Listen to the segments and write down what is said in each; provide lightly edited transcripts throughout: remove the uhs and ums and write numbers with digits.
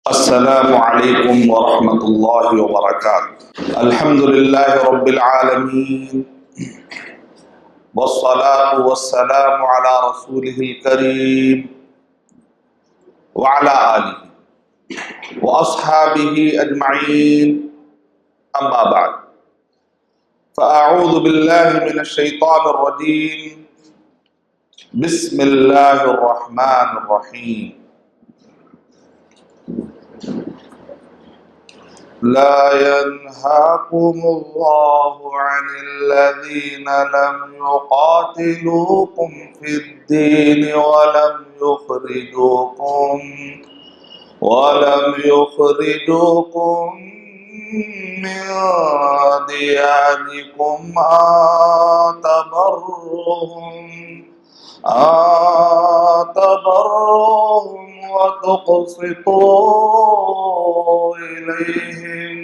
السلام علیکم ورحمۃ اللہ وبرکاتہ۔ الحمد للہ رب العالمین والصلاة والسلام علی رسولہ الکریم وعلی آلہ واصحابہ اجمعین، اما بعد فاعوذ باللہ من الشیطان الرجیم، بسم اللہ الرحمن الرحیم۔ لا ينهاكم الله عن الذين لم يقاتلوكم في الدين ولم يخرجوكم من دياركم أن تبروهم وتقسطوا إليهم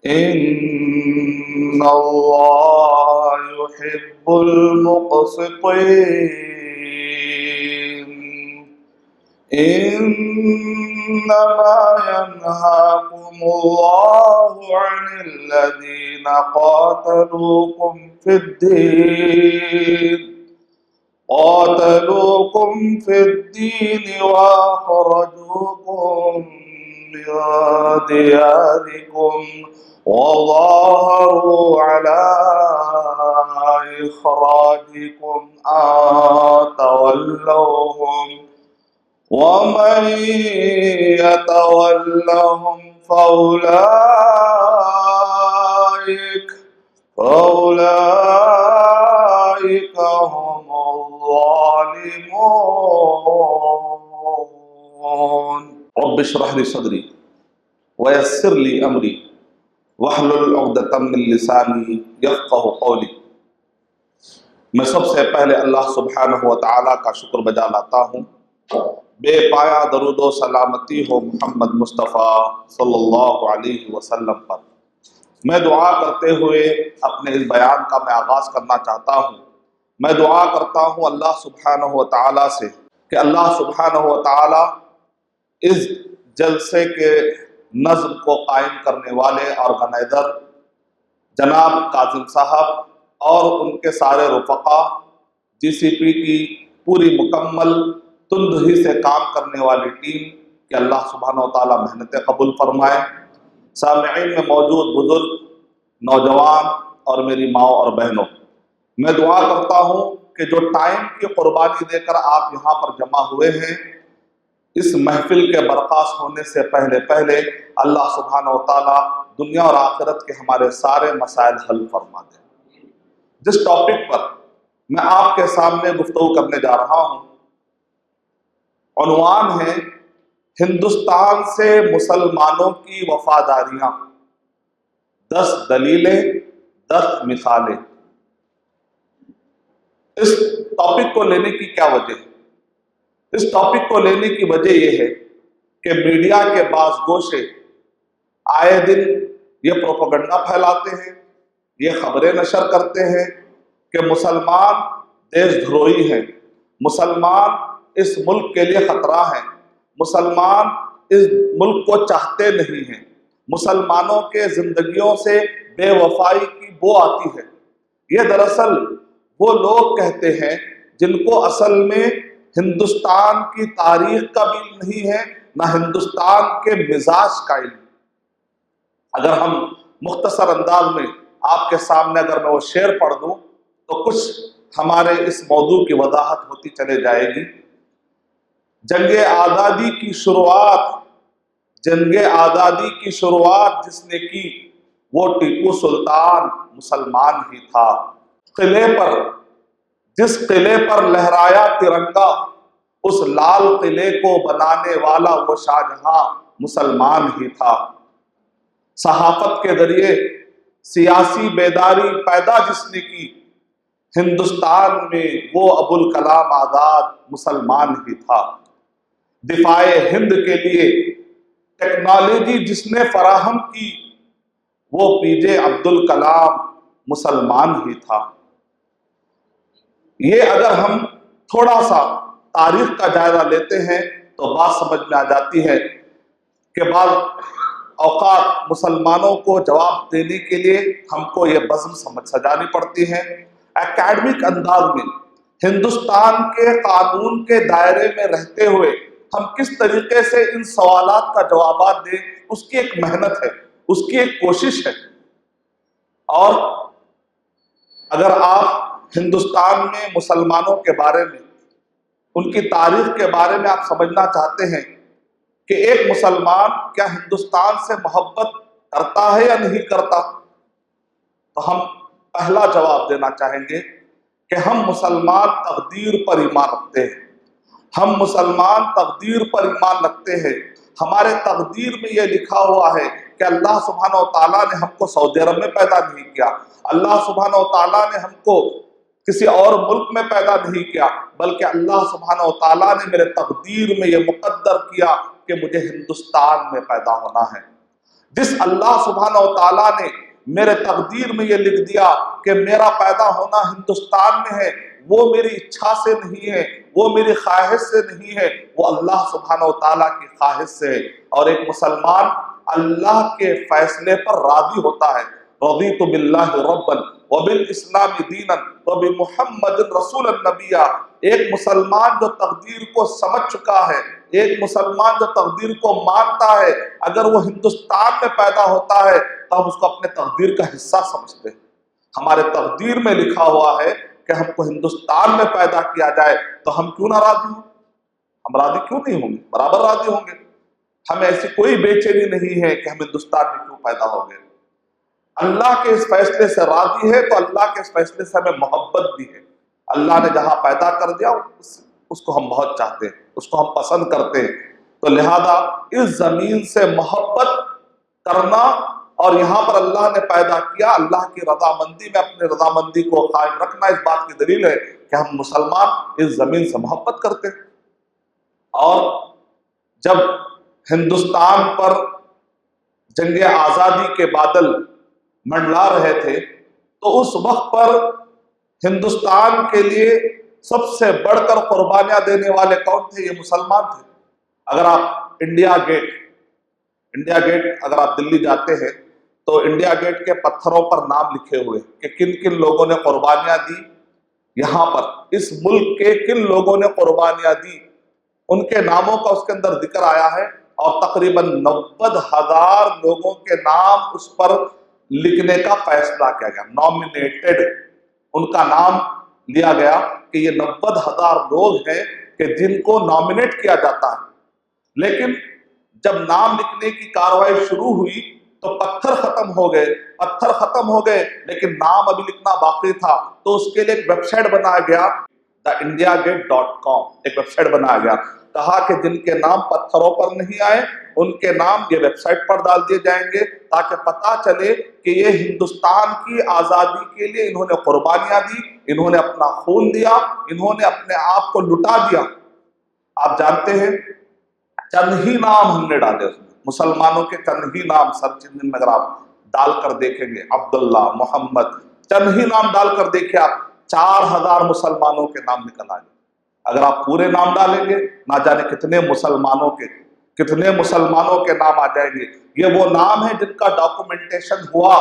إن الله يحب المقسطين۔ إنما ينهاكم الله عن الذين قاتلوكم في الدين وأخرجوكم من دياركم وظاهروا على إخراجكم أن تولوهم ومن يتولهم فأولئك هم الظالمون۔ رب اشرح لي صدري ويسر لي امري واحلل عقدۃ من لسانی یفقہوا قولی۔ میں سب سے پہلے اللہ سبحانہ و تعالیٰ کا شکر بجا لاتا ہوں، بے پایا درود و سلامتی ہو محمد مصطفیٰ صلی اللہ علیہ وسلم پر۔ میں دعا کرتے ہوئے اپنے اس بیان کا میں آغاز کرنا چاہتا ہوں۔ میں دعا کرتا ہوں اللہ سبحانہ و تعالیٰ سے کہ اللہ سبحانہ و تعالیٰ اس جلسے کے نظم کو قائم کرنے والے آرگنائزر جناب کاظم صاحب اور ان کے سارے رفقا، جی سی پی کی پوری مکمل تندہی سے کام کرنے والی ٹیم، کہ اللہ سبحانہ و تعالیٰ محنتیں قبول فرمائے۔ سامعین میں موجود بزرگ، نوجوان اور میری ماؤں اور بہنوں، میں دعا کرتا ہوں کہ جو ٹائم کی قربانی دے کر آپ یہاں پر جمع ہوئے ہیں، اس محفل کے برخاست ہونے سے پہلے اللہ سبحانہ و تعالیٰ دنیا اور آخرت کے ہمارے سارے مسائل حل فرما دیں۔ جس ٹاپک پر میں آپ کے سامنے گفتگو کرنے جا رہا ہوں، عنوان ہے ہندوستان سے مسلمانوں کی وفاداریاں، 10 دلیلیں، 10 مثالیں۔ اس ٹاپک کو لینے کی کیا وجہ ہے؟ اس ٹاپک کو لینے کی وجہ یہ ہے کہ میڈیا کے بعض گوشے آئے دن یہ پروپیگنڈا پھیلاتے ہیں، یہ خبریں نشر کرتے ہیں کہ مسلمان دیش دھروہی ہیں، مسلمان اس ملک کے لیے خطرہ ہیں، مسلمان اس ملک کو چاہتے نہیں ہیں، مسلمانوں کے زندگیوں سے بے وفائی کی بو آتی ہے۔ یہ دراصل وہ لوگ کہتے ہیں جن کو اصل میں ہندوستان کی تاریخ کا بھی علم نہیں ہے، نہ ہندوستان کے مزاج کا علم۔ اگر ہم مختصر انداز میں آپ کے سامنے اگر میں وہ شعر پڑھ دوں تو کچھ ہمارے اس موضوع کی وضاحت ہوتی چلے جائے گی۔ جنگ آزادی کی شروعات جس نے کی وہ ٹیپو سلطان مسلمان ہی تھا۔ جس قلعے پر لہرایا ترنگا، اس لال قلعے کو بنانے والا وہ شاہجہاں مسلمان ہی تھا۔ صحافت کے ذریعے سیاسی بیداری پیدا جس نے کی، ہندوستان میں وہ ابوالکلام آزاد مسلمان ہی تھا۔ دفاع ہند کے لیے ٹیکنالوجی جس نے فراہم کی، وہ پی جے عبدالکلام مسلمان ہی تھا۔ یہ اگر ہم تھوڑا سا تاریخ کا جائزہ لیتے ہیں تو بات سمجھ میں آ جاتی ہے کہ بعض اوقات مسلمانوں کو جواب دینے کے لیے ہم کو یہ بزم سجانی پڑتی ہے۔ اکیڈمک انداز میں ہندوستان کے قانون کے دائرے میں رہتے ہوئے ہم کس طریقے سے ان سوالات کا جوابات دیں، اس کی ایک محنت ہے، اس کی ایک کوشش ہے۔ اور اگر آپ ہندوستان میں مسلمانوں کے بارے میں، ان کی تاریخ کے بارے میں آپ سمجھنا چاہتے ہیں کہ ایک مسلمان کیا ہندوستان سے محبت کرتا ہے یا نہیں کرتا، تو ہم پہلا جواب دینا چاہیں گے کہ ہم مسلمان تقدیر پر ایمان رکھتے ہیں۔ ہم مسلمان تقدیر پر ایمان رکھتے ہیں۔ ہمارے تقدیر میں یہ لکھا ہوا ہے کہ اللہ سبحانہ و تعالیٰ نے ہم کو سعودی عرب میں پیدا نہیں کیا، اللہ سبحانہ و تعالیٰ نے ہم کو کسی اور ملک میں پیدا نہیں کیا، بلکہ اللہ سبحانہ و تعالیٰ نے میرے تقدیر میں یہ مقدر کیا کہ مجھے ہندوستان میں پیدا ہونا ہے۔ جس اللہ سبحانہ و تعالیٰ نے میرے تقدیر میں یہ لکھ دیا کہ میرا پیدا ہونا ہندوستان میں ہے، وہ میری اچھا سے نہیں ہے، وہ میری خواہش سے نہیں ہے، وہ اللہ سبحانہ و تعالیٰ کی خواہش سے ہے۔ اور ایک مسلمان اللہ کے فیصلے پر راضی ہوتا ہے۔ رضیت باللہ ربا وبالاسلام دینا وبمحمد رسول النبی۔ ایک مسلمان جو تقدیر کو سمجھ چکا ہے، ایک مسلمان جو تقدیر کو مانتا ہے، اگر وہ ہندوستان میں پیدا ہوتا ہے تو ہم اس کو اپنے تقدیر کا حصہ سمجھتے ہیں۔ ہمارے تقدیر میں لکھا ہوا ہے کہ ہم کو ہندوستان میں پیدا کیا جائے، تو ہم کیوں نہ راضی ہوں؟ ہم راضی کیوں نہیں ہوں گے؟ برابر راضی ہوں گے۔ ہمیں ایسی کوئی بے چینی نہیں ہے کہ ہم ہندوستان میں کیوں پیدا ہو گئے۔ اللہ کے اس فیصلے سے راضی ہے تو اللہ کے اس فیصلے سے ہمیں محبت بھی ہے۔ اللہ نے جہاں پیدا کر دیا اس کو ہم بہت چاہتے ہیں، اس کو ہم پسند کرتے ہیں، تو لہذا اس زمین سے محبت کرنا، اور یہاں پر اللہ نے پیدا کیا، اللہ کی رضامندی میں اپنی رضامندی کو قائم رکھنا، اس بات کی دلیل ہے کہ ہم مسلمان اس زمین سے محبت کرتے ہیں۔ اور جب ہندوستان پر جنگ آزادی کے بادل منڈلا رہے تھے تو اس وقت پر ہندوستان کے لیے سب سے بڑھ کر قربانیاں دینے والے کون تھے؟ یہ مسلمان تھے۔ اگر آپ انڈیا گیٹ اگر آپ دلی جاتے ہیں تو انڈیا گیٹ کے پتھروں پر نام لکھے ہوئے کہ کن کن لوگوں نے قربانیاں دی، یہاں پر اس ملک کے کن لوگوں نے قربانیاں دی، ان کے ناموں کا اس کے اندر ذکر آیا ہے، اور تقریباً 90,000 لوگوں کے نام اس پر لکھنے کا فیصلہ کیا گیا، نامینیٹڈ، ان کا نام لیا گیا کہ یہ 90,000 لوگ ہیں کہ جن کو نامینیٹ کیا جاتا ہے۔ لیکن جب نام لکھنے کی کارروائی شروع ہوئی تو پتھر ختم ہو گئے، لیکن نام ابھی لکھنا باقی تھا، تو اس کے لیے ایک ویب سائٹ بنایا گیا، theindiagate.com، ایک ویب سائٹ بنایا گیا۔ کہا کہ جن کے نام پتھروں پر نہیں آئے ان کے نام یہ ویب سائٹ پر ڈال دیے جائیں گے، تاکہ پتہ چلے کہ یہ ہندوستان کی آزادی کے لیے انہوں نے قربانیاں دی، انہوں نے اپنا خون دیا، انہوں نے اپنے آپ کو لٹا دیا۔ آپ جانتے ہیں چند ہی نام ہم نے ڈالے، اس میں مسلمانوں کے چند ہی نام سرچ انجن میں اگر آپ ڈال کر دیکھیں گے، عبداللہ، محمد، چند ہی نام ڈال کر دیکھیں آپ، 4,000 مسلمانوں کے نام نکل آئے۔ اگر آپ پورے نام ڈالیں گے نہ جانے کتنے مسلمانوں کے نام آ جائیں گے۔ یہ وہ نام ہے جن کا ڈاکومنٹیشن ہوا،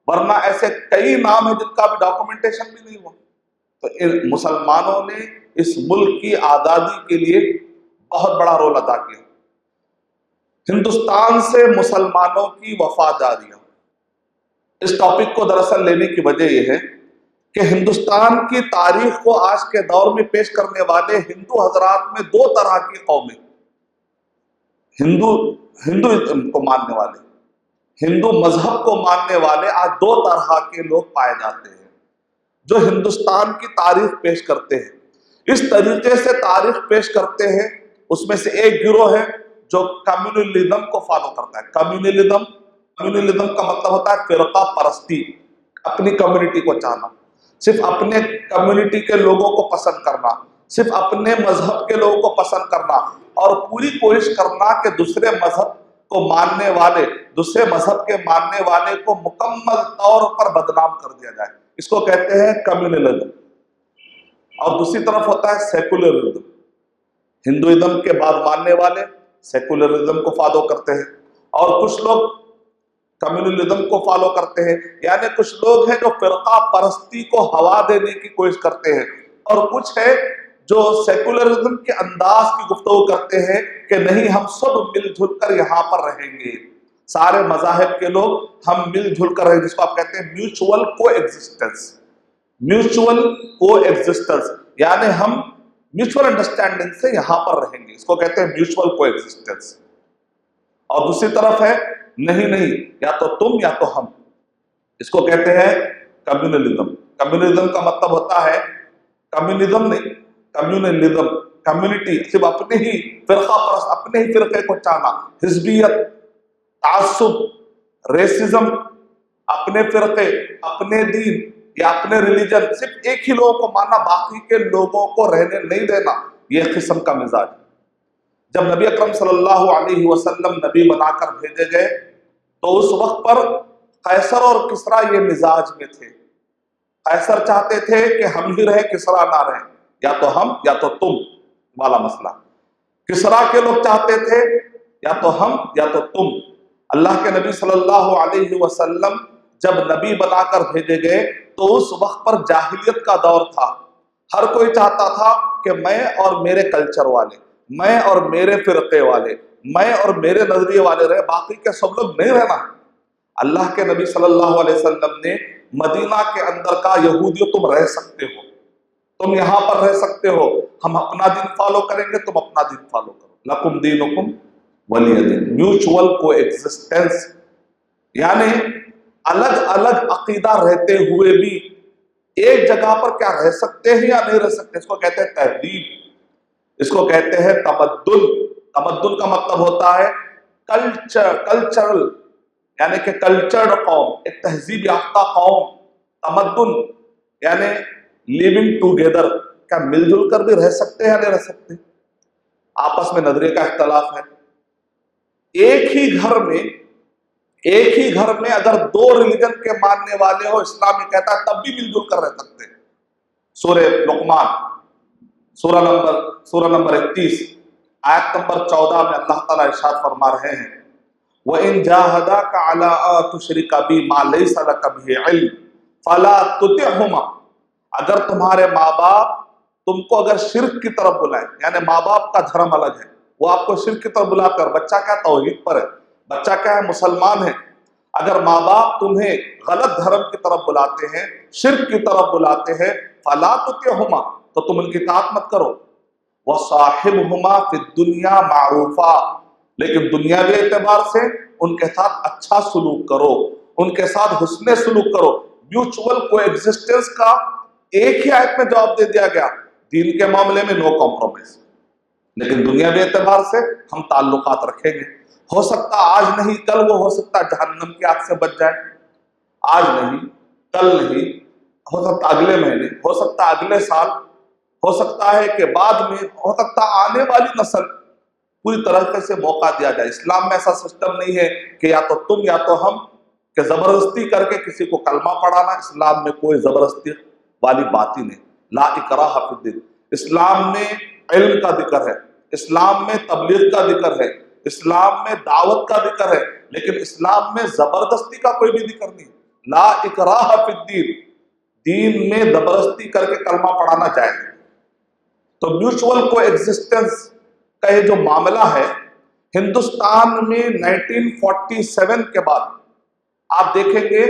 ورنہ ایسے کئی نام ہیں جن کا بھی ڈاکومنٹیشن بھی نہیں ہوا۔ تو مسلمانوں نے اس ملک کی آزادی کے لیے بہت بڑا رول ادا کیا۔ ہندوستان سے مسلمانوں کی وفاداریاں، اس ٹاپک کو دراصل لینے کی وجہ یہ ہے کہ ہندوستان کی تاریخ کو آج کے دور میں پیش کرنے والے ہندو حضرات میں 2 طرح کی قومیں، ہندو کو ماننے والے، ہندو مذہب کو ماننے والے، آج 2 طرح کے لوگ پائے جاتے ہیں جو ہندوستان کی تاریخ پیش کرتے ہیں۔ اس طریقے سے تاریخ پیش کرتے ہیں، اس میں سے ایک گروہ ہے جو کمیونلزم کو فالو کرتا ہے۔ کمیونلزم کا مطلب ہوتا ہے فرقہ پرستی، اپنی کمیونٹی کو چاہنا، صرف اپنے کمیونٹی کے لوگوں کو پسند کرنا، صرف اپنے مذہب کے لوگوں کو پسند کرنا، اور پوری کوشش کرنا کہ دوسرے مذہب کے ماننے والے کو مکمل طور پر بدنام کر دیا جائے، اس کو کہتے ہیں کمیونلزم۔ اور دوسری طرف ہوتا ہے سیکولرزم، ہندوازم کے بعد ماننے والے، سیکولرزم کو فالو کرتے ہیں، اور کچھ لوگ کمیونلزم کو فالو کرتے ہیں، یعنی کچھ لوگ ہیں جو فرقہ پرستی کو ہوا دینے کی کوشش کرتے ہیں، اور کچھ ہے جو سیکولرزم کے انداز کی گفتگو کرتے ہیں کہ نہیں ہم سب مل جل کر یہاں پر رہیں گے، سارے مذاہب کے لوگ ہم مل جل کر رہیں گے، جس کو آپ کہتے ہیں میوچول کو ایگزسٹنس، میوچول کو ایگزسٹنس، یعنی ہم میوچول انڈرسٹینڈنگ سے یہاں پر رہیں گے، اس کو کہتے ہیں میوچول کو ایگزسٹنس۔ اور دوسری طرف ہے نہیں یا تو تم یا تو ہم، اس کو کہتے ہیں کمیونلزم۔ کمیونلزم کا مطلب ہوتا ہے کمیونزم نہیں، کمیونلزم، کمیونٹی، صرف اپنے ہی فرقہ پرست، اپنے ہی فرقے کو چاہنا، حزبیت، تعصب، ریسزم، اپنے فرقے، اپنے دین یا اپنے ریلیجن، صرف ایک ہی لوگوں کو ماننا، باقی کے لوگوں کو رہنے نہیں دینا، یہ قسم کا مزاج۔ جب نبی اکرم صلی اللہ علیہ وسلم نبی بنا کر بھیجے گئے تو اس وقت پر قیصر اور کسریٰ یہ مزاج میں تھے۔ قیصر چاہتے تھے کہ ہم ہی رہیں، کسریٰ نہ رہیں، یا تو ہم یا تو تم والا مسئلہ۔ کسریٰ کے لوگ چاہتے تھے یا تو ہم یا تو تم۔ اللہ کے نبی صلی اللہ علیہ وسلم جب نبی بنا کر بھیجے گئے تو اس وقت پر جاہلیت کا دور تھا، ہر کوئی چاہتا تھا کہ میں اور میرے کلچر والے، میں اور میرے فرقے والے، میں اور میرے نظریے والے رہے، باقی کے سب لوگ نہیں رہنا۔ اللہ کے نبی صلی اللہ علیہ وسلم نے مدینہ کے اندر کہا یہودیوں تم رہ سکتے ہو، تم یہاں پر رہ سکتے ہو، ہم اپنا دین فالو کریں گے، تم اپنا دین فالو کرو، لکم دینکم ولی دین، میوچول کو ایگزسٹنس، یعنی الگ الگ عقیدہ رہتے ہوئے بھی ایک جگہ پر کیا رہ سکتے ہیں یا نہیں رہ سکتے، اس کو کہتے ہیں تہذیب، اس کو کہتے ہیں تمدن۔ تمدن کا مطلب ہوتا ہے کلچرل، یعنی کہ کلچرڈ قوم، ایک تہذیب یافتہ قوم۔ تمدن یعنی لیونگ ٹوگیدر، کیا مل جل کر بھی رہ سکتے ہیں یا نہیں رہ سکتے؟ آپس میں نظریے کا اختلاف ہے، ایک ہی گھر میں اگر دو ریلیجن کے ماننے والے ہو، اسلام یہ کہتا ہے تب بھی مل جل کر رہ سکتے ہیں۔ سورہ لقمان سورہ نمبر 31 آیت نمبر 14 میں اللہ تعالیٰ ارشاد فرما رہے ہیں وَإِن جَاهَدَاكَ عَلَىٰ أَن تُشْرِكَ بِي مَا لَيْسَ لَكَ بِهِ عِلْمٌ فَلَا تُطِعْهُمَا، اگر تمہارے ماں باپ تم کو اگر شرک کی طرف بلائیں، یعنی ماں باپ کا دھرم الگ ہے، وہ آپ کو شرک کی طرف بلا کر، بچہ کیا توحید پر ہے، بچہ کیا ہے مسلمان ہے، اگر ماں باپ تمہیں غلط دھرم کی طرف بلاتے ہیں، شرک کی طرف بلاتے ہیں، فَلَا تُطِعْهُمَا، تو تم ان کی اطاعت مت کرو، وَصَاحِبْهُمَا فِي الدُّنْيَا مَعْرُوفًا، لیکن دنیاوی اعتبار سے ان کے ساتھ اچھا سلوک کرو، ان کے ساتھ حسن سلوک کرو۔ میوچول کو ایگزسٹنس کا ایک ہی آیت میں جواب دے دیا گیا، دین کے معاملے میں نو کمپرومائز، لیکن دنیاوی اعتبار سے ہم تعلقات رکھیں گے، ہو سکتا آج نہیں کل وہ ہو سکتا جہنم کی آگ سے بچ جائے، آج نہیں کل نہیں، ہو سکتا اگلے مہینے، ہو سکتا اگلے سال، ہو سکتا ہے کہ بعد میں، ہو سکتا آنے والی نسل، پوری طرح سے موقع دیا جائے۔ اسلام میں ایسا سسٹم نہیں ہے کہ یا تو تم یا تو ہم، کہ زبردستی کر کے کسی کو کلمہ پڑھانا، اسلام میں کوئی زبردستی والی بات ہی نہیں، لا اکراہ فی الدین۔ اسلام میں علم کا ذکر ہے، اسلام میں تبلیغ کا ذکر ہے، اسلام میں دعوت کا ذکر ہے، لیکن اسلام میں زبردستی کا کوئی بھی ذکر نہیں، لا اکراہ فی الدین، دین میں زبردستی کر کے کلمہ پڑھانا جائز ہے۔ تو میوچول کو ایگزسٹنس کا یہ جو معاملہ ہے، ہندوستان میں 1947 کے بعد آپ دیکھیں گے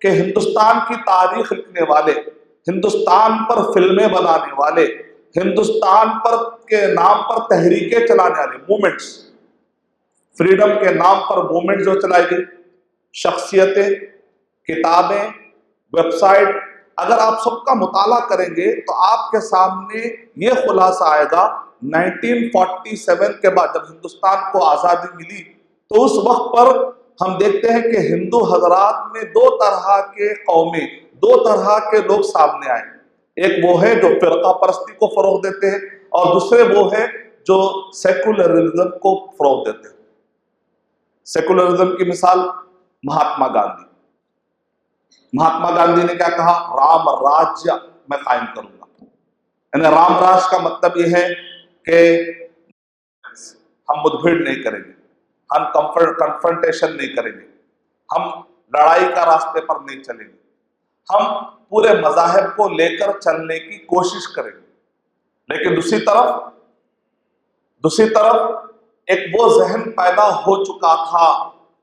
کہ ہندوستان کی تاریخ لکھنے والے، ہندوستان پر فلمیں بنانے والے، ہندوستان پر کے نام پر تحریکیں چلانے والے، موومنٹس، فریڈم کے نام پر موومنٹ جو چلائی گئی، شخصیتیں، کتابیں، ویب سائٹ، اگر آپ سب کا مطالعہ کریں گے تو آپ کے سامنے یہ خلاصہ آئے گا 1947 کے بعد جب ہندوستان کو آزادی ملی تو اس وقت پر ہم دیکھتے ہیں کہ ہندو حضرات میں دو طرح کے قومیں، دو طرح کے لوگ سامنے آئے، ایک وہ ہے جو فرقہ پرستی کو فروغ دیتے ہیں اور دوسرے وہ ہے جو سیکولرزم کو فروغ دیتے ہیں۔ سیکولرزم کی مثال مہاتما گاندھی۔ مہاتما گاندھی نے کیا کہا؟ رام راجیہ میں قائم کروں گا، یعنی رام راج کا مطلب یہ ہے کہ ہم مدبھیڑ نہیں کریں گے، ہم کنفرنٹیشن نہیں کریں گے، ہم لڑائی کا راستے پر نہیں چلیں گے، ہم پورے مذاہب کو لے کر چلنے کی کوشش کریں گے۔ لیکن دوسری طرف ایک وہ ذہن پیدا ہو چکا تھا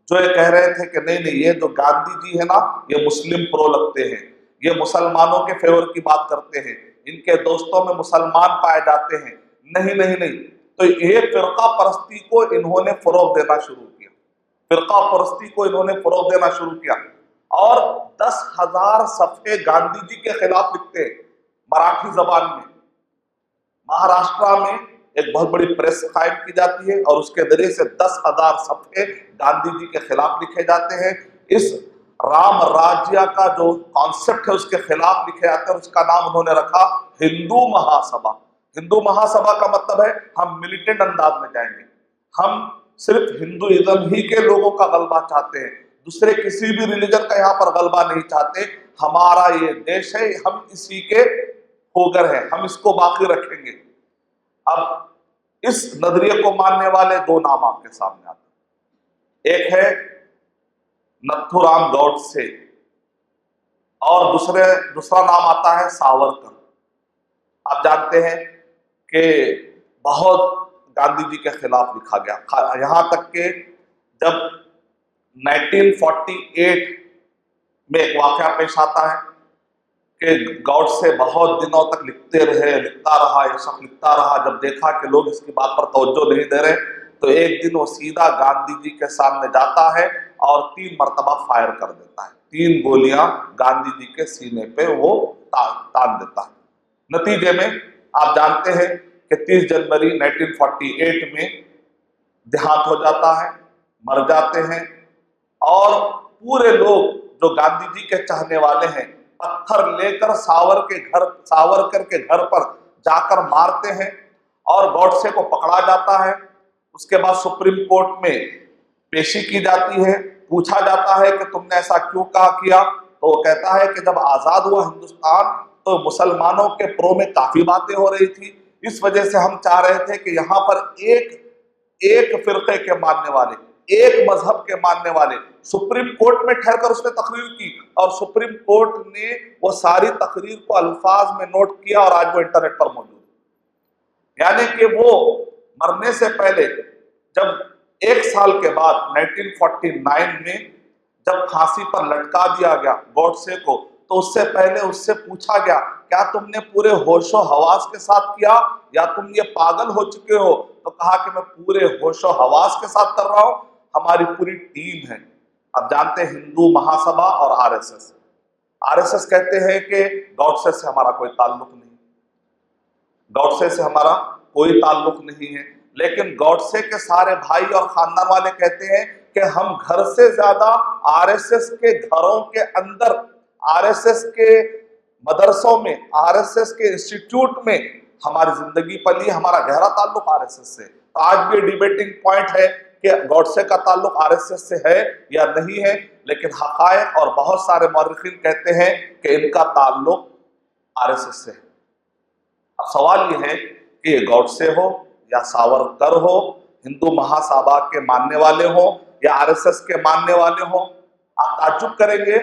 جو یہ کہہ رہے تھے کہ نہیں یہ جو گاندھی جی ہے نا یہ مسلم پرو لگتے ہیں، یہ مسلمانوں کے فیور کی بات کرتے ہیں، ان کے دوستوں میں مسلمان پائے جاتے ہیں، نہیں تو یہ فرقہ پرستی کو انہوں نے فروغ دینا شروع کیا، فرقہ پرستی کو انہوں نے فروغ دینا شروع کیا، اور 10,000 صفحے گاندھی جی کے خلاف لکھتے ہیں مراٹھی زبان میں۔ مہاراشٹرا میں ایک بہت بڑی پریس قائم کی جاتی ہے اور اس کے ذریعے سے 10,000 صفحے گاندھی جی کے خلاف لکھے جاتے ہیں۔ اس رام راجیہ کا جو کانسیپٹ ہے اس کے خلاف لکھے جاتے ہیں، اور اس کا نام انہوں نے رکھا ہندو مہاسبھا۔ ہندو مہاسبھا کا مطلب ہے ہم ملیٹنٹ انداز میں جائیں گے، ہم صرف ہندوازم ہی کے لوگوں کا غلبہ چاہتے ہیں، دوسرے کسی بھی ریلیجن کا یہاں پر غلبہ نہیں چاہتے، ہمارا یہ دیش ہے، ہم اسی کے ہوگر ہیں، ہم اس کو باقی رکھیں گے۔ اب اس نظریے کو ماننے والے دو نام آپ کے سامنے آتے ہیں، ایک ہے نتھو رام گوڈسے اور دوسرا نام آتا ہے ساورکر۔ آپ جانتے ہیں کہ بہت گاندھی جی کے خلاف لکھا گیا، یہاں تک کہ جب 1948 میں ایک واقعہ پیش آتا ہے کہ گوڈسے بہت دنوں تک لکھتا رہا، یہ شخص لکھتا رہا، جب دیکھا کہ لوگ اس کی بات پر توجہ نہیں دے رہے تو ایک دن وہ سیدھا گاندھی جی کے سامنے جاتا ہے اور 3 مرتبہ فائر کر دیتا ہے، 3 گولیاں گاندھی جی کے سینے پہ وہ تان دیتا ہے۔ نتیجے میں آپ جانتے ہیں کہ 30 جنوری 1948 میں دیہانت ہو جاتا ہے، مر جاتے ہیں، اور پورے لوگ جو گاندھی جی کے چاہنے والے ہیں پتھر لے کر ساورکر کے گھر پر جا کر مارتے ہیں، اور گوڈسے کو پکڑا جاتا ہے۔ اس کے بعد سپریم کورٹ میں پیشی کی جاتی ہے، پوچھا جاتا ہے کہ تم نے ایسا کیوں کیا، تو وہ کہتا ہے کہ جب آزاد ہوا ہندوستان تو مسلمانوں کے پرو میں کافی باتیں ہو رہی تھی، اس وجہ سے ہم چاہ رہے تھے کہ یہاں پر ایک فرقے کے ماننے والے، ایک مذہب کے ماننے والے سپریم کورٹ میں ٹھہر کر اس نے تقریر کی، اور سپریم کورٹ نے وہ ساری تقریر کو الفاظ میں نوٹ کیا، اور آج وہ انٹرنیٹ پر موجود ہے۔ یعنی کہ وہ مرنے سے پہلے جب 1 سال کے بعد 1949 میں جب پھانسی پر لٹکا دیا گیا گوڈسے کو، تو اس سے پہلے اس سے پوچھا گیا کیا تم نے پورے ہوش و حواس کے ساتھ کیا یا تم یہ پاگل ہو چکے ہو؟ تو کہا کہ میں پورے ہوش و حواس کے ساتھ کر رہا ہوں، ہماری پوری ٹیم ہے۔ اب جانتے ہیں ہندو مہاسبھا اور RSS کہتے ہیں کہ گوڈسے سے ہمارا کوئی تعلق نہیں، گوڈسے سے ہمارا کوئی تعلق نہیں ہے، لیکن گوڈسے کے سارے بھائی اور خاندان والے کہتے ہیں کہ ہم گھر سے زیادہ RSS کے گھروں کے اندر، RSS کے مدرسوں میں، RSS کے انسٹیٹیوٹ میں ہماری زندگی پلی، ہمارا گہرا تعلق RSS سے۔ آج بھی ڈیبیٹنگ پوائنٹ ہے کہ گوڈسے کا تعلق RSS سے ہے یا نہیں ہے، لیکن حقائق اور بہت سارے مورخین کہتے ہیں کہ ان کا تعلق RSS سے ہے۔ اب سوال یہ ہے کہ یہ گوڈسے ہو یا ساورکر ہو، ہندو مہاسبھا کے ماننے والے ہوں یا RSS کے ماننے والے ہوں، آپ تعجب کریں گے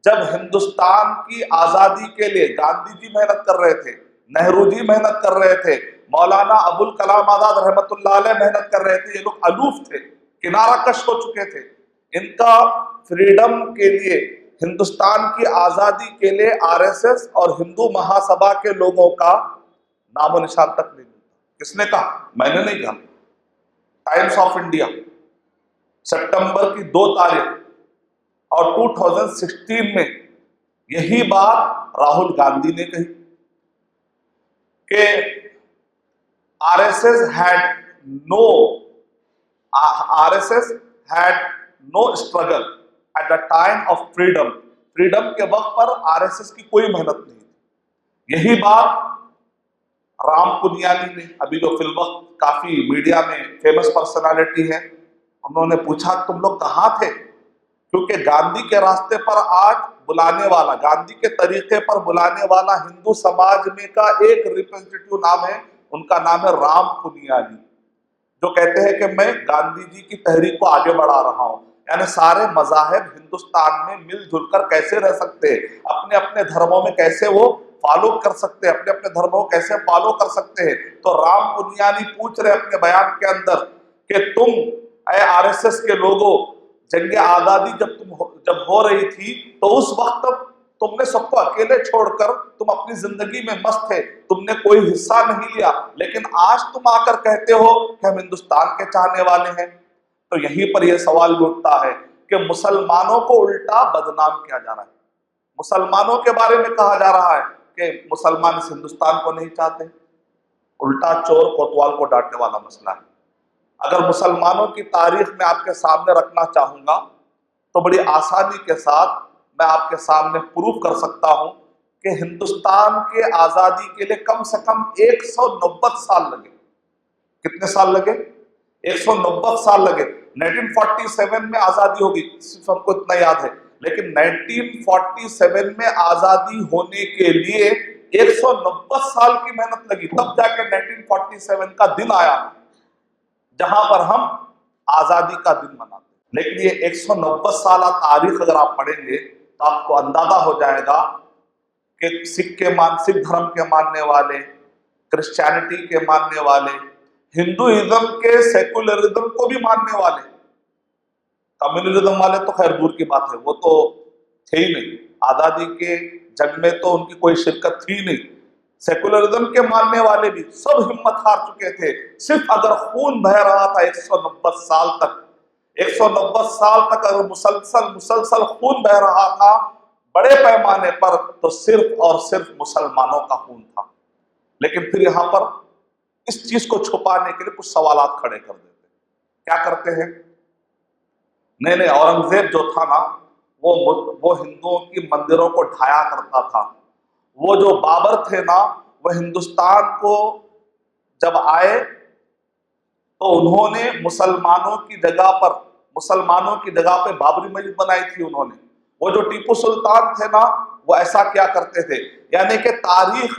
جب ہندوستان کی آزادی کے لیے گاندھی جی محنت کر رہے تھے، نہرو جی محنت کر رہے تھے، مولانا ابوالکلام آزاد رحمت اللہ علیہ محنت کر رہے تھے، یہ لوگ الوف تھے، کنارہ کش ہو چکے تھے، ان کا فریڈم کے لیے، ہندوستان کی آزادی کے لیے RSS اور ہندو مہاسبھا کے لوگوں کا نام و نشان تک نہیں ملتا۔ کس نے کہا؟ میں نے نہیں کہا، ٹائمز آف انڈیا سپٹمبر کی 2 تاریخ اور 2016 میں یہی بات راہل گاندھی نے کہی کہ RSS had no struggle at the time of freedom. Freedom کے وقت پر RSS کی کوئی محنت نہیں تھی۔ یہی بات رام پنیالی نے، ابھی جو فی الوقت کافی میڈیا میں فیمس پرسنالٹی ہے، انہوں نے پوچھا تم لوگ کہاں تھے؟ کیونکہ گاندھی کے راستے پر آج بلانے والا، گاندھی کے طریقے پر بلانے والا ہندو سماج میں کا ایک ریپرزنٹیٹیو نام ہے، ان کا نام ہے رام پنیالی، جو کہتے ہیں کہ میں گاندھی جی کی تحریک کو آگے بڑھا رہا ہوں، یعنی سارے مذاہب ہندوستان میں مل جل کر کیسے رہ سکتے، اپنے اپنے دھرموں میں کیسے وہ فالو کر سکتے، اپنے اپنے دھرموں کو کیسے فالو کر سکتے ہیں۔ تو رام پنیانی پوچھ رہے اپنے بیان کے اندر کہ تم اے آر ایس ایس کے لوگوں، جنگ آزادی جب ہو رہی تھی تو اس وقت تم نے سب کو اکیلے چھوڑ کر تم اپنی زندگی میں مست تھے، تم نے کوئی حصہ نہیں لیا، لیکن آج تم آ کر کہتے ہو کہ ہم ہندوستان کے چاہنے والے ہیں۔ تو یہیں پر یہ سوال بھی اٹھتا ہے کہ مسلمانوں کو الٹا بدنام کیا جا رہا ہے، مسلمانوں کے بارے میں کہا جا رہا ہے کہ مسلمان اس ہندوستان کو نہیں چاہتے، الٹا چور کوتوال کو ڈانٹنے والا مسئلہ ہے۔ اگر مسلمانوں کی تاریخ میں آپ کے سامنے رکھنا چاہوں گا تو بڑی آسانی کے ساتھ میں آپ کے سامنے پروف کر سکتا ہوں کہ ہندوستان کے آزادی کے لیے کم سے کم 190 سال لگے۔ کتنے سال لگے؟ 190 سال لگے۔ 1947 میں آزادی ہوگی، صرف ہم کو اتنا یاد ہے، لیکن 1947 میں آزادی ہونے کے لیے 190 سال کی محنت لگی، تب جا کے 1947 کا دن آیا جہاں پر ہم آزادی کا دن مناتے ہیں۔ لیکن یہ 190 سالہ تاریخ اگر آپ پڑھیں گے تو آپ کو اندازہ ہو جائے گا کہ سکھ دھرم کے ماننے والے، کرسچینٹی کے ماننے والے، ہندوازم کے سیکولرزم کو بھی ماننے والے، کمیونزم والے تو خیر دور کی بات ہے، وہ تو تھے ہی نہیں، آزادی کے جنگ میں تو ان کی کوئی شرکت تھی نہیں، سیکولرزم کے ماننے والے بھی سب ہمت ہار چکے تھے۔ صرف اگر خون بہہ رہا تھا 190 سال تک، 190 سال تک اگر مسلسل خون بہہ رہا تھا بڑے پیمانے پر، تو صرف اور صرف مسلمانوں کا خون تھا۔ لیکن پھر یہاں پر اس چیز کو چھپانے کے لیے کچھ سوالات کھڑے کر دیتے ہیں۔ کیا کرتے ہیں؟ نہیں، اورنگزیب جو تھا نا وہ ہندوؤں کی مندروں کو ڈھایا کرتا تھا۔ وہ جو بابر تھے نا، وہ ہندوستان کو جب آئے تو انہوں نے مسلمانوں کی جگہ پہ بابری مسجد بنائی تھی انہوں نے۔ وہ جو ٹیپو سلطان تھے نا، وہ ایسا کیا کرتے تھے، یعنی کہ تاریخ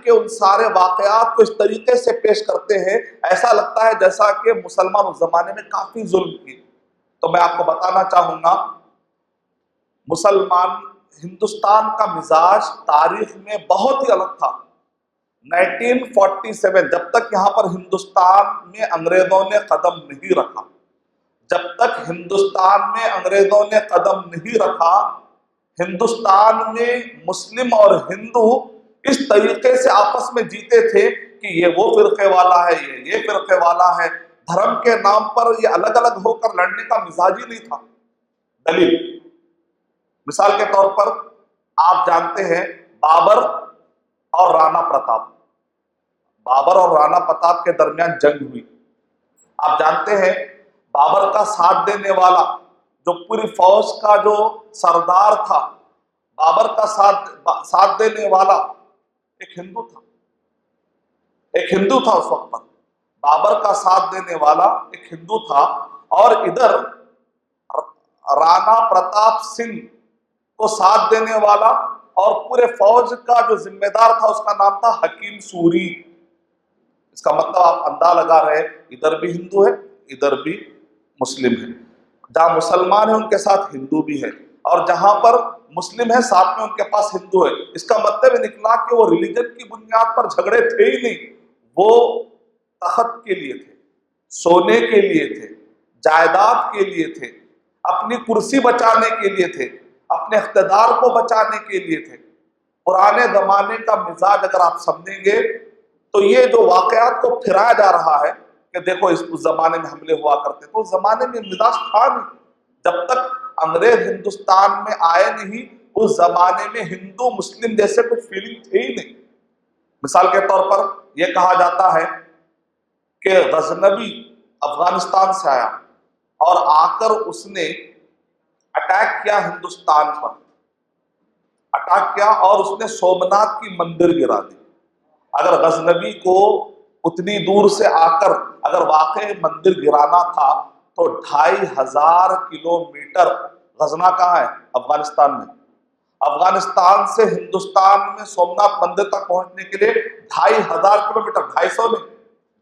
کے ان سارے واقعات کو اس طریقے سے پیش کرتے ہیں، ایسا لگتا ہے جیسا کہ مسلمان اس زمانے میں کافی ظلم کی۔ تو میں آپ کو بتانا چاہوں گا، ہندوستان کا مزاج تاریخ میں بہت ہی الگ تھا۔ 1947 جب تک یہاں پر ہندوستان میں انگریزوں نے قدم نہیں رکھا، ہندوستان میں مسلم اور ہندو اس طریقے سے آپس میں جیتے تھے کہ یہ وہ فرقے والا ہے، یہ فرقے والا ہے، دھرم کے نام پر یہ الگ الگ ہو کر لڑنے کا مزاج ہی نہیں تھا۔ دلیل مثال کے طور پر آپ جانتے ہیں بابر اور رانا پرتاپ کے درمیان جنگ ہوئی۔ آپ جانتے ہیں بابر کا ساتھ دینے والا جو پوری فوج کا جو سردار تھا، بابر کا ساتھ دینے والا ایک ہندو تھا اس وقت پر۔ بابر کا ساتھ دینے والا ایک ہندو تھا، اور ادھر رانا پرتاپ سنگھ کو ساتھ دینے والا اور پورے فوج کا جو ذمہ دار تھا اس کا نام تھا حکیم سوری۔ اس کا مطلب آپ اندازہ لگا رہے، ادھر بھی ہندو ہے ادھر بھی مسلم ہے، جہاں مسلمان ہیں ان کے ساتھ ہندو بھی ہے، اور جہاں پر مسلم ہے ساتھ میں ان کے پاس ہندو ہے۔ اس کا مطلب یہ نکلا کہ وہ ریلیجن کی بنیاد پر جھگڑے تھے ہی نہیں، وہ تخت کے لیے تھے، سونے کے لیے تھے، جائیداد کے لیے تھے، اپنی کرسی بچانے کے لیے تھے، اپنے اقتدار کو بچانے کے لیے تھے۔ پرانے زمانے کا مزاج اگر آپ سمجھیں گے تو یہ جو واقعات کو پھرایا جا رہا ہے کہ دیکھو اس زمانے میں حملے ہوا کرتے، تو اس زمانے میں مزاج تھا نہیں۔ جب تک انگریز ہندوستان میں آئے نہیں، اس زمانے میں ہندو مسلم جیسے کچھ فیلنگ تھے ہی نہیں۔ مثال کے طور پر یہ کہا جاتا ہے کہ غزنوی افغانستان سے آیا اور آ کر اس نے اٹیک کیا ہندوستان پر، اور اس نے سومناتھ کی مندر گرا دی۔ اگر غزنوی کو اتنی دور سے آ کر اگر واقعی مندر گرانا تھا تو 2500 کلومیٹر، غزنا کہاں ہے؟ افغانستان میں، افغانستان سے ہندوستان میں سومناتھ مندر تک پہنچنے کے لیے 2500 کلومیٹر، 250 نہیں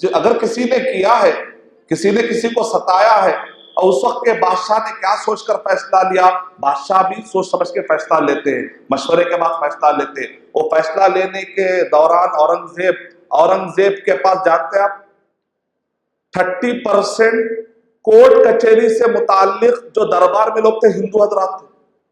اگر کسی نے کیا ہے، کسی نے کسی کو ستایا ہے، اور اس وقت کے بادشاہ نے کیا سوچ کر فیصلہ لیا، بادشاہ بھی سوچ سمجھ کے فیصلہ لیتے ہیں، مشورے کے بعد فیصلہ لیتے ہیں۔ وہ فیصلہ لینے کے دوران اورنگزیب کے پاس جاتے ہیں آپ، 30% کورٹ کچہری سے متعلق جو دربار میں لوگ تھے ہندو حضرات تھے۔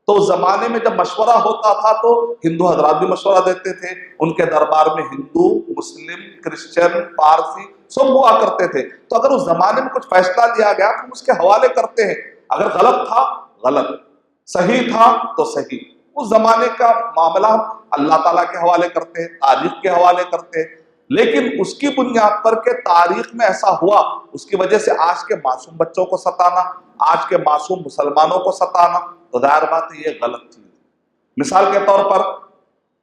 تو اس زمانے میں جب مشورہ ہوتا تھا تو ہندو حضرات بھی مشورہ دیتے تھے، ان کے دربار میں ہندو، مسلم، کرسچن، پارسی سب ہوا کرتے تھے۔ تو اگر اس زمانے میں کچھ فیصلہ لیا گیا تو اس کے حوالے کرتے ہیں، اگر غلط تھا غلط، صحیح تھا تو صحیح۔ اس زمانے کا معاملہ اللہ تعالیٰ کے حوالے کرتے ہیں، تاریخ کے حوالے کرتے ہیں، لیکن اس کی بنیاد پر کہ تاریخ میں ایسا ہوا، اس کی وجہ سے آج کے معصوم بچوں کو ستانا، آج کے معصوم مسلمانوں کو ستانا، تو ظاہر بات ہے یہ غلط چیز۔ مثال کے طور پر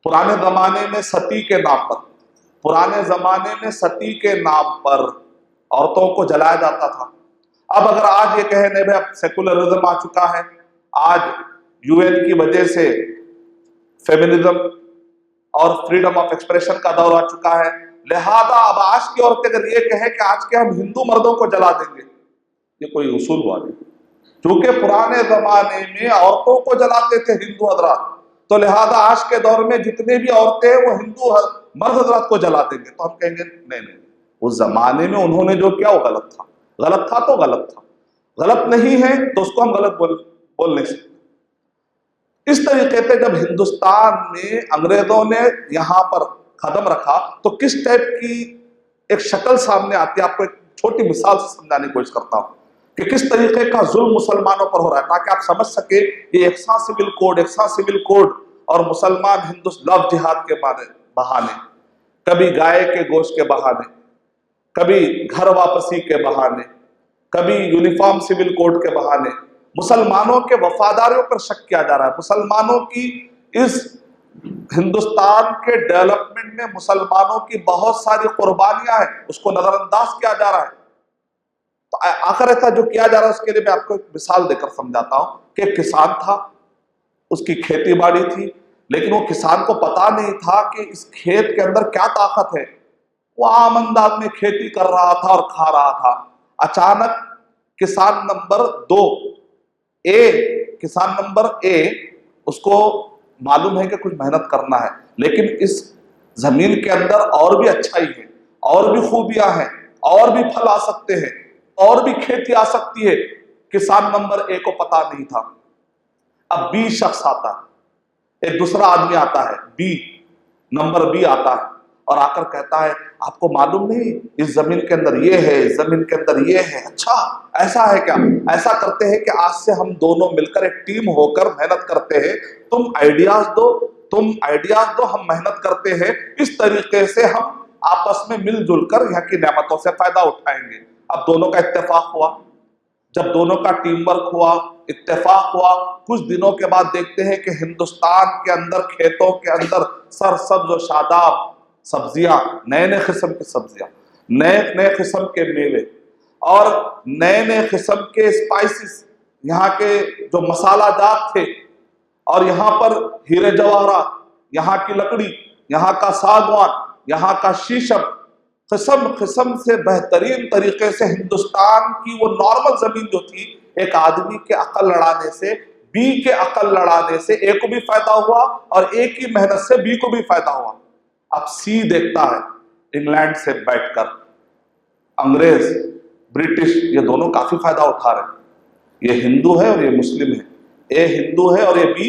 پرانے زمانے میں ستی کے نام پر عورتوں کو جلایا جاتا تھا۔ اب اگر آج یہ کہیں نہیں بھائی اب سیکولرزم آ چکا ہے، آج UN کی وجہ سے فیمنزم اور فریڈم آف ایکسپریشن کا دور آ چکا ہے، لہذا اب آج کی عورتیں اگر یہ کہیں کہ آج کے ہم ہندو مردوں کو جلا دیں گے، یہ کوئی اصول ہوا نہیں، کیونکہ پرانے زمانے میں عورتوں کو جلاتے تھے ہندو حضرات، تو لہذا آج کے دور میں جتنے بھی عورتیں وہ ہندو مرد حضرات کو جلا دیں گے، تو ہم کہیں گے نہیں، اس زمانے میں انہوں نے جو کیا وہ غلط تھا، غلط تھا تو غلط تھا، غلط نہیں ہے تو اس کو ہم غلط بول نہیں سکتے۔ اس طریقے سے جب ہندوستان میں انگریزوں نے یہاں پر قدم رکھا تو کس ٹائپ کی ایک شکل سامنے آتی ہے، آپ کو ایک چھوٹی مثال سے سمجھانے کی کوشش کرتا ہوں کہ کس طریقے کا ظلم مسلمانوں پر ہو رہا ہے، تاکہ آپ سمجھ سکیں یہ یکساں سول کوڈ اور مسلمان ہندو لو جہاد کے بہانے، کبھی گائے کے گوشت کے بہانے، کبھی گھر واپسی کے بہانے، کبھی یونیفارم سول کوڈ کے بہانے مسلمانوں کے وفاداریوں پر شک کیا جا رہا ہے، مسلمانوں کی اس ہندوستان کے ڈیولپمنٹ میں مسلمانوں کی بہت ساری قربانیاں ہیں، اس کو نظر انداز کیا جا رہا ہے۔ تو آخر ایسا جو کیا جا رہا ہے اس کے لیے میں آپ کو ایک مثال دے کر سمجھاتا ہوں کہ ایک کسان تھا، اس کی کھیتی باڑی تھی، لیکن وہ کسان کو پتا نہیں تھا کہ اس کھیت کے اندر کیا طاقت ہے، وہ عام انداز میں کھیتی کر رہا تھا اور کھا رہا تھا۔ اچانک کسان نمبر اے اس کو معلوم ہے کہ کچھ محنت کرنا ہے، لیکن اس زمین کے اندر اور بھی اچھائی ہے، اور بھی خوبیاں ہیں، اور بھی پھل آ سکتے ہیں، اور بھی کھیتی آ سکتی ہے، کسان نمبر اے کو پتا نہیں تھا۔ اب بی شخص آتا ہے، ایک دوسرا آدمی آتا ہے، نمبر بی آتا ہے اور آ کر کہتا ہے آپ کو معلوم نہیں اس زمین کے اندر یہ ہے، اس زمین کے اندر یہ ہے، اچھا ایسا ہے کیا؟ ایسا کرتے ہیں کہ آج سے ہم دونوں مل کر ایک ٹیم ہو کر محنت کرتے ہیں، تم آئیڈیاز دو، ہم محنت کرتے ہیں، اس طریقے سے ہم آپس میں مل جل کر یہاں کی نعمتوں سے فائدہ اٹھائیں گے۔ اب دونوں کا اتفاق ہوا، جب دونوں کا ٹیم ورک ہوا، اتفاق ہوا، کچھ دنوں کے بعد دیکھتے ہیں کہ ہندوستان کے اندر کھیتوں کے اندر سرسبز و شاداب سبزیاں، نئے قسم کی سبزیاں، نئے قسم کے میوے اور نئے قسم کے اسپائسز، یہاں کے جو مسالہ جات تھے، اور یہاں پر ہیرے جواہرات، یہاں کی لکڑی، یہاں کا ساگوان، یہاں کا شیشم، قسم سے بہترین طریقے سے ہندوستان کی وہ نارمل زمین جو تھی، ایک آدمی کے عقل لڑانے سے، بی کے عقل لڑانے سے اے کو بھی فائدہ ہوا اور اے کی محنت سے بی کو بھی فائدہ ہوا۔ اب سی دیکھتا ہے انگلینڈ سے بیٹھ کر انگریز، برٹش، یہ دونوں کافی فائدہ اٹھا رہے ہیں، یہ ہندو ہے اور یہ مسلم ہے، اے ہندو ہے اور یہ بی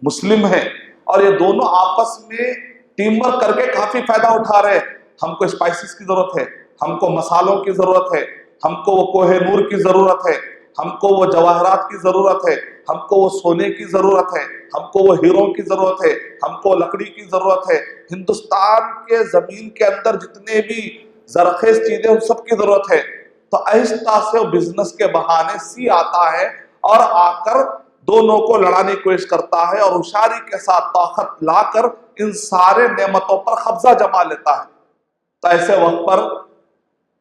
مسلم ہے، اور یہ دونوں آپس میں ٹیم ورک کر کے کافی فائدہ اٹھا رہے ہیں۔ ہم کو اسپائسز کی ضرورت ہے، ہم کو مسالوں کی ضرورت ہے، ہم کو وہ کوہ نور کی ضرورت ہے، ہم کو وہ جواہرات کی ضرورت ہے، ہم کو وہ سونے کی ضرورت ہے، ہم کو وہ ہیروں کی ضرورت ہے، ہم کو لکڑی کی ضرورت ہے، ہندوستان کے زمین کے اندر جتنے بھی زرخیز چیزیں ان سب کی ضرورت ہے۔ تو آہستہ سے وہ بزنس کے بہانے سی آتا ہے اور آ کر دونوں کو لڑانے کی کوشش کرتا ہے اور ہوشیاری کے ساتھ طاقت لا کر ان سارے نعمتوں پر قبضہ جما لیتا ہے۔ تو ایسے وقت پر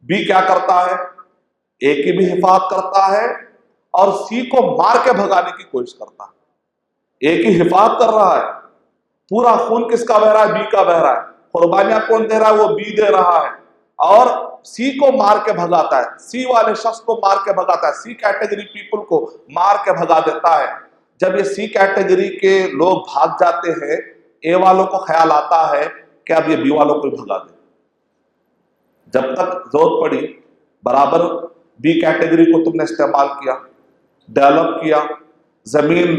بی کیا کرتا ہے؟ اے کی بھی حفاظت کرتا ہے اور سی کو مار کے بھگانے کی کوشش کرتا ہے۔ اے کی حفاظت کر رہا ہے، پورا خون کس کا بہ رہا ہے؟ بی کا بہ رہا ہے، قربانیاں کون دے رہا ہے؟ وہ بی دے رہا ہے، اور سی کو مار کے بھگاتا ہے، سی والے شخص کو مار کے بھگاتا ہے، سی کیٹیگری پیپل کو مار کے بھگا دیتا ہے۔ جب یہ سی کیٹیگری کے لوگ بھاگ جاتے ہیں، اے والوں کو خیال آتا ہے کہ اب یہ بی والوں کو بھگا دے۔ جب تک ضرورت پڑی برابر بی کیٹیگری کو تم نے استعمال کیا، ڈیولپ کیا، زمین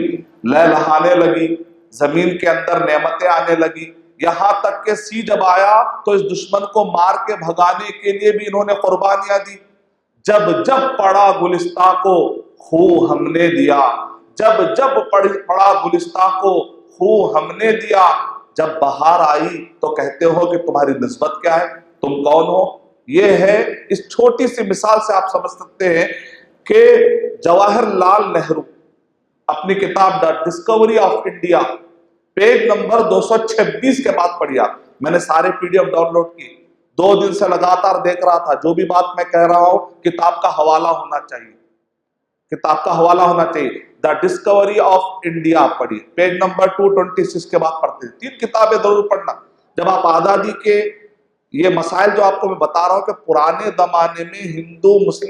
لہلہانے لگی، زمین کے اندر نعمتیں آنے لگی، یہاں تک کہ سی جب آیا تو اس دشمن کو مار کے بھگانے کے لیے بھی انہوں نے قربانیاں دی۔ جب جب پڑا گلستہ کو خو ہم نے دیا، جب جب پڑا گلستہ کو خو ہم نے دیا، جب بہار آئی تو کہتے ہو کہ تمہاری نسبت کیا ہے، تم کون ہو۔ یہ ہے، اس چھوٹی سی مثال سے آپ سمجھ سکتے ہیں کہ جواہر لال نہرو اپنی کتاب the discovery of India page number 226 کے بعد پڑھیا۔ میں نے سارے P D F download کی، 2 دن سے لگاتار دیکھ رہا تھا۔ جو بھی بات میں کہہ رہا ہوں کتاب کا حوالہ ہونا چاہیے، کتاب کا حوالہ ہونا چاہیے۔ دا ڈسکوری آف انڈیا پڑھی، پیج نمبر 226 کے بعد پڑھتے ہیں۔ 3 کتابیں ضرور پڑھنا۔ جب آپ آزادی کے یہ مسائل جو آپ کو میں بتا رہا ہوں کہ پرانے زمانے میں ہندو مسلم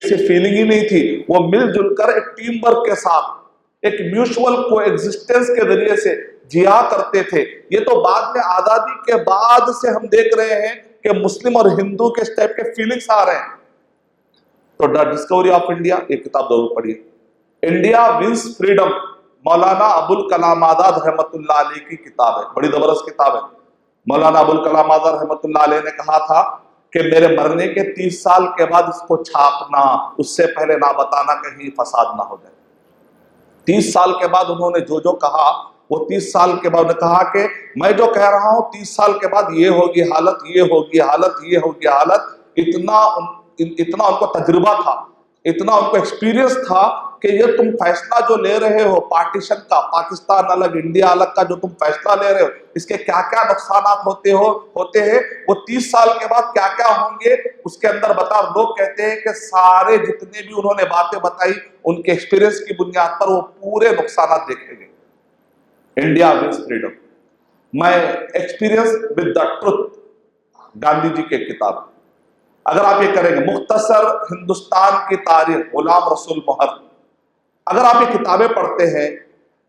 سے فیلنگ ہی نہیں تھی، وہ مل جل کر ایک ٹیم ورک کے ساتھ ایک میوچول کو ایگزسٹنس کے ذریعے سے جیا کرتے تھے۔ یہ تو بعد میں آزادی کے بعد سے ہم دیکھ رہے ہیں کہ مسلم اور ہندو کے اس ٹائپ کے فیلنگز آ رہے ہیں۔ تو دا ڈسکوری آف انڈیا ایک کتاب ضرور پڑھیے۔ India wins freedom, Maulana Abul Kalam Azad رحمۃ اللہ علیہ کی کتاب ہے، بڑی زبردست کتاب ہے۔ مولانا ابوالکلام آزاد رحمۃ اللہ علیہ نے کہا تھا کہ میرے مرنے کے 30 سال کے بعد اس کو چھاپنا، اس سے پہلے نہ بتانا کہیں فساد نہ ہو جائے۔ 30 سال کے بعد انہوں نے جو کہا، وہ 30 سال کے بعد انہوں نے کہا کہ میں جو کہہ رہا ہوں 30 سال کے بعد یہ ہوگی حالت، یہ ہوگی حالت، یہ ہوگی حالت۔ اتنا ان کو تجربہ تھا، اتنا ان کو ایکسپیرینس تھا کہ یہ تم فیصلہ جو لے رہے ہو پارٹیشن کا، پاکستان الگ انڈیا الگ کا جو تم فیصلہ لے رہے ہو، اس کے کیا کیا نقصانات ہوتے ہیں، وہ 30 سال کے بعد کیا کیا ہوں گے اس کے اندر بتا۔ لوگ کہتے ہیں کہ سارے جتنے بھی انہوں نے باتیں بتائی ان کے ایکسپیرینس کی بنیاد پر وہ پورے نقصانات دیکھیں گے۔ انڈیا ونس فریڈم، میں experience with the truth, Gandhi ji کی کتاب۔ اگر آپ یہ کریں گے مختصر ہندوستان کی تاریخ، غلام رسول محر، اگر آپ یہ کتابیں پڑھتے ہیں،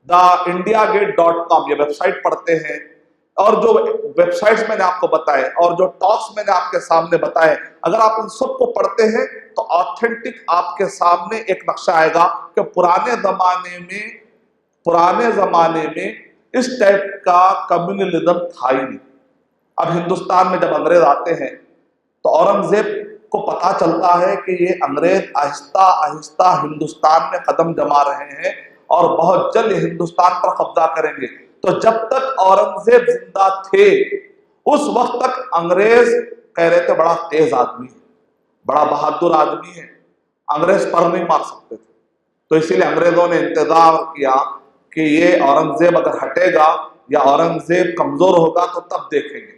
دا انڈیا گیٹ .com یہ ویب سائٹ پڑھتے ہیں، اور جو ویب سائٹس میں نے آپ کو بتائے اور جو ٹاکس میں نے آپ کے سامنے بتائے، اگر آپ ان سب کو پڑھتے ہیں تو آتھینٹک آپ کے سامنے ایک نقشہ آئے گا کہ پرانے زمانے میں اس ٹائپ کا کمیونلزم تھا ہی نہیں۔ اب ہندوستان میں جب انگریز آتے ہیں تو اورنگزیب کو پتا چلتا ہے کہ یہ انگریز آہستہ آہستہ ہندوستان میں قدم جما رہے ہیں اور بہت جلد ہندوستان پر قبضہ کریں گے۔ تو جب تک اورنگزیب زندہ تھے اس وقت تک انگریز کہہ رہے تھے بڑا تیز آدمی ہے، بڑا بہادر آدمی ہے، انگریز پر نہیں مار سکتے تھے۔ تو اسی لیے انگریزوں نے انتظار کیا کہ یہ اورنگزیب اگر ہٹے گا یا اورنگزیب کمزور ہوگا تو تب دیکھیں گے۔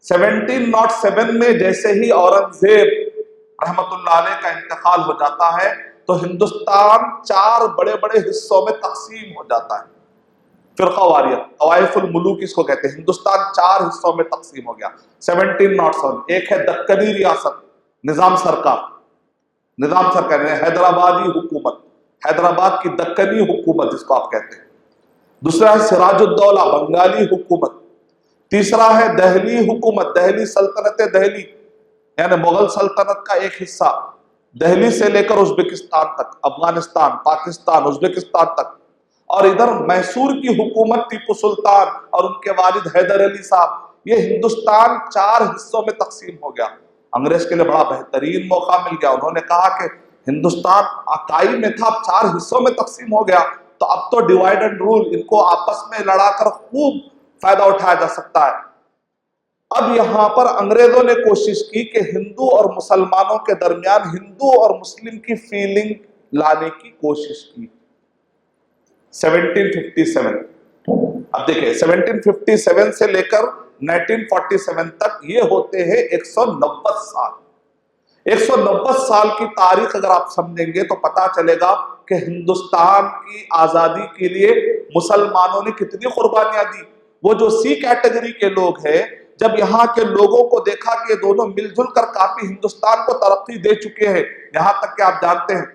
1707 میں جیسے ہی اورنگزیب رحمت اللہ علیہ کا انتقال ہو جاتا ہے تو ہندوستان 4 بڑے بڑے حصوں میں تقسیم ہو جاتا ہے، فرقہ واریت، طوائف الملوک اس کو کہتے ہیں۔ ہندوستان 4 حصوں میں تقسیم ہو گیا 1707۔ ایک ہے دکنی ریاست، نظام سرکار یعنی حیدرآبادی حکومت، حیدرآباد کی دکنی حکومت جس کو آپ کہتے ہیں۔ دوسرا ہے سراج الدولہ، بنگالی حکومت۔ تیسرا ہے دہلی حکومت، دہلی سلطنت دہلی یعنی مغل سلطنت کا ایک حصہ، دہلی سے لے کر ازبکستان تک، افغانستان، پاکستان، ازبکستان تک۔ اور ادھر میسور کی حکومت ٹیپو سلطان اور ان کے والد حیدر علی صاحب۔ یہ ہندوستان 4 حصوں میں تقسیم ہو گیا۔ انگریز کے لیے بڑا بہترین موقع مل گیا، انہوں نے کہا کہ ہندوستان اکائی میں تھا، اب 4 حصوں میں تقسیم ہو گیا، تو اب تو ڈیوائڈ اینڈ رول، ان کو آپس میں لڑا کر خوب فائدہ اٹھایا جا سکتا ہے۔ اب یہاں پر انگریزوں نے کوشش کی کہ ہندو اور مسلمانوں کے درمیان ہندو اور مسلم کی فیلنگ لانے کی کوشش کی۔ 1757 اب دیکھیں 1757 سے لے کر 1947 تک یہ ہوتے ہیں 190 سال۔ 190 سال کی تاریخ اگر آپ سمجھیں گے تو پتا چلے گا کہ ہندوستان کی آزادی کے لیے مسلمانوں نے کتنی قربانیاں دی۔ وہ جو سی کیٹیگری کے لوگ ہیں جب یہاں کے لوگوں کو دیکھا کہ یہ دونوں مل جل کر کافی ہندوستان کو ترقی دے چکے ہیں، یہاں تک کہ آپ جانتے ہیں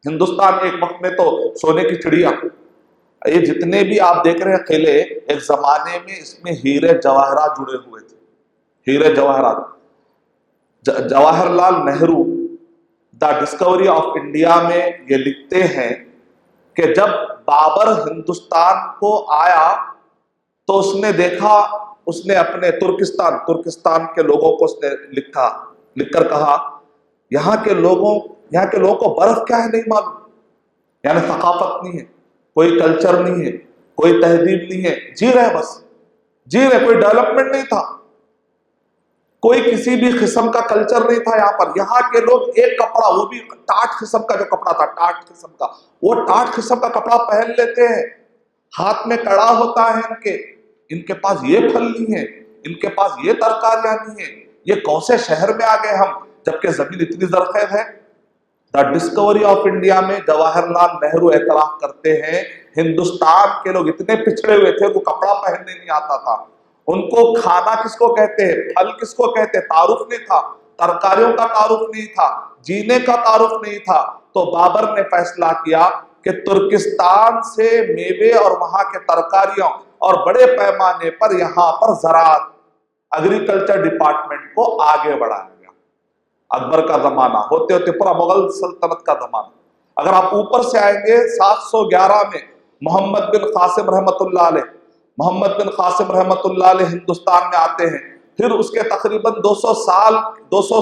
ہندوستان ایک وقت میں تو سونے کی چڑیا، یہ جتنے بھی آپ دیکھ رہے ہیں قلعے، ایک زمانے میں اس میں ہیرے جواہرات جڑے ہوئے تھے، ہیرے جواہرات۔ جواہر لال نہرو دا ڈسکوری آف انڈیا میں یہ لکھتے ہیں کہ جب بابر ہندوستان کو آیا تو اس نے دیکھا، اس نے اپنے ترکستان کے لوگوں کو اس نے لکھ کر کہا یہاں کے لوگوں کو برف کیا ہے نہیں معلوم، یعنی ثقافت نہیں ہے، کوئی کلچر نہیں ہے، کوئی تہذیب نہیں ہے، جی رہے بس جی رہے، کوئی ڈیولپمنٹ نہیں تھا، کوئی کسی بھی قسم کا کلچر نہیں تھا یہاں پر۔ یہاں کے لوگ ایک کپڑا، وہ بھی ٹاٹ قسم کا جو کپڑا تھا، ٹاٹ قسم کا، وہ ٹاٹ قسم کا کپڑا پہن لیتے ہیں، ہاتھ میں کڑا ہوتا ہے ان کے پاس یہ پھل نہیں ہے، ان کے پاس یہ ترکاریاں نہیں ہیں، یہ کون سے شہر میں آ گئے ہم جبکہ زمین اتنی زرخیز ہے۔ دا ڈسکوری آف انڈیا میں جواہر لال نہرو اعتراف کرتے ہیں ہندوستان کے لوگ اتنے پچھڑے ہوئے تھے، وہ کپڑا پہننے نہیں آتا تھا، ان کو کھانا کس کو کہتے ہیں، پھل کس کو کہتے ہیں، تعارف نہیں تھا، ترکاریوں کا تعارف نہیں تھا، جینے کا تعارف نہیں تھا۔ تو بابر نے فیصلہ کیا کہ ترکستان سے میوے اور وہاں کے ترکاریوں اور بڑے پیمانے پر یہاں پر زراعت، ایگریکلچر ڈپارٹمنٹ کو آگے بڑھایا گیا۔ اکبر کا زمانہ ہوتے ہوتے پورا مغل سلطنت کا زمانہ، اگر آپ اوپر سے آئیں گے 711 میں محمد بن قاسم رحمۃ اللہ علیہ، محمد بن قاسم رحمۃ اللہ علیہ ہندوستان میں آتے ہیں، پھر اس کے تقریباً 200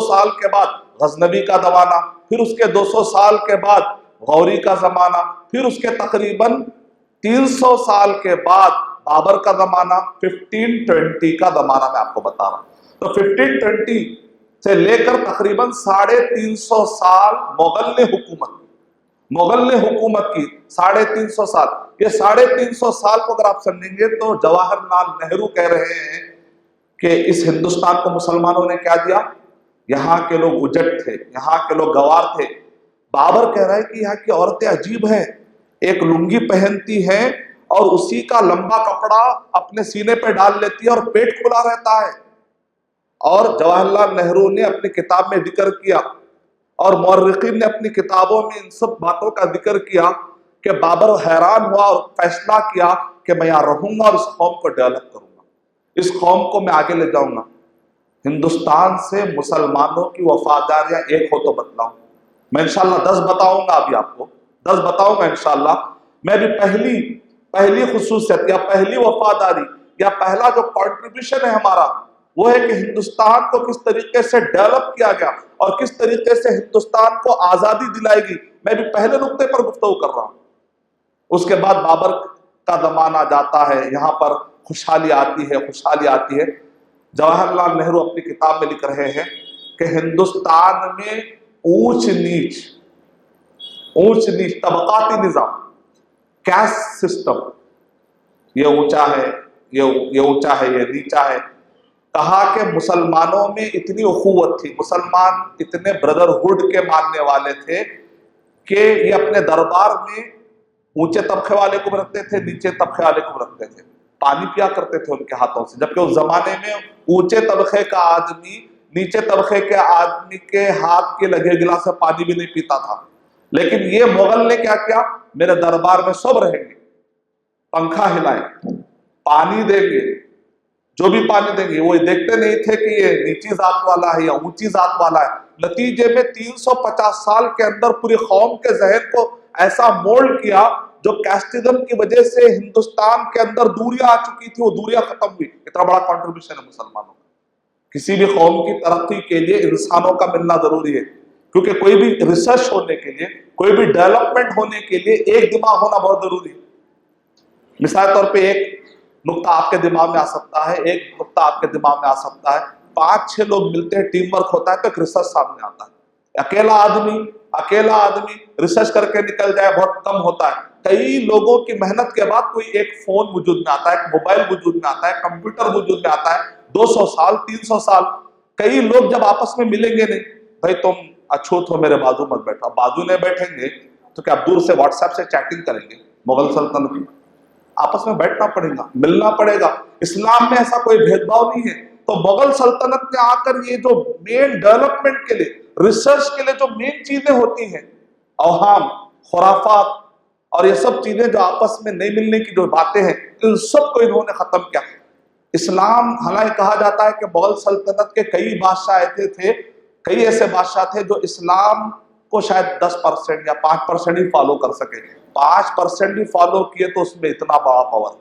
سال کے بعد غزنوی کا زمانہ، پھر اس کے 200 سال کے بعد غوری کا زمانہ، پھر اس کے تقریباً 300 سال کے بعد بابر کا زمانہ، 1520 کا زمانہ میں آپ کو بتا رہا ہوں۔ تو 1520 سے لے کر تقریباً 350 سال مغل نے حکومت کی 350 سال۔ یہ 350 سال کو اگر آپ سمجھیں گے تو جواہر لال نہرو کہہ رہے ہیں کہ اس ہندوستان کو مسلمانوں نے کیا دیا، یہاں کے لوگ اجٹ تھے، یہاں کے لوگ گوار تھے۔ بابر کہہ رہا ہے کہ یہاں کی عورتیں عجیب ہیں، ایک لنگی پہنتی ہیں اور اسی کا لمبا کپڑا اپنے سینے پہ ڈال لیتی ہے اور پیٹ کھلا رہتا ہے۔ اور جواہر لال نہرو نے اپنی کتاب میں ذکر کیا اور مورخین نے اپنی کتابوں میں ان سب باتوں کا ذکر کیا کہ بابر حیران ہوا اور فیصلہ کیا کہ میں یہاں رہوں گا اور اس قوم کو ڈیولپ کروں گا، اس قوم کو میں آگے لے جاؤں گا۔ ہندوستان سے مسلمانوں کی وفاداریاں ایک ہو تو بتلاؤں، میں انشاءاللہ 10 بتاؤں گا، ابھی آپ کو 10 بتاؤں گا انشاءاللہ۔ میں بھی پہلی خصوصیت یا پہلی وفاداری یا پہلا جو کنٹریبیوشن ہے ہمارا وہ ہے کہ ہندوستان کو کس طریقے سے ڈیولپ کیا گیا اور کس طریقے سے ہندوستان کو آزادی دلائی گئی، میں بھی پہلے نقطے پر گفتگو کر رہا ہوں۔ اس کے بعد بابر کا زمانہ جاتا ہے، یہاں پر خوشحالی آتی ہے۔ جواہر لال نہرو اپنی کتاب میں لکھ رہے ہیں کہ ہندوستان میں اونچ نیچ طبقاتی نظام، کاسٹ سسٹم، یہ اونچا ہے، یہ اونچا ہے، یہ نیچا ہے۔ کہا کہ مسلمانوں میں اتنی اخوت تھی، مسلمان اتنے بردرہڈ کے ماننے والے تھے کہ یہ اپنے دربار میں اونچے طبقے والے کو بھی رکھتے تھے، نیچے طبقے والے کو بھی رکھتے تھے، پانی پیا کرتے تھے ان کے ہاتھوں سے، جبکہ اس زمانے میں اونچے طبقے کا آدمی نیچے طبقے کے آدمی کے ہاتھ کے لگے گلاس سے پانی بھی نہیں پیتا تھا۔ لیکن یہ مغل نے کیا کیا، میرے دربار میں سب رہیں گے، پنکھا ہلائیں، پانی دیں گے، جو بھی پانی دیں گے، وہ دیکھتے نہیں تھے کہ یہ نیچی ذات والا ہے یا اونچی ذات والا ہے۔ نتیجے میں 350 سال کے اندر پوری قوم کے ذہن کو ایسا مولڈ کیا، جو کاسٹزم کی وجہ سے ہندوستان کے اندر دوریاں آ چکی تھی، وہ دوریاں ختم ہوئی۔ اتنا بڑا کنٹریبیوشن ہے مسلمانوں کا۔ کسی بھی قوم کی ترقی کے لیے انسانوں کا ملنا ضروری ہے، کیونکہ کوئی بھی ریسرچ ہونے کے لیے، کوئی بھی ڈیولپمنٹ ہونے کے لیے ایک دماغ ہونا بہت ضروری ہے۔ مثال طور پہ ایک نقطہ آپ کے دماغ میں آ سکتا ہے، 5-6 لوگ ملتے ہیں، ٹیم ورک ہوتا ہے تو ایک ریسرچ سامنے آتا ہے۔ اکیلا آدمی ریسرچ کر کے نکل جائے بہت کم ہوتا ہے، کئی لوگوں کی محنت کے بعد کوئی ایک فون وجود میں آتا ہے، ایک موبائل وجود میں آتا ہے، کمپیوٹر وجود میں آتا ہے۔ 200 سال 300 سال کئی لوگ جب آپس میں ملیں گے نہیں، بھائی تم اچھوت ہو میرے بازو مت بیٹھا، بازو نہیں بیٹھیں گے تو کیا آپ دور سے واٹس ایپ سے چیٹنگ کریں گے؟ مغل سلطنت میں آپس میں بیٹھنا پڑے گا، ملنا پڑے گا۔ اسلام میں ایسا کوئی بھید بھاؤ نہیں ہے۔ تو مغل سلطنت نے آ کر یہ جو مین ڈیولپمنٹ کے لیے، ریسرچ کے لیے جو مین چیزیں ہوتی ہیں، اوہام، خرافات اور یہ سب چیزیں جو آپس میں نہیں ملنے کی جو باتیں ہیں، ان سب کو انہوں نے ختم کیا۔ اسلام، حالانکہ کہا جاتا ہے کہ مغل سلطنت کے کئی بادشاہ ایسے تھے، کئی ایسے بادشاہ تھے جو اسلام کو شاید 10% یا 5% ہی فالو کر سکے۔ 5% بھی فالو کیے تو اس میں اتنا بڑا پاور،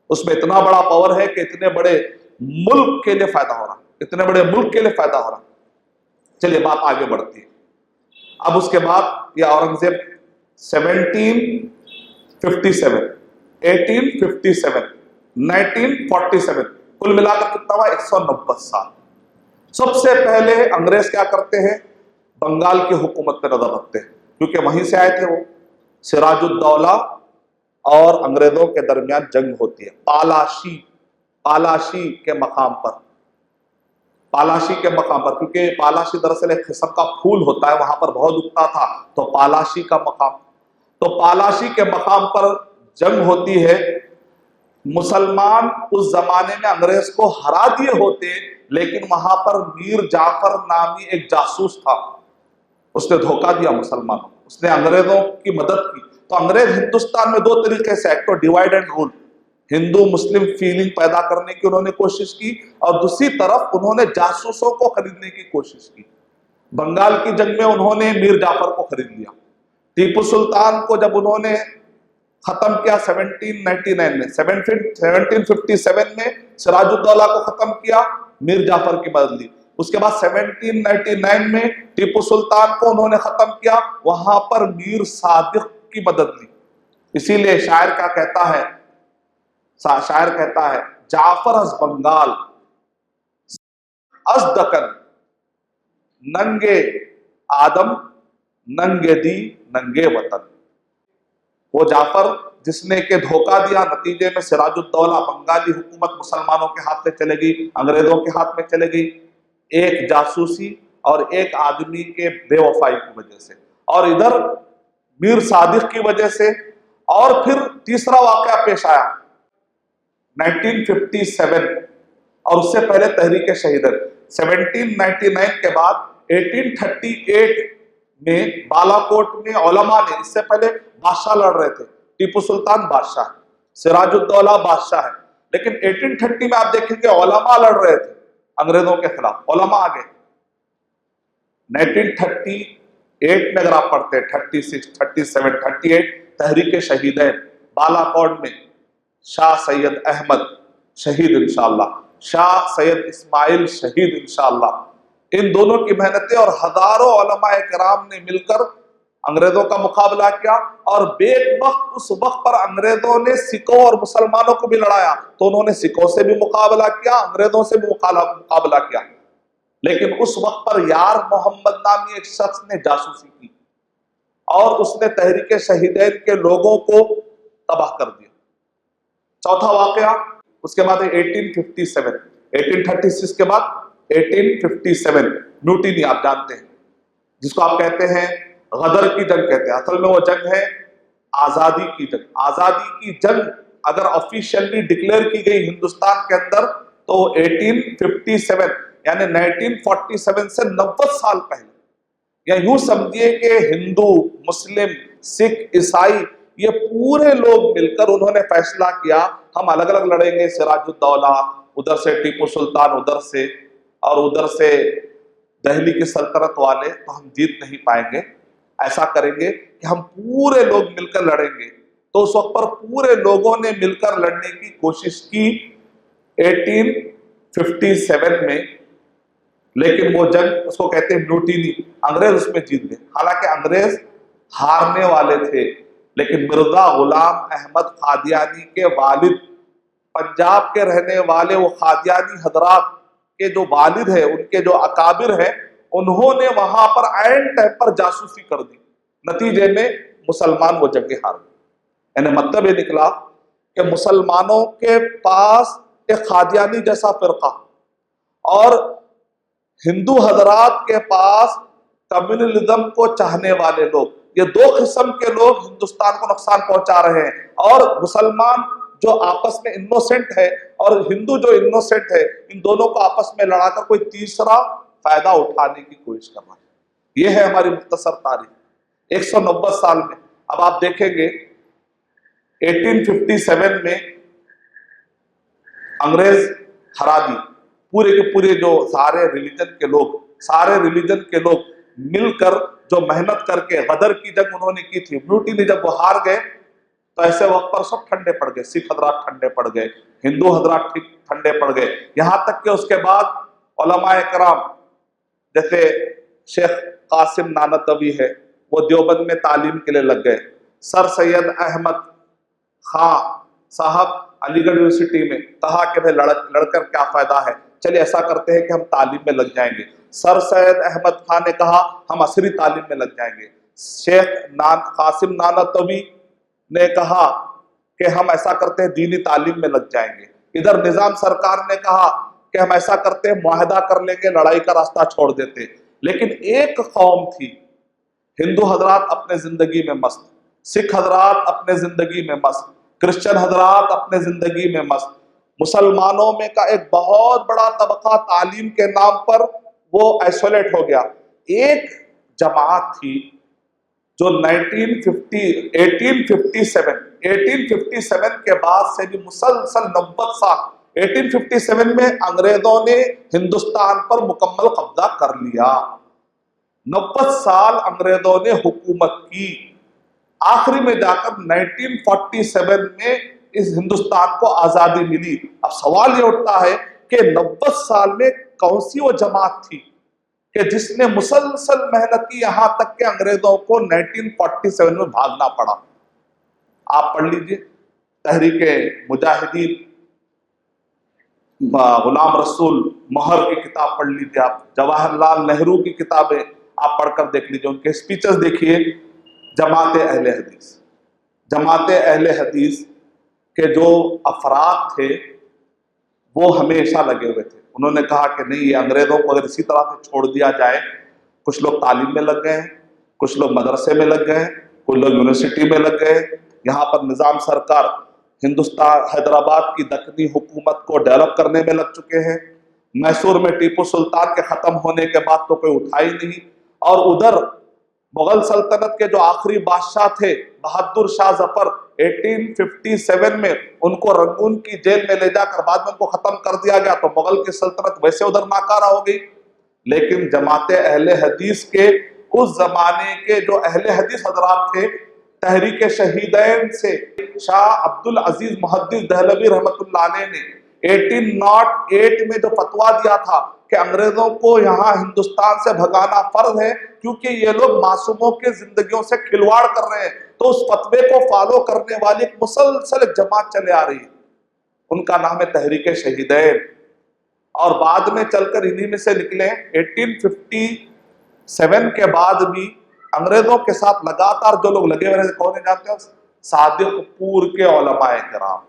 اس میں اتنا بڑا پاور ہے کہ اتنے بڑے ملک کے لیے فائدہ ہو رہا، اتنے بڑے ملک کے لیے فائدہ ہو رہا۔ چلیے بات آگے بڑھتی ہے۔ اب اس کے بعد یہ اورنگزیب 1757 1857 1947 کل ملا کر کتنا ہوا؟ 190 سال۔ سب سے پہلے انگریز کیا کرتے ہیں؟ بنگال کی حکومت پہ نظر رکھتے ہیں، کیونکہ وہیں سے آئے تھے وہ۔ سراج الدولہ اور انگریزوں کے درمیان جنگ ہوتی ہے پالاشی کے مقام پر، پالاشی کے مقام پر، کیونکہ پالاشی دراصل ایک قسم کا پھول ہوتا ہے، وہاں پر بہت اگتا تھا، تو پالاشی کا مقام، تو پالاشی کے مقام پر جنگ ہوتی ہے۔ مسلمان اس زمانے میں انگریز کو ہرا دیے ہوتے، لیکن وہاں پر میر جعفر نامی ایک جاسوس تھا، اس نے دھوکہ دیا مسلمانوں، اس نے انگریزوں کی مدد کی۔ تو انگریز ہندوستان میں دو طریقے سے، ایک تو ڈیوائڈ اینڈ رول، ہندو مسلم فیلنگ پیدا کرنے کی انہوں نے کوشش کی، اور دوسری طرف انہوں نے جاسوسوں کو خریدنے کی کوشش کی۔ بنگال کی جنگ میں انہوں نے میر جعفر کو خرید لیا۔ ٹیپو سلطان کو جب انہوں نے ختم کیا 1799 میں، 1757 میں سراج الدولہ کو ختم کیا، میر جعفر کی مدد لی۔ اس کے بعد 1799 میں ٹیپو سلطان کو انہوں نے ختم کیا، وہاں پر میر صادق کی مدد لی۔ اسی لیے شاعر کیا کہتا ہے؟ شاعر کہتا ہے جعفر از بنگال از دکن، ننگے آدم ننگے دی ننگے وطن۔ وہ جعفر جس نے کہ دھوکہ دیا، نتیجے میں سراج الدولہ بنگالی حکومت مسلمانوں کے ہاتھ میں چلے گئی، انگریزوں کے ہاتھ میں چلے گئی، ایک جاسوسی اور ایک آدمی کے بے وفائی کی وجہ سے، اور ادھر میر صادق کی وجہ سے۔ اور پھر تیسرا واقعہ پیش آیا 1957، اور اس سے پہلے تحریک شہیدر 1799 کے بعد 1838 میں بالا کوٹ میں علماء نے، اس سے پہلے بادشاہ لڑ رہے تھے، ٹیپو سلطان بادشاہ ہے، سراج الدولہ بادشاہ ہے، لیکن 1830 میں آپ دیکھیں گے علماء لڑ رہے تھے انگریزوں کے خلاف، علماء آگے۔ 1938 میں اگر آپ پڑھتے ہیں 36 37 38 تحریک شہیدین بالا کوٹ میں، شاہ سید احمد شہید انشاءاللہ، شاہ سید اسماعیل شہید انشاءاللہ، ان دونوں کی محنتیں اور ہزاروں علماء کرام نے مل کر انگریزوں کا مقابلہ کیا، اور بیک وقت اس وقت پر انگریزوں نے سکھوں اور مسلمانوں کو بھی لڑایا، تو انہوں نے سکھوں سے بھی مقابلہ کیا، انگریزوں سے بھی مقابلہ کیا، لیکن اس وقت پر یار محمد نامی ایک شخص نے جاسوسی کی، اور اس نے تحریک شہیدین کے لوگوں کو تباہ کر دیا۔ چوتھا واقعہ اس کے بعد 1857، 1836 کے بعد 1857 میوٹینی آپ جانتے ہیں، جس کو آپ کہتے ہیں غدر کی جنگ کہتے ہیں، اصل میں وہ جنگ ہے آزادی کی جنگ۔ آزادی کی جنگ اگر آفیشیلی ڈکلیئر کی گئی ہندوستان کے اندر تو 1857 یعنی 1947 سے 90 سال پہلے، یا یوں سمجھیے کہ ہندو مسلم سکھ عیسائی یہ پورے لوگ مل کر انہوں نے فیصلہ کیا ہم الگ الگ لڑیں گے، سراج الدولہ ادھر سے، ٹیپو سلطان ادھر سے، اور ادھر سے دہلی کی سلطنت والے، تو ہم جیت نہیں پائیں گے، ایسا کریں گے کہ ہم پورے لوگ مل کر لڑیں گے۔ تو اس وقت پر پورے لوگوں نے مل کر لڑنے کی کوشش کی 1857 میں، لیکن وہ جنگ اس کو کہتے ہیں میوٹینی، انگریز اس میں جیت گئے۔ حالانکہ انگریز ہارنے والے تھے، لیکن مرزا غلام احمد قادیانی کے والد، پنجاب کے رہنے والے وہ قادیانی حضرات کے جو والد ہیں، ان کے جو اکابر ہیں، انہوں نے وہاں پر عین ٹائم پر جاسوسی کر دی، نتیجے میں مسلمان وہ جنگیں ہار گئے۔ یعنی مطلب یہ نکلا کہ مسلمانوں کے پاس ایک قادیانی جیسا فرقہ اور ہندو حضرات کے پاس کمیونلزم کو چاہنے والے لوگ، یہ دو قسم کے لوگ ہندوستان کو نقصان پہنچا رہے ہیں، اور مسلمان جو آپس میں انوسنٹ ہے اور ہندو جو انوسنٹ ہے، ان دونوں کو آپس میں لڑا کر کوئی تیسرا فائدہ اٹھانے کی کوشش کر رہا ہے۔ یہ ہے ہماری مختصر تاریخ 190 سال میں۔ اب آپ دیکھیں گے 1857 میں انگریز ہرا دی، پورے کے پورے جو سارے ریلیجن کے لوگ مل کر جو محنت کر کے غدر کی جنگ انہوں نے کی تھی، میوٹینی جب وہ ہار گئے تو ایسے وقت پر سب ٹھنڈے پڑ گئے، سکھ حضرات ٹھنڈے پڑ گئے، ہندو حضرات ٹھنڈے پڑ گئے، یہاں تک کہ اس کے بعد علماء کرام جیسے شیخ قاسم نانوتوی ہے، وہ دیوبند میں تعلیم کے لیے لگ گئے، سر سید احمد خان صاحب علی گڑھ یونیورسٹی میں، کہا کہ بھائی لڑ کر کیا فائدہ ہے، چلیے ایسا کرتے ہیں کہ ہم تعلیم میں لگ جائیں گے۔ سر سید احمد خان نے کہا ہم عصری تعلیم میں لگ جائیں گے۔ شیخ قاسم نانوتوی نے کہا کہ ہم ایسا کرتے ہیں دینی تعلیم میں لگ جائیں گے۔ ادھر نظام سرکار نے کہا کہ ہم ایسا کرتے ہیں معاہدہ کر لیں گے، لڑائی کا راستہ چھوڑ دیتے۔ لیکن ایک قوم تھی، ہندو حضرات اپنے زندگی میں مست، سکھ حضرات اپنے زندگی میں مست، کرسچن حضرات اپنے زندگی میں مست، مسلمانوں میں کا ایک بہت بڑا طبقہ تعلیم کے نام پر وہ ایسولیٹ ہو گیا۔ ایک جماعت تھی جو 1857 کے بعد سے بھی مسلسل 90 سال، 1857 میں انگریزوں نے ہندوستان پر مکمل قبضہ کر لیا، 90 سال انگریزوں نے حکومت کی، آخری میں جا کر 1947 میں اس ہندوستان کو آزادی ملی۔ اب سوال یہ اٹھتا ہے کہ 90 سال میں کون سی وہ جماعت تھی کہ جس نے مسلسل محنت کی، یہاں تک کہ انگریزوں کو 1947 میں بھاگنا پڑا۔ آپ پڑھ لیجئے تحریک مجاہدین، غلام رسول مہر کی کتاب پڑھ لیجئے، آپ جواہر لال نہرو کی کتابیں آپ پڑھ کر دیکھ لیجئے، ان کے سپیچز دیکھیے۔ جماعت اہل حدیث کے جو افراد تھے وہ ہمیشہ لگے ہوئے تھے، انہوں نے کہا کہ نہیں، یہ انگریزوں کو اگر اسی طرح سے چھوڑ دیا جائے، کچھ لوگ تعلیم میں لگ گئے ہیں، کچھ لوگ مدرسے میں لگ گئے ہیں، کچھ لوگ یونیورسٹی میں لگ گئے، یہاں پر نظام سرکار ہندوستان حیدرآباد کی دکنی حکومت کو ڈیولپ کرنے میں لگ چکے ہیں، میسور میں ٹیپو سلطان کے ختم ہونے کے بعد تو کوئی اٹھا ہی نہیں، اور ادھر مغل سلطنت کے جو آخری بادشاہ تھے بہادر شاہ ظفر، 1857 میں ان کو رنگون کی جیل میں لے جا کر بعد میں ان کو ختم کر دیا گیا، تو مغل کی سلطنت ویسے ادھر ناکارہ ہو گئی۔ لیکن جماعت اہل حدیث کے اس زمانے کے جو اہل حدیث حضرات تھے، تحریک شہیدین سے شاہ عبد العزیز محدث دہلوی رحمۃ اللہ علیہ نے 1808 میں جو فتویٰ دیا تھا کہ انگریزوں کو یہاں ہندوستان سے بھگانا فرض ہے کیونکہ یہ لوگ معصوموں کے زندگیوں سے کھلواڑ کر رہے ہیں، تو اس فتوے کو فالو کرنے والی ایک مسلسل جماعت چلے آ رہی ہے، ان کا نام ہے تحریک شہیدین، اور بعد میں چل کر انہی میں سے نکلے۔ 1857 کے بعد بھی انگریزوں کے ساتھ لگاتار جو لوگ لگے ہوئے کون ہیں جانتے ہیں؟ صادق پور کے علماء کرام۔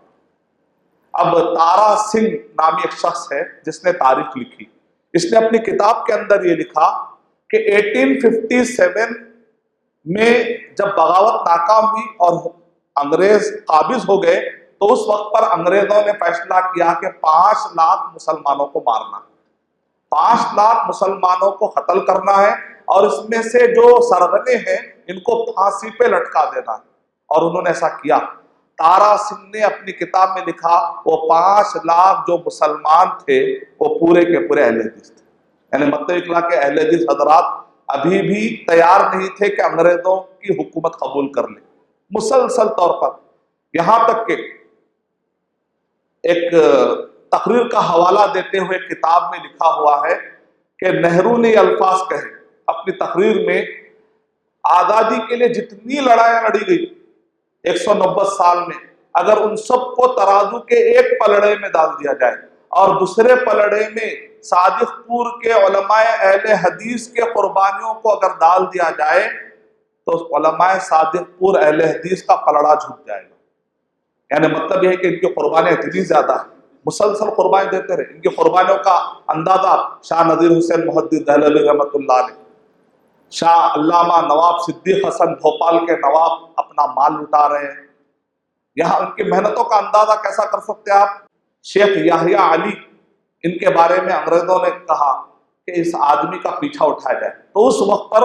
اب تارا سنگھ نامی ایک شخص ہے جس نے تاریخ لکھی، اس نے اپنی کتاب کے اندر یہ لکھا کہ 1857 میں جب بغاوت ناکام ہوئی اور انگریز قابض ہو گئے تو اس وقت پر انگریزوں نے فیصلہ کیا کہ 5 لاکھ مسلمانوں کو مارنا، 5 لاکھ مسلمانوں کو قتل کرنا ہے، اور اس میں سے جو سرغنے ہیں ان کو پھانسی پہ لٹکا دینا ہے، اور انہوں نے ایسا کیا۔ تارا سنگھ نے اپنی کتاب میں لکھا وہ 5 لاکھ جو مسلمان تھے وہ پورے کے پورے اہل حدیث تھے، یعنی مطلب اکلا کے اہل حدیث حضرات ابھی بھی تیار نہیں تھے کہ انگریزوں کی حکومت قبول کر لیں، مسلسل طور پر، یہاں تک کہ ایک تقریر کا حوالہ دیتے ہوئے کتاب میں لکھا ہوا ہے کہ نہرو نے یہ الفاظ کہے اپنی تقریر میں، آزادی کے لیے جتنی لڑائیاں لڑی گئی 190 سال میں، اگر ان سب کو ترازو کے ایک پلڑے میں ڈال دیا جائے اور دوسرے پلڑے میں صادق پور کے علماء اہل حدیث کے قربانیوں کو اگر ڈال دیا جائے تو علماء صادق پور اہل حدیث کا پلڑا جھک جائے گا۔ یعنی مطلب یہ ہے کہ ان کی قربانیاں اتنی زیادہ ہیں، مسلسل قربانی دیتے رہے، ان کی قربانیوں کا اندازہ شاہ نذیر حسین محدث دہلوی رحمۃ اللہ علیہ، شاہ علامہ نواب صدیق حسن بھوپال کے نواب اپنا مال لٹا رہے ہیں، یہاں ان کی محنتوں کا اندازہ کیسا کر سکتے ہیں آپ؟ شیخ یحییٰ علی، ان کے بارے میں انگریزوں نے کہا کہ اس آدمی کا پیچھا اٹھایا جائے، تو اس وقت پر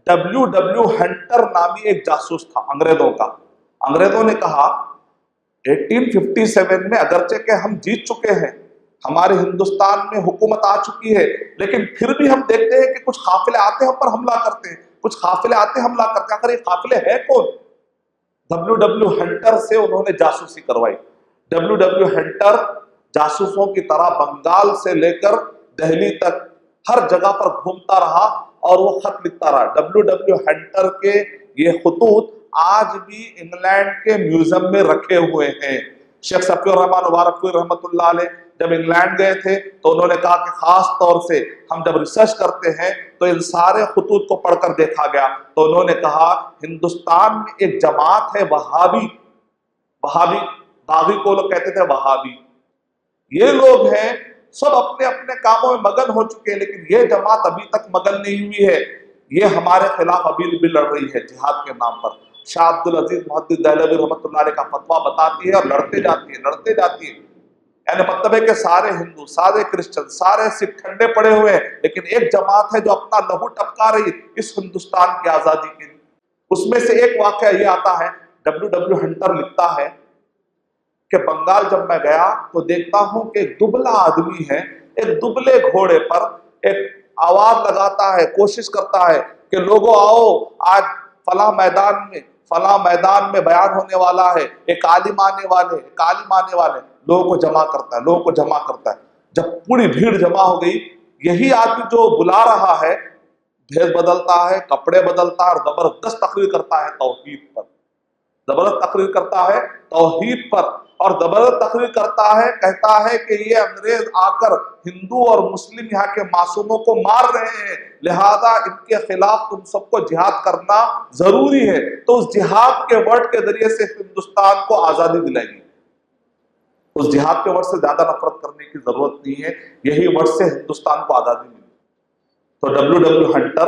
ڈبلیو ہنٹر نامی ایک جاسوس تھا انگریزوں کا۔ انگریزوں نے کہا 1857 میں اگرچہ کہ ہم جیت چکے ہیں، ہمارے ہندوستان میں حکومت آ چکی ہے، لیکن پھر بھی ہم دیکھتے ہیں کہ کچھ قافلے آتے ہیں ہم پر حملہ کرتے ہیں، کچھ قافلے آتے ہیں حملہ کرتے ہیں، آخر یہ قافلے ہے کون؟ ڈبلیو ہنٹر سے انہوں نے جاسوسی کروائی۔ ڈبلیو ہنٹر جاسوسوں کی طرح بنگال سے لے کر دہلی تک ہر جگہ پر گھومتا رہا اور وہ خط لکھتا رہا۔ ڈبلیو ہنٹر کے یہ خطوط آج بھی انگلینڈ کے میوزیم میں رکھے ہوئے ہیں۔ شیخ صفی الرحمن مبارکپوری رحمۃ اللہ علیہ جب انگلینڈ گئے تھے تو انہوں نے کہا کہ خاص طور سے ہم جب ریسرچ کرتے ہیں تو ان سارے خطوط کو پڑھ کر دیکھا گیا، تو انہوں نے کہا ہندوستان میں ایک جماعت ہے وہابی، باغی کو لوگ کہتے تھے وہابی، یہ لوگ ہیں سب اپنے اپنے کاموں میں مگن ہو چکے ہیں، لیکن یہ جماعت ابھی تک مگن نہیں ہوئی ہے، یہ ہمارے خلاف ابھی بھی لڑ رہی ہے جہاد کے نام پر۔ شاہ عبدالعزیز محدث دہلوی رحمۃ اللہ علیہ کا فتویٰ بتاتی ہے اور لڑتے جاتی ہے، یعنی مطلب ہے کہ سارے ہندو، سارے کرسچن، سارے سکھ ٹھنڈے پڑے ہوئے ہیں، لیکن ایک جماعت ہے جو اپنا لہو ٹپکا رہی ہے اس ہندوستان کی آزادی کے لیے۔ اس میں سے ایک واقعہ یہ آتا ہے، ڈبلیو ہنٹر لکھتا ہے کہ بنگال جب میں گیا تو دیکھتا ہوں کہ ایک دبلا آدمی ہے، ایک دبلے گھوڑے پر ایک آواز لگاتا ہے، کوشش کرتا ہے کہ لوگوں آؤ، آج فلاں میدان میں بیان ہونے والا ہے، ایک عالم آنے والے، لوگوں کو جمع کرتا ہے۔ جب پوری بھیڑ جمع ہو گئی، یہی آدمی جو بلا رہا ہے بھیس بدلتا ہے، کپڑے بدلتا ہے اور زبردست تقریر کرتا ہے توحید پر، اور زبردست تقریر کرتا ہے، کہتا ہے کہ یہ انگریز آ کر ہندو اور مسلم یہاں کے معصوموں کو مار رہے ہیں، لہذا ان کے خلاف تم سب کو جہاد کرنا ضروری ہے۔ تو اس جہاد کے ورڈ کے ذریعے سے ہندوستان کو آزادی دلائی گئی۔ اس جہاد کے ورڈ سے زیادہ نفرت کرنے کی ضرورت نہیں ہے، یہی ورڈ سے ہندوستان کو آزادی ملی۔ تو ڈبلیو ہنٹر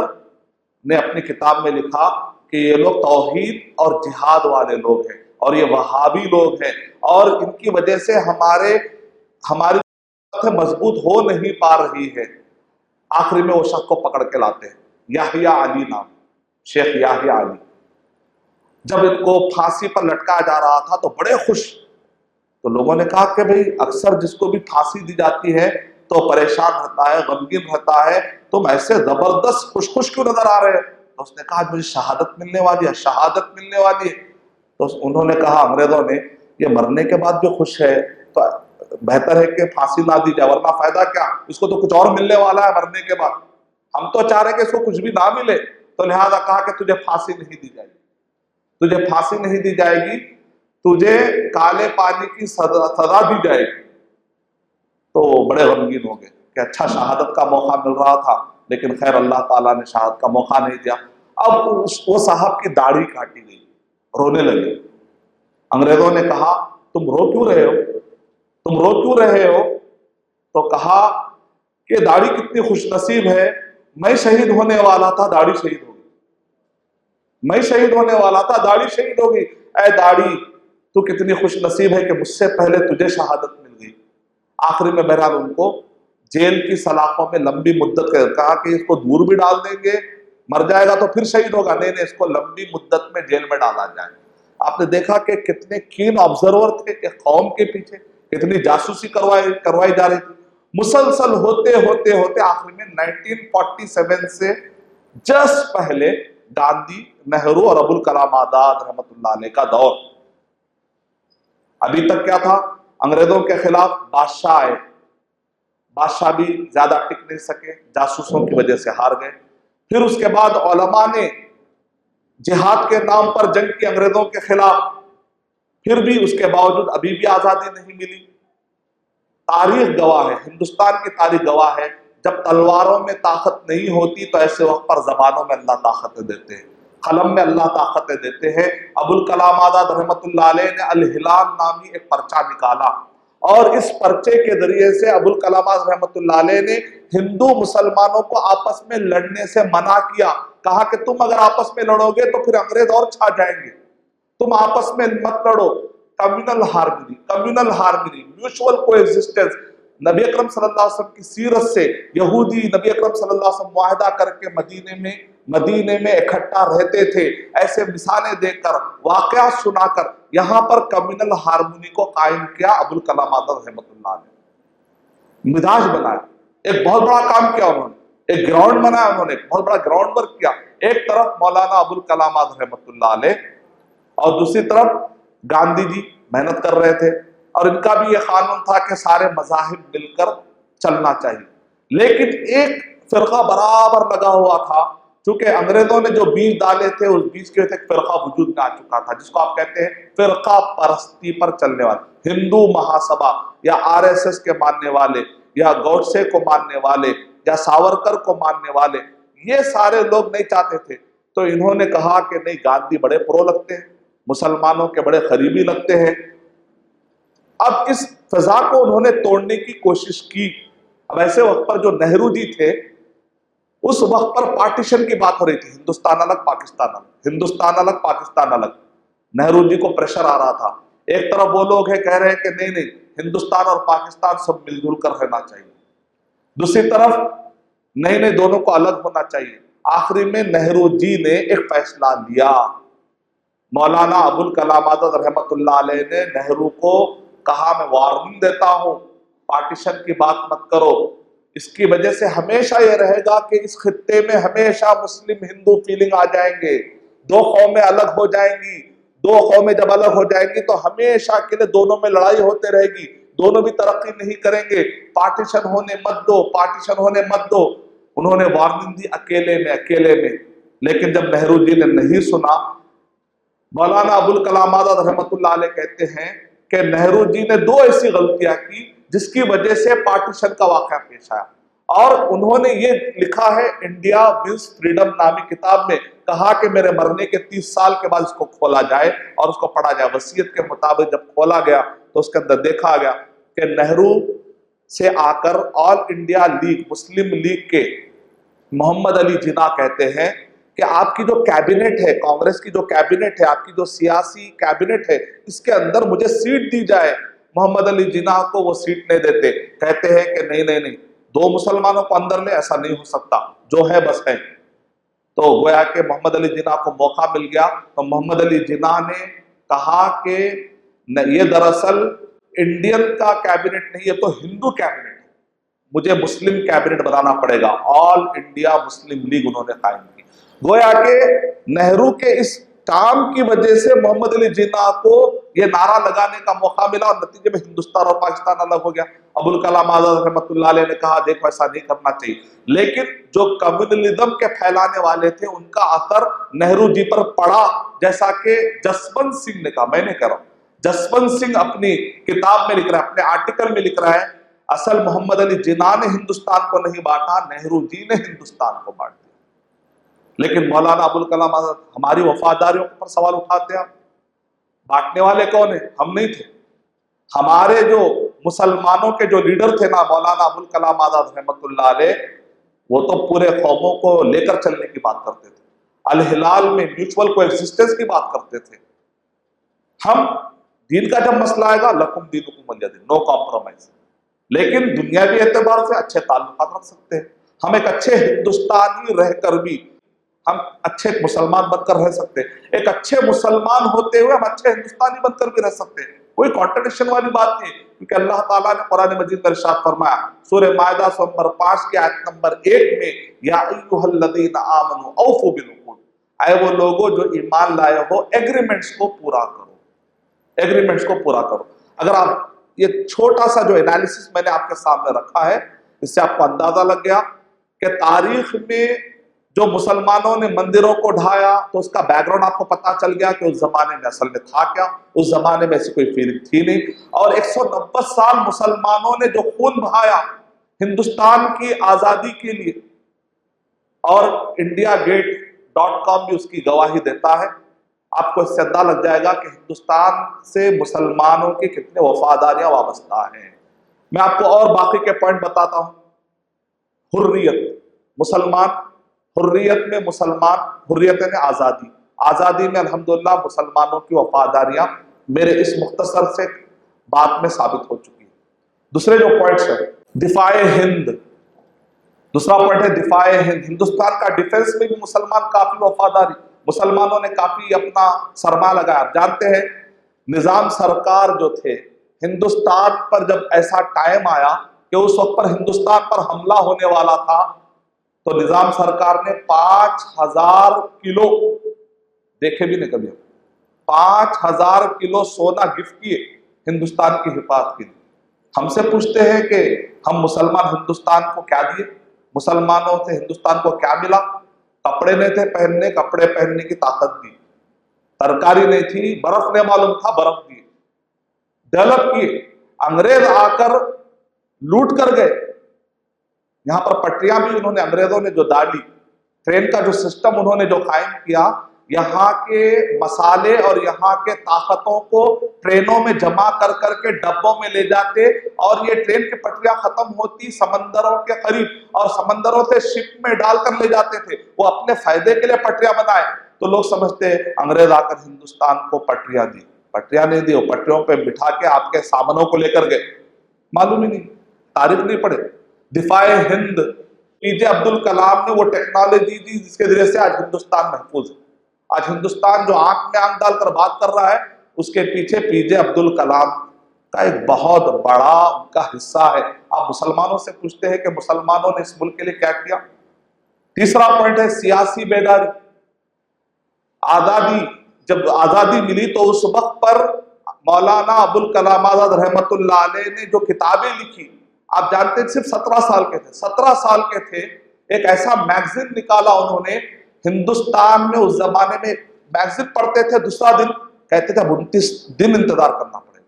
نے اپنی کتاب میں لکھا کہ یہ لوگ توحید اور جہاد والے لوگ ہیں اور یہ وہابی لوگ ہیں، اور ان کی وجہ سے ہماری مضبوط ہو نہیں پا رہی ہے۔ آخری میں وہ شخص کو پکڑ کے لاتے ہیں، یحییٰ علی نام، شیخ یحییٰ علی۔ جب ان کو پھانسی پر لٹکایا جا رہا تھا تو بڑے خوش، تو لوگوں نے کہا کہ بھئی اکثر جس کو بھی پھانسی دی جاتی ہے تو پریشان رہتا ہے، غمگین رہتا ہے، تم ایسے زبردست خوش کیوں نظر آ رہے ہیں؟ تو اس نے کہا مجھے شہادت ملنے والی ہے۔ تو انہوں نے کہا، انگریزوں نے، یہ مرنے کے بعد جو خوش ہے تو بہتر ہے کہ پھانسی نہ دی جائے، ورنہ فائدہ کیا، اس کو تو کچھ اور ملنے والا ہے مرنے کے بعد، ہم تو چاہ رہے کہ اس کو کچھ بھی نہ ملے۔ تو لہذا کہا کہ تجھے پھانسی نہیں دی جائے گی، تجھے کالے پانی کی سزا دی جائے گی۔ تو بڑے غمگین ہو گئے کہ اچھا شہادت کا موقع مل رہا تھا، لیکن خیر اللہ تعالیٰ نے شہادت کا موقع نہیں دیا۔ اب وہ صاحب کی داڑھی کاٹی گئی، رونے لگے۔ انگریزوں نے کہا تم رو کیوں رہے ہو؟ تو کہا کہ داڑھی کتنی خوش نصیب ہے، میں شہید ہونے والا تھا، داڑھی شہید ہو گئی، اے داڑھی تو کتنی خوش نصیب ہے کہ مجھ سے پہلے تجھے شہادت مل گئی۔ آخری میں بہرحال ان کو جیل کی سلاخوں میں لمبی مدت کہا کہ اس کو دور بھی ڈال دیں گے، مر جائے گا تو پھر شہید ہوگا، نہیں، اس کو لمبی مدت میں جیل میں ڈالا جائے۔ آپ نے دیکھا کہ کتنے کین آبزرور تھے کہ قوم کے پیچھے کتنی جاسوسی کروائی جا رہی تھی۔ مسلسل ہوتے آخر میں 1947 سے جسٹ پہلے گاندھی، نہرو اور ابوالکلام آزاد رحمۃ اللہ علیہ کا دور۔ ابھی تک کیا تھا؟ انگریزوں کے خلاف بادشاہ آئے، بادشاہ بھی زیادہ ٹک نہیں سکے، جاسوسوں کی وجہ سے ہار گئے۔ پھر اس کے بعد علماء نے جہاد کے نام پر جنگ کی انگریزوں کے خلاف، پھر بھی اس کے باوجود ابھی بھی آزادی نہیں ملی۔ تاریخ گواہ ہے، ہندوستان کی تاریخ گواہ ہے، جب تلواروں میں طاقت نہیں ہوتی تو ایسے وقت پر زبانوں میں اللہ طاقتیں دیتے ہیں، قلم میں اللہ طاقتیں دیتے ہیں۔ ابوالکلام آزاد رحمۃ اللہ علیہ نے الہلال نامی ایک پرچہ نکالا، اور اس پرچے کے ذریعے سے ابوالکلام آزاد رحمۃ اللہ علیہ نے ہندو مسلمانوں کو آپس میں لڑنے سے منع کیا، کہا کہ تم اگر آپس میں لڑو گے تو پھر انگریز اور چھا جائیں گے، تم آپس میں مت لڑو۔ کمیونل ہارمنی، میوچول کو ایگزسٹنس. نبی اکرم صلی اللہ علیہ وسلم کی سیرت سے یہودی نبی اکرم صلی اللہ علیہ وسلم معاہدہ کر کے مدینے میں اکٹھا رہتے تھے. ایسے مثالیں دے کر، واقعات سنا کر یہاں پر کمیونل ہارمونی کو قائم کیا ابوالکلام آزاد رحمۃ اللہ نے. مزاج بنایا، ایک بہت بڑا کام کیا انہوں نے، ایک گراؤنڈ بنایا انہوں نے، ایک بہت بڑا گراؤنڈ ورک کیا. ایک طرف مولانا ابوالکلام آزاد رحمۃ اللہ علیہ اور دوسری طرف گاندھی جی محنت کر رہے تھے، اور ان کا بھی یہ قانون تھا کہ سارے مذاہب مل کر چلنا چاہیے. لیکن ایک فرقہ برابر لگا ہوا تھا، چونکہ انگریزوں نے جو بیج ڈالے تھے اس بیج کے ایک فرقہ وجود میں آ چکا تھا جس کو آپ کہتے ہیں فرقہ پرستی پر چلنے والے. ہندو مہاسبھا یا RSS کے ماننے والے یا گوڈسے کو ماننے والے یا ساورکر کو ماننے والے، یہ سارے لوگ نہیں چاہتے تھے. تو انہوں نے کہا کہ نہیں، گاندھی بڑے پرو لگتے ہیں، مسلمانوں کے بڑے قریبی لگتے ہیں. اب اس فضا کو انہوں نے توڑنے کی کوشش کی. اب ایسے وقت پر جو نہرو جی تھے، اس وقت پر پارٹیشن کی بات ہو رہی تھی، ہندوستان الگ پاکستان الگ، ہندوستان الگ پاکستان الگ. نہرو جی کو پریشر آ رہا تھا. ایک طرف وہ لوگ ہیں کہہ رہے ہیں کہ نہیں ہندوستان اور پاکستان سب مل جل کر رہنا چاہیے، دوسری طرف نہیں دونوں کو الگ ہونا چاہیے. آخری میں نہرو جی نے ایک فیصلہ لیا. مولانا ابوالکلام آزاد رحمۃ اللہ علیہ نے نہرو کو کہا میں وارننگ دیتا ہوں، پارٹیشن کی بات مت کرو. اس کی وجہ سے ہمیشہ یہ رہے گا کہ اس خطے میں ہمیشہ مسلم ہندو فیلنگ آ جائیں گے، دو قومیں الگ ہو جائیں گی. دو قومیں جب الگ ہو جائیں گی تو ہمیشہ کے لیے دونوں میں لڑائی ہوتے رہے گی، دونوں بھی ترقی نہیں کریں گے. پارٹیشن ہونے مت دو، پارٹیشن ہونے مت دو. انہوں نے وارننگ دی اکیلے میں. لیکن جب نہرو جی نے نہیں سنا، مولانا ابوالکلام آزاد رحمۃ اللہ علیہ کہتے ہیں کہ نہرو جی نے دو ایسی غلطیاں کی جس کی وجہ سے پارٹیشن کا واقعہ پیش آیا. اور انہوں نے یہ لکھا ہے انڈیا ونز فریڈم نامی کتاب میں، کہا کہ میرے مرنے کے 30 سال کے بعد اس کو کھولا جائے اور اس کو پڑھا جائے. وصیت کے مطابق جب کھولا گیا تو اس کے اندر دیکھا گیا کہ نہرو سے آ کر آل انڈیا لیگ، مسلم لیگ کے محمد علی جناح کہتے ہیں کہ آپ کی جو کیبنٹ ہے، کانگریس کی جو کیبنٹ ہے، آپ کی جو سیاسی کیبنٹ ہے، اس کے اندر مجھے سیٹ دی جائے. محمد علی جناح کو وہ سیٹ نہیں دیتے، کہتے ہیں کہ نہیں دو مسلمانوں کو اندر لے، ایسا نہیں ہو سکتا، جو ہے بس ہے. تو گویا کہ محمد علی جناح کو موقع مل گیا. تو محمد علی جناح نے کہا کہ یہ دراصل انڈین کا کیبنٹ نہیں، یہ تو ہندو کیبنٹ ہے، مجھے مسلم کیبنٹ بنانا پڑے گا. آل انڈیا مسلم لیگ انہوں نے قائم کی. گویا کہ نہرو کے اس کام کی وجہ سے محمد علی جناح کو یہ نعرہ لگانے کا موقع ملا اور نتیجے میں ہندوستان اور پاکستان الگ ہو گیا. ابوالکلام آزاد رحمۃ اللہ علیہ نے کہا دیکھو ایسا نہیں کرنا چاہیے. لیکن جو کمیونلزم کے پھیلانے والے تھے ان کا اثر نہرو جی پر پڑا، جیسا کہ جسونت سنگھ نے کہا. میں نے کہہ رہا ہوں، جسونت سنگھ اپنی کتاب میں لکھ رہا ہے، اپنے آرٹیکل میں لکھ رہا ہے، اصل محمد علی جناح نے ہندوستان کو نہیں بانٹا، نہرو جی نے ہندوستان کو بانٹ دیا. لیکن مولانا ابوالکلام آزاد ہماری وفاداریوں پر سوال اٹھاتے ہیں. بانٹنے والے کون ہیں؟ ہم نہیں تھے. ہمارے جو مسلمانوں کے جو لیڈر تھے نا، مولانا ابوالکلام آزاد رحمۃ اللہ علیہ، وہ تو پورے قوموں کو لے کر چلنے کی بات کرتے تھے، الہلال میں میوچول کو ایگزسٹنس کی بات کرتے تھے. ہم دین کا جب مسئلہ آئے گا لکم دینکم ولیہ دین، نو کمپرومائز. لیکن دنیاوی اعتبار سے اچھے تعلقات رکھ سکتے ہیں. ہم ایک اچھے ہندوستانی رہ کر بھی ہم اچھے مسلمان بن کر رہ سکتے ہیں. ایک اچھے مسلمان ہوتے ہوئے ہم اچھے ہندوستانی بن کر بھی رہ سکتے ہیں. کوئی کانٹرڈکشن والی بات نہیں، کیونکہ اللہ تعالیٰ نے قرآن مجید میں ارشاد فرمایا سورہ مائدہ نمبر 5 کی آیت نمبر 1 میں، یا ایھا الذین آمنوا اوفوا بالعقود، اے وہ لوگوں جو ایمان لائے ہو ایگریمنٹس کو پورا کرو، ایگریمنٹس کو پورا کرو. اگر آپ یہ چھوٹا سا جو انالیسس میں نے آپ کے سامنے رکھا ہے، اس سے آپ کو اندازہ لگ گیا کہ تاریخ میں جو مسلمانوں نے مندروں کو ڈھایا تو اس کا بیک گراؤنڈ آپ کو پتا چل گیا کہ اس زمانے میں اصل میں تھا کیا. اس زمانے میں ایسی کوئی فیلنگ تھی نہیں. اور 190 سال مسلمانوں نے جو خون بہایا ہندوستان کی آزادی کے لیے، اور indiagate.com بھی اس کی گواہی دیتا ہے. آپ کو اس سے اندازہ لگ جائے گا کہ ہندوستان سے مسلمانوں کی کتنے وفاداریاں وابستہ ہیں. میں آپ کو اور باقی کے پوائنٹ بتاتا ہوں. حریت، مسلمان حریت میں، مسلمان حریت یعنی آزادی، آزادی میں الحمدللہ مسلمانوں کی وفاداریاں میرے اس مختصر سے بات میں ثابت ہو چکی ہے۔ دوسرے جو پوائنٹس ہیں، دفاع ہند، دوسرا پوائنٹ ہے دفاع ہند۔ ہندوستان کا ڈیفنس میں بھی مسلمان کافی وفاداری، مسلمانوں نے کافی اپنا سرمایہ لگایا۔ آپ جانتے ہیں نظام سرکار جو تھے ہندوستان پر جب ایسا ٹائم آیا کہ اس وقت پر ہندوستان پر حملہ ہونے والا تھا تو نظام سرکار نے 5000 کلو، دیکھے بھی نہیں کبھی، 5000 کلو سونا گفٹ کیے ہندوستان کی حفاظت کے لیے۔ ہم سے پوچھتے ہیں کہ ہم مسلمان ہندوستان کو کیا دیے؟ مسلمانوں سے ہندوستان کو کیا ملا؟ کپڑے نہیں تھے پہننے، کپڑے پہننے کی طاقت دی، ترکاری نہیں تھی، برف نہیں معلوم تھا، برف دی، ڈیولپ کیے۔ انگریز آ کر لوٹ کر گئے، یہاں پر پٹریاں بھی انہوں نے، انگریزوں نے جو ڈالی، ٹرین کا جو سسٹم انہوں نے جو قائم کیا، یہاں کے مسالے اور یہاں کے طاقتوں کو ٹرینوں میں جمع کر کر کے ڈبوں میں لے جاتے، اور یہ ٹرین کی پٹریاں ختم ہوتی سمندروں کے قریب اور سمندروں سے شپ میں ڈال کر لے جاتے تھے۔ وہ اپنے فائدے کے لیے پٹریاں بنائے تو لوگ سمجھتے انگریز آ کر ہندوستان کو پٹریاں دی، پٹریاں نہیں دی، وہ پٹریوں پہ بٹھا کے آپ کے سامانوں کو لے کر گئے، معلوم ہی نہیں، تاریخ نہیں پڑھے۔ دفاع ہند، پی جے عبد الکلام نے وہ ٹیکنالوجی دی جس کے ذریعے سے آج ہندوستان محفوظ ہے۔ آج ہندوستان جو آنکھ میں آنکھ ڈال کر بات کر رہا ہے، اس کے پیچھے پی جے عبد الکلام کا ایک بہت بڑا ان کا حصہ ہے۔ آپ مسلمانوں سے پوچھتے ہیں کہ مسلمانوں نے اس ملک کے لیے کیا کیا؟ تیسرا پوائنٹ ہے سیاسی بیداری۔ آزادی، جب آزادی ملی تو اس وقت پر مولانا ابوالکلام آزاد رحمت اللہ علیہ نے جو کتابیں لکھی، آپ جانتے ہیں صرف 17 سال کے تھے، 17 سال کے تھے، ایک ایسا میگزین نکالا انہوں نے ہندوستان میں۔ اس زمانے میں میگزین پڑھتے تھے، دوسرا دن کہتے تھے اب 29 دن انتظار کرنا پڑے گا،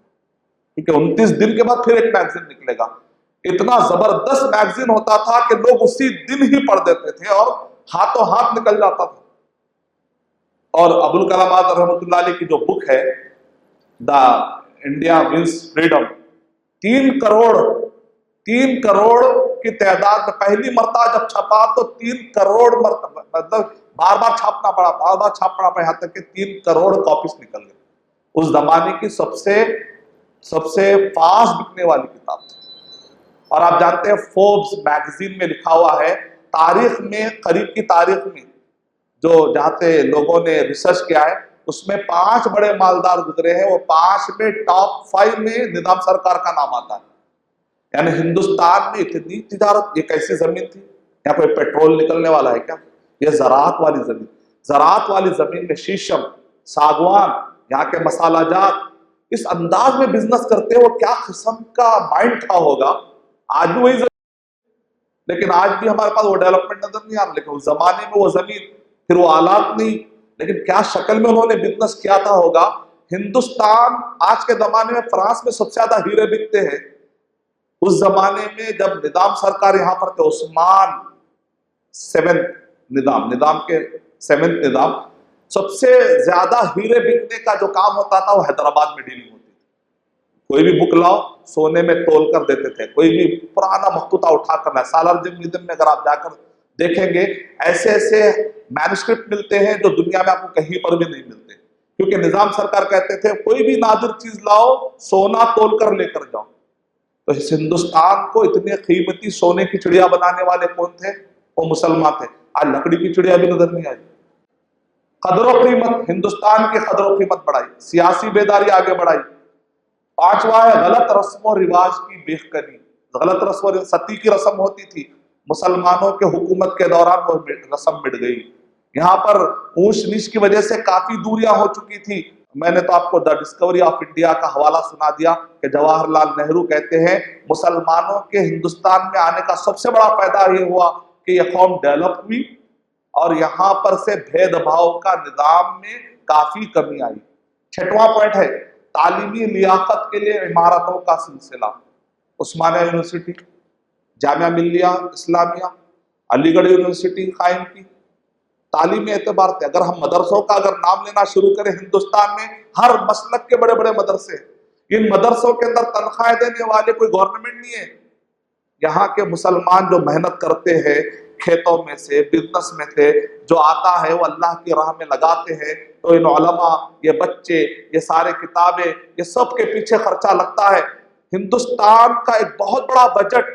کیونکہ 29 دن کے بعد پھر ایک میگزین نکلے گا۔ اتنا زبردست میگزین ہوتا تھا کہ لوگ اسی دن ہی پڑھ دیتے تھے اور ہاتھوں ہاتھ نکل جاتا تھا۔ اور ابوالکلام آزاد رحمۃ اللہ علیہ کی جو بک ہے دا انڈیا ونس فریڈم، 3 کروڑ کی تعداد میں پہلی مرتبہ جب چھپا تو 3 کروڑ مرتبہ، مطلب بار بار چھاپنا پڑا، یہاں تک کہ 3 کروڑ کاپیز نکل گئے۔ اس زمانے کی سب سے فاسٹ بکنے والی کتاب تھی۔ اور آپ جانتے ہیں فوربس میگزین میں لکھا ہوا ہے، تاریخ میں، قریب کی تاریخ میں جو جہاں سے لوگوں نے ریسرچ کیا ہے، اس میں 5 بڑے مالدار گزرے ہیں، وہ 5 میں ٹاپ 5 میں نظام سرکار کا نام آتا ہے۔ یعنی ہندوستان میں اتنی تجارت، یہ کیسی زمین تھی؟ یہاں کوئی پیٹرول نکلنے والا ہے کیا؟ یہ زراعت والی زمین، زراعت والی زمین میں شیشم، ساگوان، یہاں کے مسالہ جات، اس انداز میں بزنس کرتے ہیں۔ وہ کیا قسم کا مائنڈ تھا ہوگا۔ آج بھی وہی زمین، لیکن آج بھی ہمارے پاس وہ ڈیولپمنٹ نظر نہیں آ رہا، لیکن اس زمانے میں وہ زمین، پھر وہ آلات نہیں، لیکن کیا شکل میں انہوں نے بزنس کیا تھا ہوگا۔ ہندوستان آج کے زمانے میں فرانس میں سب سے زیادہ ہیرے بکتے ہیں، اس زمانے میں جب نظام سرکار یہاں پر تھے، عثمان 7 نظام کے 7 نظام، سب سے زیادہ ہیرے بکنے کا جو کام ہوتا تھا وہ حیدرآباد میں ڈیلنگ ہوتی تھی۔ کوئی بھی بک لاؤ سونے میں تول کر دیتے تھے، کوئی بھی پرانا مخطوطہ اٹھا کر لائے۔ سالار جنگ میوزیم میں اگر آپ جا کر دیکھیں گے ایسے مینوسکرپٹ ملتے ہیں جو دنیا میں آپ کو کہیں پر بھی نہیں ملتے، کیونکہ نظام سرکار کہتے تھے کوئی بھی نادر چیز لاؤ سونا تول کر لے کر جاؤ۔ تو اس ہندوستان کو اتنے قیمتی سونے کی چڑیا بنانے والے کون تھے؟ وہ مسلمان تھے۔ آج لکڑی کی چڑیا بھی نظر نہیں آئی۔ قدر و قیمت، ہندوستان کی قدر و قیمت بڑھائی، سیاسی بیداری آگے بڑھائی۔ 5واں ہے غلط رسم و رواج کی بےخبری۔ غلط رسم و ستی کی رسم ہوتی تھی، مسلمانوں کے حکومت کے دوران وہ رسم مٹ گئی۔ یہاں پر اونچ نیچ کی وجہ سے کافی دوریاں ہو چکی تھی۔ میں نے تو آپ کو دا ڈسکوری آف انڈیا کا حوالہ سنا دیا کہ جواہر لال نہرو کہتے ہیں مسلمانوں کے ہندوستان میں آنے کا سب سے بڑا فائدہ یہ ہوا کہ یہ قوم ڈیولپ ہوئی اور یہاں پر سے بھید بھاؤ کا نظام میں کافی کمی آئی۔ 6واں پوائنٹ ہے تعلیمی لیاقت کے لیے عمارتوں کا سلسلہ۔ عثمانیہ یونیورسٹی، جامعہ ملیہ اسلامیہ، علی گڑھ یونیورسٹی قائم کی۔ تعلیمی اعتبار سے اگر ہم مدرسوں کا اگر نام لینا شروع کریں، ہندوستان میں ہر مسلک کے بڑے بڑے مدرسے، ان مدرسوں کے اندر تنخواہیں دینے والے کوئی گورنمنٹ نہیں ہے۔ یہاں کے مسلمان جو محنت کرتے ہیں کھیتوں میں سے، بزنس میں سے جو آتا ہے وہ اللہ کی راہ میں لگاتے ہیں، تو ان علماء، یہ بچے، یہ سارے کتابیں، یہ سب کے پیچھے خرچہ لگتا ہے۔ ہندوستان کا ایک بہت بڑا بجٹ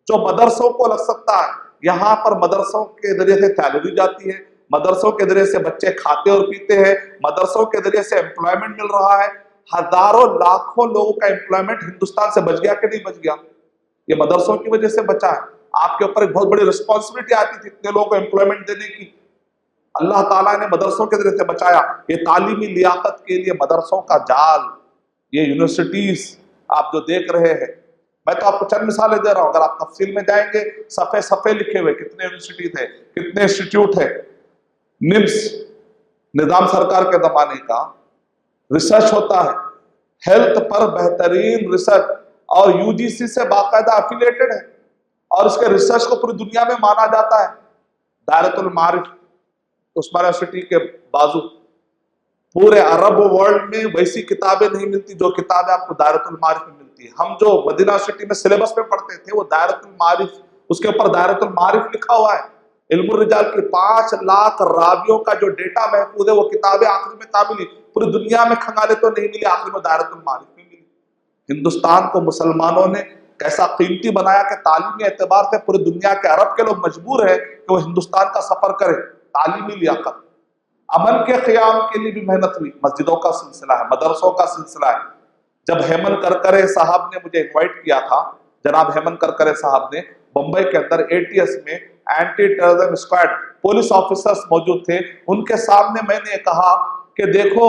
جو مدرسوں کو لگ سکتا ہے، یہاں پر مدرسوں کے ذریعے سے تعلیم دی جاتی ہے، مدرسوں کے ذریعے سے بچے کھاتے اور پیتے ہیں، مدرسوں کے ذریعے سے امپلائمنٹ مل رہا ہے۔ ہزاروں لاکھوں لوگوں کا امپلائمنٹ ہندوستان سے بچ گیا کہ نہیں بچ گیا؟ یہ مدرسوں کی وجہ سے بچا ہے۔ آپ کے اوپر ایک بہت بڑی رسپانسبلٹی آتی تھی اتنے لوگوں کو امپلائمنٹ دینے کی، اللہ تعالیٰ نے مدرسوں کے ذریعے سے بچایا۔ یہ تعلیمی لیاقت کے لیے مدرسوں کا جال، یہ یونیورسٹیز آپ جو دیکھ رہے ہیں، میں تو آپ کو چند مثالیں دے رہا ہوں، اگر آپ تفصیل میں جائیں گے صفحے صفحے لکھے ہوئے، کتنے یونیورسٹیز ہیں، کتنے انسٹیٹیوٹ ہیں۔ نمس نظام سرکار کے زمانے کا ریسرچ ہوتا ہے، ہیلتھ پر بہترین ریسرچ، اور یو جی سی سے باقاعدہ افیلیٹڈ ہے، اور اس کے ریسرچ کو پوری دنیا میں مانا جاتا ہے۔ دائرۃ المعارف عثمان یونیورسٹی کے بازو، پورے عرب ورلڈ میں ویسی کتابیں نہیں ملتی جو کتابیں آپ کو دائرۃ المعارف میں ملتی ہیں۔ ہم جو مدینہ یونیورسٹی میں سلیبس میں پڑھتے تھے وہ دائرۃ المعارف، اس کے اوپر دائرۃ المعارف لکھا ہوا ہے۔ علم الرجال کی 5 لاکھ راویوں کا جو ڈیٹا محفوظ ہے، وہ کتابیں آخر میں کہاں ملی؟ پوری دنیا میں کھنگالے تو نہیں ملی، آخر میں دائرۃ المعارف میں ملی۔ ہندوستان کو مسلمانوں نے کیسا قیمتی بنایا کہ تعلیمی اعتبار سے پوری دنیا کے عرب کے لوگ مجبور ہیں کہ وہ ہندوستان کا سفر کریں۔ تعلیمی لیاقت، امن کے قیام کے لیے بھی محنت ہوئی، مسجدوں کا سلسلہ ہے، مدرسوں کا سلسلہ ہے۔ جب ہیمن کرکرے صاحب نے مجھے انوائٹ کیا تھا، جناب ہیمن کرکرے صاحب نے، بمبئی کے اندر ATS میں anti terrorism squad police officers موجود تھے، ان کے سامنے میں نے کہا کہ دیکھو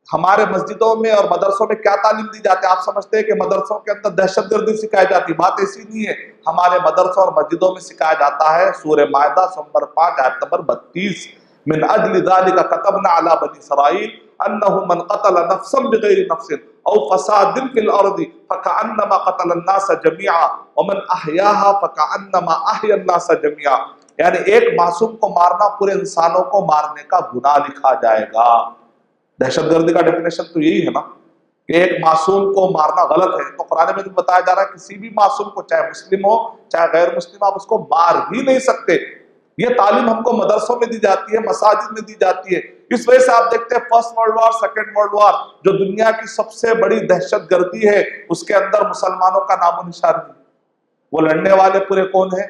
ہمارے مسجدوں میں اور مدرسوں میں کیا تعلیم دی جاتی ہے۔ آپ سمجھتے ہیں کہ مدرسوں کے اندر دہشت گردی سکھائی جاتی، بات ایسی نہیں ہے۔ ہمارے مدرسوں اور مسجدوں میں سکھایا جاتا ہے سورہ مائدہ نمبر 5 آیت نمبر 32، من اجل ذلك كتبنا على بني اسرائيل انه من قتل نفسا بغير نفس او فساد في الارض فكانما قتل الناس جميعا ومن احياها فكانما احيا الناس جميعا، یعنی ایک معصوم کو مارنا پورے انسانوں کو مارنے کا گناہ لکھا جائے گا۔ دہشت گردی کا ڈیفینیشن تو یہی ہے نا کہ ایک معصوم کو مارنا غلط ہے، تو قرآن میں بتایا جا رہا ہے کسی بھی معصوم کو، چاہے مسلم ہو چاہے غیر مسلم، آپ اس کو مار ہی نہیں سکتے۔ یہ تعلیم ہم کو مدرسوں میں دی جاتی ہے، مساجد میں دی جاتی ہے۔ اس وجہ سے آپ دیکھتے ہیں first world war, second world war, جو دنیا کی سب سے بڑی دہشت گردی ہے، اس کے اندر مسلمانوں کا نام و نشان نہیں۔ وہ لڑنے والے پورے کون ہیں؟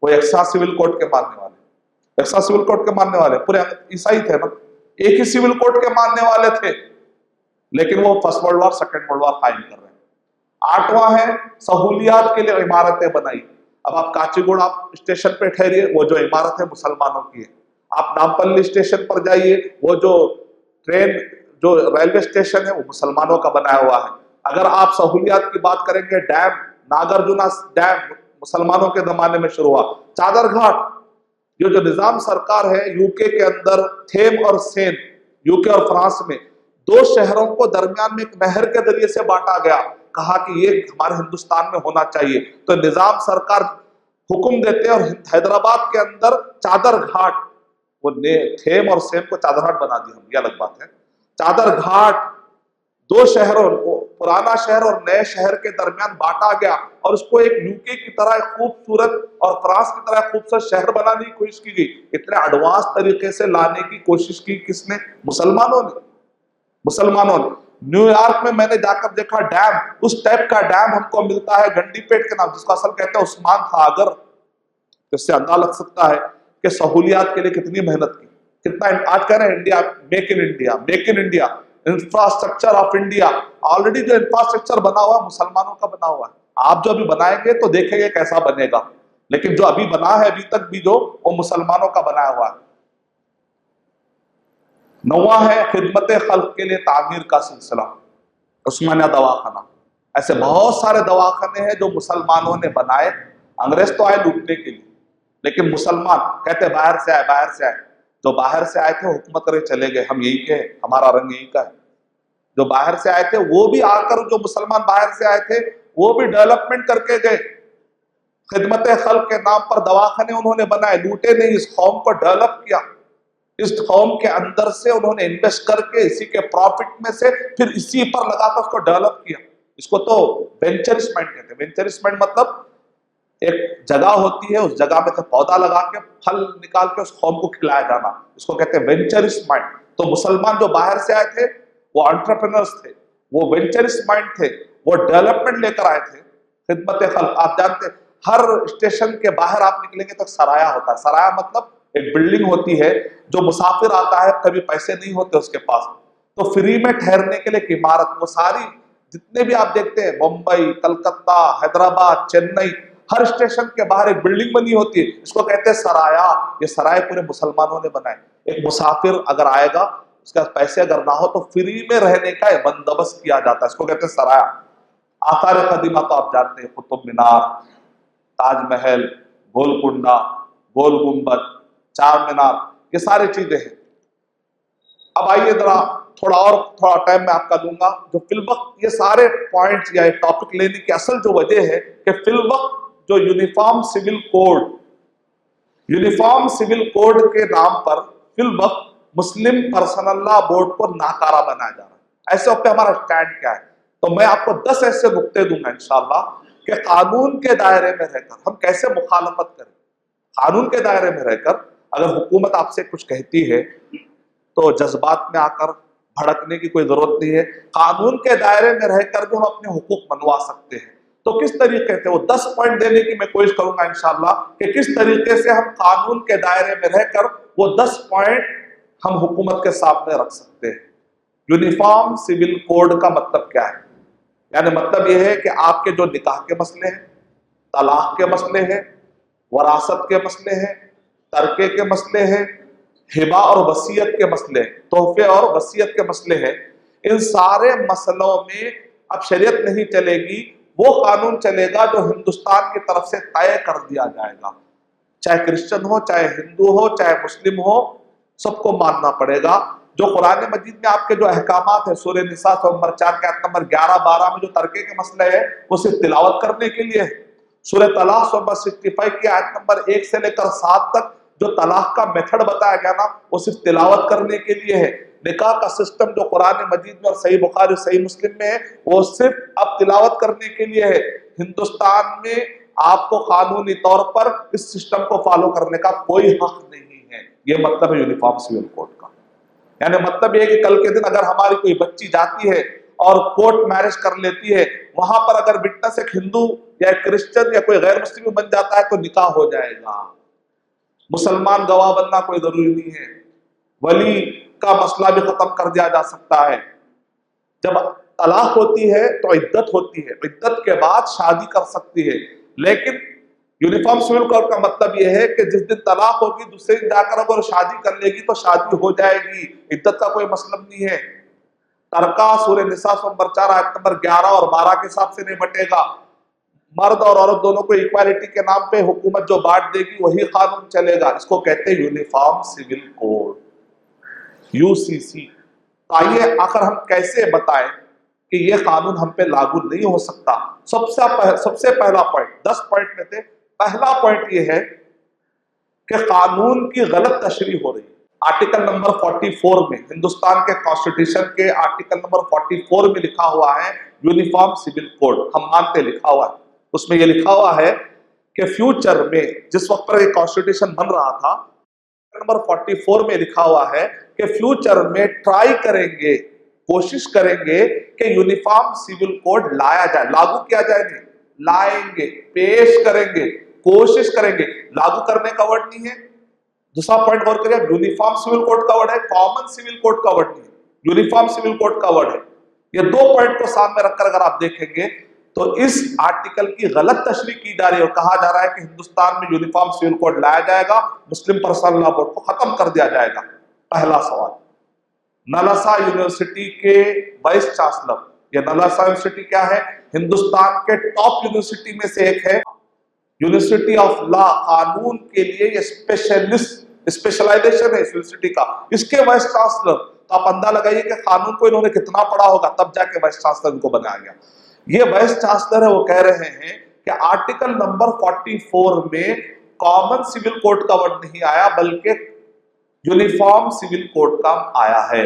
وہ یکساں سول کوڈ کے ماننے والے، یکساں سول کوڈ کے ماننے والے پورے عیسائی تھے نا، ایک ہی سول کوڈ کے ماننے والے تھے، لیکن وہ first world war second world war قائم کر رہے ہیں۔ 8واں ہے سہولیات کے لیے عمارتیں بنائی۔ اب آپ کاچی گوڑ آپ اسٹیشن پہ ٹھہریے، وہ جو عمارت ہے مسلمانوں کی ہے۔ آپ نامپلی اسٹیشن پر جائیے، وہ جو ٹرین جو ریلوے اسٹیشن ہے وہ مسلمانوں کا بنایا ہوا ہے۔ اگر آپ سہولیات کی بات کریں گے، ڈیم ناگرجنا ڈیم مسلمانوں کے زمانے میں شروع ہوا۔ چادر گھاٹ، یہ جو نظام سرکار ہے UK کے اندر، تھیم اور سین، UK اور فرانس میں 2 شہروں کو درمیان میں ایک نہر کے ذریعے سے بانٹا گیا، کہا کہ یہ ہمارے ہندوستان میں ہونا چاہیے، تو نظام سرکار حکم دیتے اور حیدرآباد کے اندر چادر گھاٹ، وہ تھیم اور سیم کو چادر گھاٹ بنا دیا ہم، یہ الگ بات ہے۔ چادر گھاٹ 2 شہروں، پرانا شہر اور نئے شہر کے درمیان بانٹا گیا، اور اس کو ایک UK کی طرح ایک خوبصورت اور فرانس کی طرح خوبصورت شہر بنانے کی کوشش کی گئی۔ اتنے ایڈوانس طریقے سے لانے کی کوشش کی کس نے؟ مسلمانوں نے۔ مسلمانوں نے نیو یارک میں میں نے جا کر دیکھا ڈیم، اس ٹائپ کا ڈیم ہم کو ملتا ہے گنڈی پیٹ کے نام، جس کو اصل کہتے ہیں عثمان ساگر۔ اس سے اندازہ لگ سکتا ہے کہ سہولیات کے لیے کتنی محنت کی، کتنا آج کہہ رہے ہیں India make in India, make in India, infrastructure of India. Already جو انفراسٹرکچر بنا ہوا ہے مسلمانوں کا بنا ہوا ہے، آپ جو ابھی بنائیں گے تو دیکھیں گے کیسا بنے گا، لیکن جو ابھی بنا ہے ابھی تک بھی جو وہ مسلمانوں کا بنایا ہوا ہے۔ 9واں ہے خدمت خلق کے لیے تعمیر کا سلسلہ، عثمانیہ دواخانہ۔ ایسے بہت سارے دواخانے ہیں جو مسلمانوں نے بنائے، انگریز تو آئے لوٹنے کے لیے، لیکن مسلمان کہتے باہر سے آئے، باہر سے آئے، جو باہر سے آئے تھے حکومت کرے چلے گئے، ہم یہی کہ ہمارا رنگ یہی کا ہے۔ جو باہر سے آئے تھے وہ بھی آ کر، جو مسلمان باہر سے آئے تھے وہ بھی ڈیولپمنٹ کر کے گئے، خدمت خلق کے نام پر دواخانے انہوں نے بنائے، لوٹے نہیں، اس قوم کو ڈیولپ کیا، اس قوم کے اندر سے انہوں نے انویسٹ کر کے اسی کے پروفٹ میں سے پھر اسی پر لگا کر اس کو ڈیولپ کیا۔ اس کو تو وینچرسمنٹ کہتے ہیں۔ وینچرسمنٹ مطلب ایک جگہ ہوتی ہے، اس جگہ میں سے پودا لگا کے پھل نکال کے اس قوم کو کھلایا جانا، اس کو کہتے ہیں وینچرس مائنڈ۔ تو مسلمان جو باہر سے آئے تھے وہ انٹرپرینرز تھے، وہ وینچرس مائنڈ تھے، وہ ڈیولپمنٹ لے کر آئے تھے، خدمت خلق۔ آپ جانتے ہیں ہر اسٹیشن کے باہر آپ نکلیں گے تو سرایا ہوتا ہے، سرایا مطلب ایک بلڈنگ ہوتی ہے، جو مسافر آتا ہے کبھی پیسے نہیں ہوتے اس کے پاس تو فری میں ٹھہرنے کے لیے ایک عمارت، وہ ساری جتنے بھی آپ دیکھتے ہیں ممبئی، کلکتہ، حیدرآباد، چنئی، ہر اسٹیشن کے باہر ایک بلڈنگ بنی ہوتی ہے، اس کو کہتے ہیں سرایا۔ یہ سرائے پورے مسلمانوں نے بنائے۔ ایک مسافر اگر آئے گا، اس کا پیسے اگر نہ ہو تو فری میں رہنے کا بندوبست کیا جاتا ہے، اس کو کہتے ہیں سرایا۔ آثار قدیمہ تو آپ جانتے ہیں، قطب مینار، تاج محل، گولکنڈا، گول گنبد، چار مینار، یہ ساری چیزیں ہیں۔ اب آئیے ذرا تھوڑا ٹائم میں آپ کا دوں گا، جو فی الوقت یہ سارے پوائنٹس یا ٹاپک لینے کی اصل جو وجہ ہے کہ فی الوقت جو یونیفارم سول کوڈ کے نام پر فی الوقت مسلم پرسنل لا بورڈ کو ناکارہ بنایا جا رہا ہے۔ ایسے وقت ہمارا سٹینڈ کیا ہے؟ تو میں آپ کو 10 ایسے نقطے دوں گا انشاءاللہ کہ قانون کے دائرے میں رہ کر ہم کیسے مخالفت کریں۔ قانون کے دائرے میں رہ کر اگر حکومت آپ سے کچھ کہتی ہے تو جذبات میں آ کر بھڑکنے کی کوئی ضرورت نہیں ہے، قانون کے دائرے میں رہ کر بھی ہم اپنے حقوق منوا سکتے ہیں۔ تو کس طریقے سے وہ 10 پوائنٹ دینے کی میں کوشش کروں گا انشاءاللہ کہ کس طریقے سے ہم قانون کے دائرے میں رہ کر وہ 10 پوائنٹ ہم حکومت کے سامنے رکھ سکتے ہیں۔ یونیفارم سول کوڈ کا مطلب کیا ہے؟ یعنی مطلب یہ ہے کہ آپ کے جو نکاح کے مسئلے ہیں، طلاق کے مسئلے ہیں، وراثت کے مسئلے ہیں، ترکے کے مسئلے ہیں، ہبہ اور وصیت کے مسئلے، تحفے اور وصیت کے مسئلے ہیں، ان سارے مسئلوں میں اب شریعت نہیں چلے گی، وہ قانون چلے گا جو ہندوستان کی طرف سے طے کر دیا جائے گا۔ چاہے کرسچن ہو، چاہے ہندو ہو، چاہے مسلم ہو، سب کو ماننا پڑے گا۔ جو قرآن مجید میں آپ کے جو احکامات ہیں، سورہ نساء نمبر 4 کے آیت نمبر 11-12 میں جو ترکے کے مسئلے ہیں وہ صرف تلاوت کرنے کے لیے ہے۔ سورہ طلاق نمبر 65 کی آیت نمبر 1 سے لے کر 7 تک جو طلاق کا میتھڈ بتایا گیا نا، وہ صرف تلاوت کرنے کے لیے ہے۔ نکاح کا سسٹم جو قرآن مجید میں اور صحیح بخاری اور صحیح مسلم میں ہے، وہ صرف اب تلاوت کرنے کے لیے ہے۔ ہندوستان میں آپ کو قانونی طور پر اس سسٹم کو فالو کرنے کا کوئی حق نہیں ہے۔ یہ مطلب ہے یونیفارم سول کوڈ کا۔ یعنی مطلب یہ ہے کہ کل کے دن اگر ہماری کوئی بچی جاتی ہے اور کورٹ میرج کر لیتی ہے، وہاں پر اگر وٹنس ایک ہندو یا ایک کرسچن یا کوئی غیر مسلم بن جاتا ہے تو نکاح ہو جائے گا۔ مسلمان گواہ بننا کوئی ضروری نہیں ہے، ولی کا مسئلہ بھی ختم کر دیا جا سکتا ہے۔ جب طلاق ہوتی ہے تو عدت ہوتی ہے، عدت کے بعد شادی کر سکتی ہے، لیکن یونیفارم سول کوڈ کا مطلب یہ ہے کہ جس دن طلاق ہوگی دوسرے دن جا کر اگر شادی کر لے گی تو شادی ہو جائے گی، عدت کا کوئی مطلب نہیں ہے۔ ترکہ سورہ نساء نمبر 4 آیت نمبر 11 اور 12 کے حساب سے نہیں بٹے گا۔ مرد اور عورت دونوں کو ایکوالٹی کے نام پہ حکومت جو بانٹ دے گی وہی قانون چلے گا۔ اس کو کہتے ہیں یونیفارم سول کوڈ، UCC۔ آئیے آخر ہم کیسے بتائیں کہ یہ قانون ہم پہ لاگو نہیں ہو سکتا؟ سب سے پہلا پوائنٹ، 10 پوائنٹ میں سے پہلا پوائنٹ یہ ہے کہ قانون کی غلط تشریح ہو رہی ہے۔ آرٹیکل نمبر 44 میں، ہندوستان کے کانسٹیٹیوشن کے آرٹیکل نمبر 44 میں لکھا ہوا ہے یونیفارم سول کوڈ، ہم مانتے لکھا ہوا ہے۔ اس میں یہ لکھا ہوا ہے کہ فیوچر میں جس وقت پر یہ کانسٹیٹیوشن بن رہا تھا، نمبر 44 میں لکھا ہوا ہے کہ فیوچر میں ٹرائی کریں گے، کوشش کریں گے کہ یونیفارم سول کوڈ لایا جائے، لاگو کیا جائے نہیں، لائیں گے، پیش کریں گے، کوشش کریں گے۔ لاگو کرنے کا ورڈ نہیں ہے۔ دوسرا پوائنٹ غور کریے، یونیفارم سول کوڈ کا ورڈ ہے، کامن سول کوڈ کا ورڈ نہیں ہے، یونیفارم سول کوڈ کا ورڈ ہے۔ یہ 2 پوائنٹ کو سامنے رکھ کر اگر آپ دیکھیں گے تو اس آرٹیکل کی غلط تشریح کی جا رہی ہے اور کہا جا رہا ہے کہ ہندوستان میں یونیفارم سول کوڈ لایا جائے گا، مسلم پرسنل لا بورڈ کو ختم کر دیا جائے گا۔ پہلا سوال، نلسا یونیورسٹی کے وائس چانسلر، یہ نلسا یونیورسٹی کیا ہے؟ ہندوستان کے ٹاپ یونیورسٹی میں سے ایک ہے، یونیورسٹی آف لا، قانون کے لیے یہ اسپیشلائزیشن ہے اس یونیورسٹی کا، اس کے وائس چانسلر۔ تو آپ اندازہ لگائیے کہ قانون کو انہوں نے کتنا پڑھا ہوگا تب جا کے وائس چانسلر ان کو بنایا گیا۔ یہ وائس چانسلر ہے، وہ کہہ رہے ہیں کہ آرٹیکل نمبر 44 میں کامن سول کوڈ کا ورڈ نہیں آیا بلکہ یونیفارم سول کوڈ کا آیا ہے۔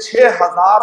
6000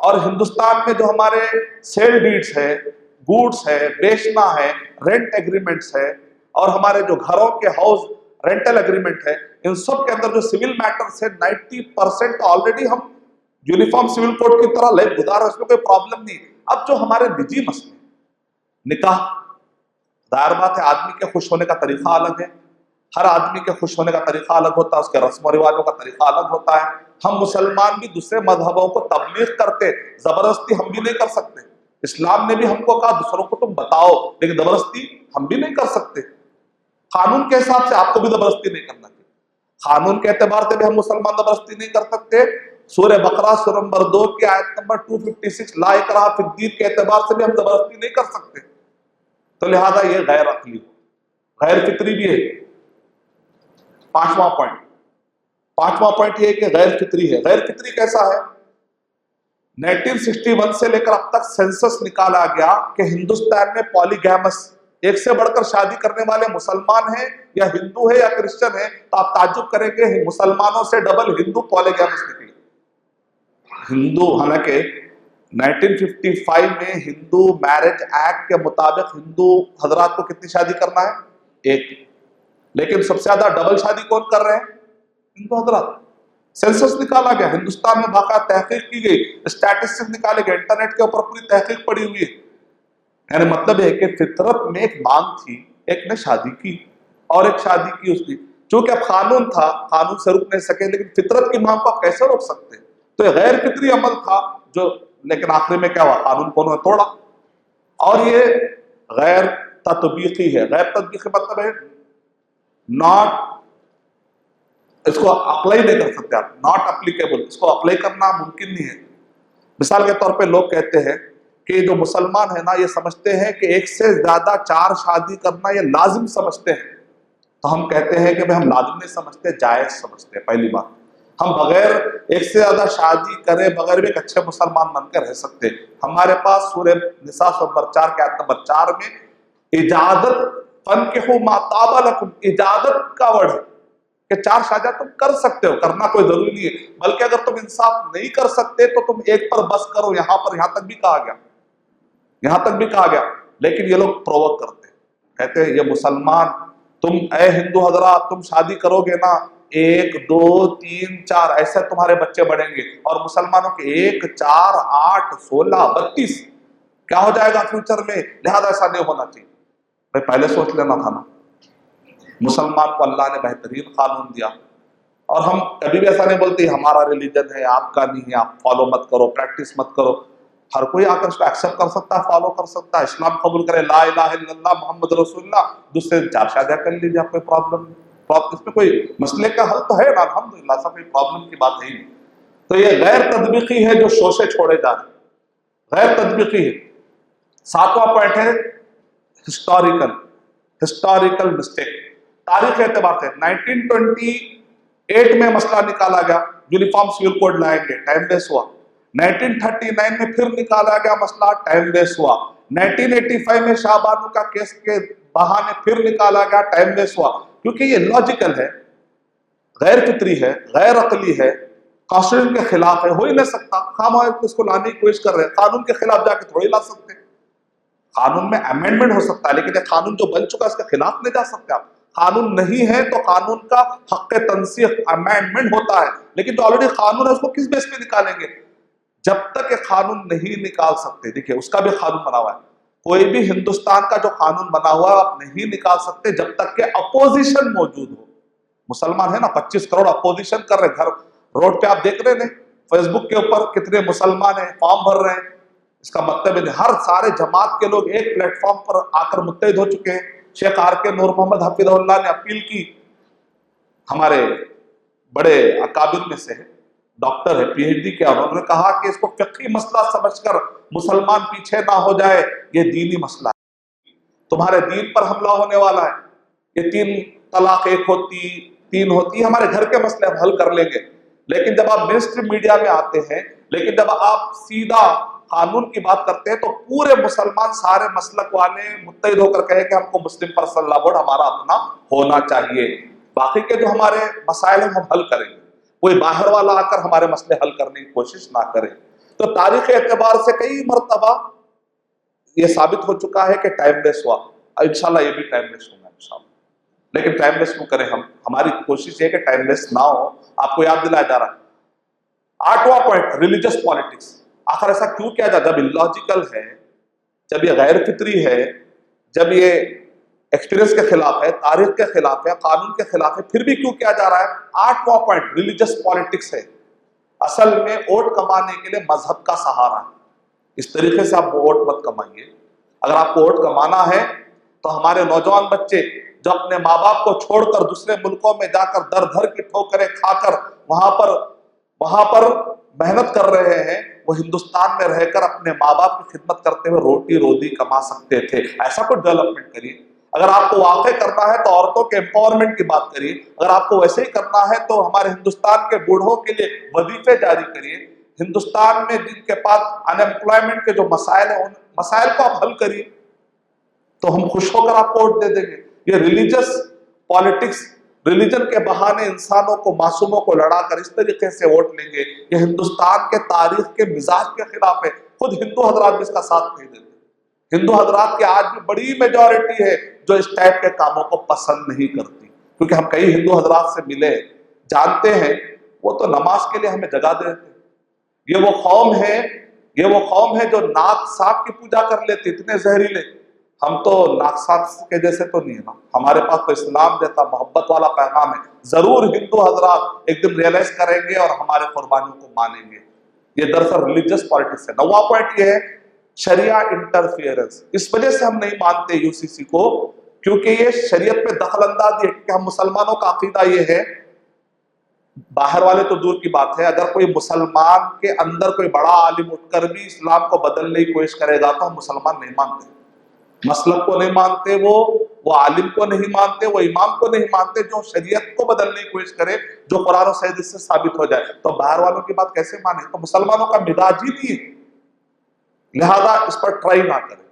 اور ہندوستان میں جو ہمارے سیل ڈیڈس ہے، گوڈس ہے، بیچنا ہے، رینٹ ایگریمنٹس ہے، اور ہمارے جو گھروں کے ہاؤس رینٹل ایگریمنٹ ہے، ان سب کے اندر جو سول میٹرز ہے 90% آلریڈی ہم یونیفارم سول کوڈ کی طرح لائف گزار رہے ہیں، اس میں کوئی پرابلم نہیں۔ اب جو ہمارے نجی مسئلے، نکاح، ظاہر بات ہے آدمی کے خوش ہونے کا طریقہ الگ ہے، ہر آدمی کے خوش ہونے کا طریقہ الگ ہوتا ہے، اس کے رسم و رواجوں کا طریقہ الگ ہوتا ہے۔ ہم مسلمان بھی دوسرے مذہبوں کو تبلیغ کرتے، زبردستی ہم بھی نہیں کر سکتے۔ اسلام نے بھی ہم کو کہا دوسروں کو تم بتاؤ، لیکن زبردستی ہم بھی نہیں کر سکتے۔ قانون کے حساب سے آپ کو بھی زبردستی نہیں کرنا چاہیے، قانون کے اعتبار سے بھی ہم مسلمان زبردستی نہیں کر سکتے۔ سورہ بقرہ سورہ نمبر 2 کی آیت نمبر 256 لا اکراہ فی الدین کے اعتبار سے بھی ہم زبردستی نہیں کر سکتے۔ تو لہذا یہ غیر عقلی، غیر فطری بھی ہے۔ پانچواں پوائنٹ یہ ہے کہ غیر فطری ہے۔ غیر فطری کیسا ہے؟ 1961 سے لے کر اب تک سینسس نکالا گیا کہ ہندوستان میں پالیگیمس، ایک سے بڑھ کر شادی کرنے والے مسلمان ہیں یا ہندو ہے یا کرسچن ہے، تو آپ تعجب کریں گے مسلمانوں سے ڈبل ہندو پالیگیمس نکلے۔ ہندو، حالانکہ 1955 میں ہندو میرج ایکٹ کے مطابق ہندو حضرات کو کتنی شادی کرنا ہے؟ ایک، لیکن سب سے زیادہ ڈبل شادی کون کر رہے ہیں؟ ہندو حضرات۔ سینسس نکالا گیا، ہندوستان میں باقاعدہ تحقیق کی گئی، اسٹیٹسٹکس نکالے گئے، انٹرنیٹ کے اوپر پوری تحقیق پڑی ہوئی ہے۔ یعنی مطلب ہے کہ فطرت میں ایک مانگ تھی، ایک نے شادی کی اور ایک شادی کی اس کی، چونکہ اب قانون تھا، قانون سے رک نہیں سکے، لیکن فطرت کی مانگ کو آپ کیسے روک سکتے ہیں؟ تو یہ غیر فطری عمل تھا جو، لیکن آخر میں کیا ہوا؟ قانون کو انہوں نے توڑا، اور یہ غیر تطبیقی ہے۔ غیر تطبیقی مطلب ہے ناٹ، اس کو اپلائی نہیں کر سکتے آپ، ناٹ اپلیکیبل، اس کو اپلائی کرنا ممکن نہیں ہے۔ مثال کے طور پہ لوگ کہتے ہیں کہ جو مسلمان ہیں نا یہ سمجھتے ہیں کہ ایک سے زیادہ 4 شادی کرنا یہ لازم سمجھتے ہیں، تو ہم کہتے ہیں کہ ہم لازم نہیں سمجھتے، جائز سمجھتے ہیں۔ پہلی بات، ہم بغیر ایک سے زیادہ شادی کرے بغیر بھی ایک اچھے مسلمان بن کر رہ سکتے ہیں۔ ہمارے پاس سورہ نساء نمبر 4 کے آیت نمبر 4 میں اجازت، فَانكِحُوا مَا طَابَ لَكُمْ، اجازت کا ورڈ ہے کہ 4 شادیاں تم کر سکتے ہو، کرنا کوئی ضروری نہیں ہے، بلکہ اگر تم انصاف نہیں کر سکتے تو تم ایک پر بس کرو۔ یہاں تک بھی کہا گیا، یہاں تک بھی کہا گیا، لیکن یہ لوگ پرووک کرتے ہیں، کہتے ہیں یہ مسلمان، تم اے ہندو حضرات تم شادی کرو گے نا 1 2 3 4 ایسے تمہارے بچے بڑھیں گے، اور مسلمانوں کے 1 4 8 16 32 کیا ہو جائے گا فیوچر میں، لہذا ایسا نہیں ہونا چاہیے۔ بھائی پہلے سوچ لینا تھا نا، مسلمان کو اللہ نے بہترین قانون دیا، اور ہم کبھی بھی ایسا نہیں بولتے ہمارا ریلیجن ہے آپ کا نہیں ہے، آپ فالو مت کرو، پریکٹس مت کرو۔ ہر کوئی آ کر اس کو ایکسیپٹ کر سکتا ہے، فالو کر سکتا ہے، اسلام قبول کرے، لا الہ الا اللہ محمد رسول اللہ، دوسرے 4 شادیاں کر لیجیے، آپ کوئی پرابلم نہیں، اس میں کوئی مسئلے کا حل تو ہے نا، الحمدللہ، سب کوئی پرابلم کی بات ہے ہی نہیں۔ تو یہ غیر تطبیقی ہے جو شوشے چھوڑے جا رہے ہیں، غیر تطبیقی ہے۔ 7واں پوائنٹ ہے ہسٹوریکل مسٹیک، تاریخ اعتبار سے 1928 میں مسئلہ نکالا گیا، یونیفارم سول کوڈ لائیں گے، ٹائم ویسٹ ہوا۔ 1939 میں پھر نکالا گیا مسئلہ، ٹائم ویسٹ ہوا۔ 1985 میں شاہ بانو کا کیس کے بہانے پھر نکالا گیا، ٹائم ویسٹ ہوا، کیونکہ یہ لاجیکل ہے، غیر فطری ہے، غیر عقلی ہے، کانسٹیٹیوشن کے خلاف ہے، ہو ہی نہیں سکتا۔ ہم اس کو لانے کی کوشش کر رہے ہیں، قانون کے خلاف جا کے تھوڑی لا سکتے ہیں۔ قانون میں امینڈمنٹ ہو سکتا ہے، لیکن یہ قانون جو بن چکا ہے اس کے خلاف نہیں جا سکتے آپ۔ قانون نہیں ہے تو قانون کا حق تنسیخ امینڈمنٹ ہوتا ہے، لیکن جو آلریڈی قانون ہے اس کو کس بیس پہ نکالیں گے؟ جب تک یہ قانون نہیں نکال سکتے، دیکھیں اس کا بھی قانون بنا ہوا ہے، کوئی بھی ہندوستان کا جو قانون بنا ہوا ہے آپ نہیں نکال سکتے جب تک کہ اپوزیشن موجود ہو۔ مسلمان ہے نا، 25 کروڑ اپوزیشن کر رہے، گھر روڈ پہ آپ دیکھ رہے ہیں، فیس بک کے اوپر کتنے مسلمان ہیں فارم بھر رہے ہیں۔ اس کا مطلب ہے ہر سارے جماعت کے لوگ ایک پلیٹ فارم پر آ کر متحد ہو چکے ہیں۔ شیخ آر کے نور محمد حفظہ اللہ نے اپیل کی، ہمارے بڑے اکابر میں سے ڈاکٹر ہے، پی ایچ ڈی کیا، انہوں نے کہا کہ اس کو فقہی مسئلہ سمجھ کر مسلمان پیچھے نہ ہو جائے، یہ دینی مسئلہ ہے، تمہارے دین پر حملہ ہونے والا ہے۔ یہ 3 طلاق 1 ہوتی 3 ہوتی، ہمارے گھر کے مسئلے ہم حل کر لیں گے، لیکن جب آپ مینسٹریم میڈیا میں آتے ہیں، لیکن جب آپ سیدھا قانون کی بات کرتے ہیں تو پورے مسلمان سارے مسلک والے متحد ہو کر کہے کہ ہم کو مسلم پرسنل لا بورڈ ہمارا اپنا ہونا چاہیے، باقی کے جو ہمارے مسائل ہیں ہم حل کریں گے، کوئی باہر والا آ کر ہمارے مسئلے حل کرنے کی کوشش نہ کرے۔ تو تاریخ اعتبار سے کئی مرتبہ یہ ثابت ہو چکا ہے کہ ٹائم لیس ہوا، انشاءاللہ یہ بھی ٹائم لیس ہوگا انشاءاللہ۔ لیکن ٹائم لیس کیوں کریں ہماری کوشش یہ ہے کہ ٹائم لیس نہ ہو۔ آپ کو یاد دلایا جا رہا ہے 8واں پوائنٹ، ریلیجس پالیٹکس۔ آخر ایسا کیوں کیا جاتا؟ جب اللاجیکل ہے، جب یہ غیر فطری ہے، جب یہ ایکسپیرینس کے خلاف ہے، تاریخ کے خلاف ہے، قانون کے خلاف ہے، پھر بھی کیوں کیا جا رہا ہے؟ 8واں پوائنٹ ریلیجس پالیٹکس ہے۔ اصل میں ووٹ کمانے کے لیے مذہب کا سہارا ہے۔ اس طریقے سے آپ ووٹ مت کمائیے۔ اگر آپ کو ووٹ کمانا ہے تو ہمارے نوجوان بچے جو اپنے ماں باپ کو چھوڑ کر دوسرے ملکوں میں جا کر در دھر کی ٹھوکریں کھا کر وہاں پر محنت کر رہے ہیں، وہ ہندوستان میں رہ کر اپنے ماں باپ کی خدمت کرتے ہوئے روٹی روزی کما سکتے تھے۔ ایسا کوئی ڈیولپمنٹ کریے۔ اگر آپ کو واقع کرنا ہے تو عورتوں کے امپاورمنٹ کی بات کریے۔ اگر آپ کو ویسے ہی کرنا ہے تو ہمارے ہندوستان کے بوڑھوں کے لیے وظیفے جاری کریے۔ ہندوستان میں جن کے پاس ان ایمپلائمنٹ کے جو مسائل ہیں ان مسائل کو آپ حل کریے، تو ہم خوش ہو کر آپ کو ووٹ دے دیں گے۔ یہ ریلیجس پالیٹکس، ریلیجن کے بہانے انسانوں کو، معصوموں کو لڑا کر اس طریقے سے ووٹ لیں گے، یہ ہندوستان کے تاریخ کے مزاج کے خلاف ہے۔ خود ہندو حضرات بھی اس کا ساتھ نہیں دیتے۔ ہندو حضرات کی آج بھی بڑی میجورٹی ہے جو اس ٹائپ کے کاموں کو پسند نہیں کرتی، کیونکہ ہم کئی ہندو حضرات سے ملے، جانتے ہیں، وہ تو نماز کے لیے ہمیں جگہ دیتے ہیں۔ یہ وہ قوم ہے جو ناگ سانپ کی پوجا کر لیتی، اتنے زہریلے۔ ہم تو ناگ سانپ کے جیسے تو نہیں ہے نا، ہمارے پاس تو اسلام جیسا محبت والا پیغام ہے۔ ضرور ہندو حضرات ایک دن ریئلائز کریں گے اور ہمارے قربانیوں کو مانیں گے۔ یہ دراصل ریلیجس پالیٹکس ہے۔ 9واں پوائنٹ یہ ہے شریعہ انٹرفیئرنس۔ اس وجہ سے ہم نہیں مانتے UCC کو، کیونکہ یہ شریعت میں دخل اندازی ہے۔ کہ ہم مسلمانوں کا عقیدہ یہ ہے، باہر والے تو دور کی بات ہے، اگر کوئی مسلمان کے اندر کوئی بڑا عالم اٹھ کر بھی اسلام کو بدلنے کی کوشش کرے گا تو ہم مسلمان نہیں مانتے، مسلک کو نہیں مانتے، وہ عالم کو نہیں مانتے، وہ امام کو نہیں مانتے جو شریعت کو بدلنے کی کوشش کرے، جو قرآن و حدیث سے ثابت ہو جائے، تو باہر والوں کی بات کیسے مانے؟ تو مسلمانوں کا مزاج ہی نہیں ہے، لہذا اس پر ٹرائی نہ کریں۔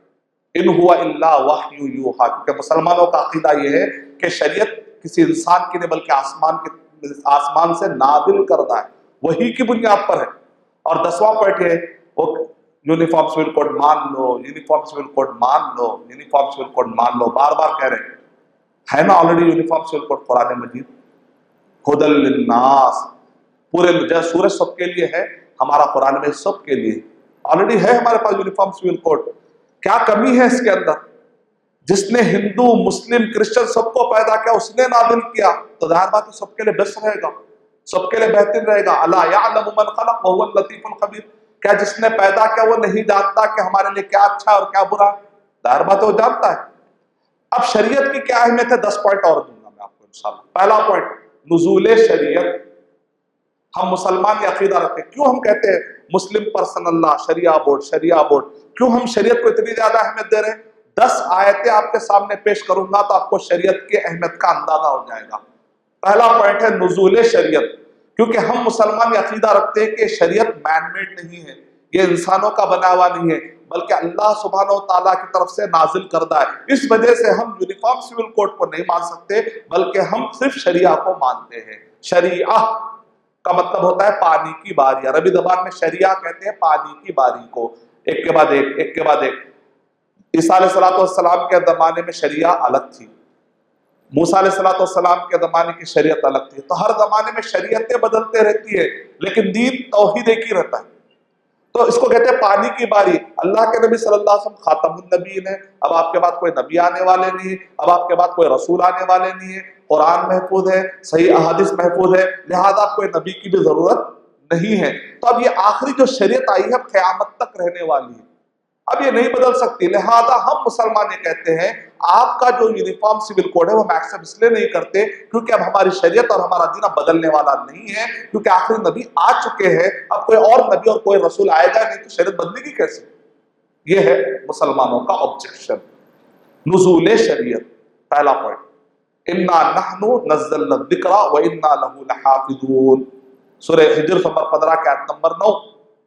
ان ہوا الا وحی یوحا، کیونکہ مسلمانوں کا عقیدہ یہ ہے کہ شریعت کسی انسان کی نہیں بلکہ آسمان سے نازل کردہ ہے، وہی کی بنیاد پر ہے۔ اور 10واں پوائنٹ ہے وہ یونیفارم سول کوڈ مان لو، یونیفارم سول کوڈ مان لو، یونیفارم سول کوڈ مان لو، بار بار کہہ رہے ہیں نا آلریڈی یونیفارم سول کوڈ قرآن مجید ہدی للناس، پورے سورج سب کے لیے ہے، ہمارا قرآن میں سب کے لیے آلریڈی ہے ہمارے پاس یونیفارم سول کوڈ۔ کیا کمی ہے اس کے اندر؟ جس نے ہندو، مسلم، کرسچن سب کو پیدا کیا اس نے نازل کیا، تو ظاہر بات ہے سب کے لیے بیسٹ رہے گا، سب کے لیے بہترین رہے گا۔ الا یعلم من خلق وهو اللطیف الخبیر، کیا جس نے پیدا کیا وہ نہیں جانتا کہ ہمارے لیے کیا اچھا اور کیا برا؟ ظاہر بات ہے وہ جانتا ہے۔ اب شریعت کی کیا اہمیت ہے؟ 10 پوائنٹ اور دوں گا میں آپ کو انشاءاللہ۔ پہلا پوائنٹ نزول شریعت۔ ہم مسلمان یہ عقیدہ رکھتے ہیں، کیوں ہم کہتے ہیں مسلم پرسنل لا، شریعہ بورڈ، شریعہ بورڈ، کیوں ہم شریعت کو اتنی زیادہ اہمیت دے رہے ہیں؟ 10 آیتیں آپ کے سامنے پیش کروں گا تو آپ کو شریعت کی اہمیت کا اندازہ ہو جائے گا۔ پہلا پوائنٹ ہے نزول شریعت، کیونکہ ہم مسلمان یہ عقیدہ رکھتے ہیں کہ شریعت مین میڈ نہیں ہے، یہ انسانوں کا بنا ہوا نہیں ہے، بلکہ اللہ سبحانہ و تعالیٰ کی طرف سے نازل کردہ ہے۔ اس وجہ سے ہم یونیفارم سول کوڈ کو نہیں مان سکتے، بلکہ ہم صرف شریعہ کو مانتے ہیں۔ شریعہ کا مطلب ہوتا ہے پانی کی باری، عربی زبان میں شریعہ کہتے ہیں پانی کی باری کو، ایک کے بعد ایک، ایک کے بعد ایک۔ عیسیٰ علیہ السلام کے زمانے میں شریعہ الگ تھی، موسیٰ علیہ السلام کے زمانے کی شریعت الگ تھی، تو ہر زمانے میں شریعتیں بدلتے رہتی ہے، لیکن دین توحید ایک ہی رہتا ہے۔ تو اس کو کہتے ہیں پانی کی باری۔ اللہ کے نبی صلی اللہ علیہ وسلم خاتم النبیین ہے، اب آپ کے بعد کوئی نبی آنے والے نہیں، اب آپ کے بعد کوئی رسول آنے والے نہیں ہے، قرآن محفوظ ہے، صحیح احادیث محفوظ ہے، لہذا کوئی نبی کی بھی ضرورت نہیں ہے۔ تو اب یہ آخری جو شریعت آئی ہے قیامت تک رہنے والی ہے، اب یہ نہیں بدل سکتی، لہذا ہم مسلمان یہ کہتے ہیں آپ کا جو یونیفارم سول کوڈ ہے وہ ہم ایکسپٹ اس لیے نہیں کرتے کیونکہ اب ہماری شریعت اور ہمارا دین اب بدلنے والا نہیں ہے، کیونکہ آخری نبی آ چکے ہیں، اب کوئی اور نبی اور کوئی رسول آئے گا نہیں، تو شریعت بدلے گی کیسے؟ یہ ہے مسلمانوں کا آبجیکشن۔ نزول شریعت، پہلا پوائنٹ، انا نحن نزلنا الذکر وانا له لحافظون، سورہ ہجر نمبر 15 کی آیت نمبر 9،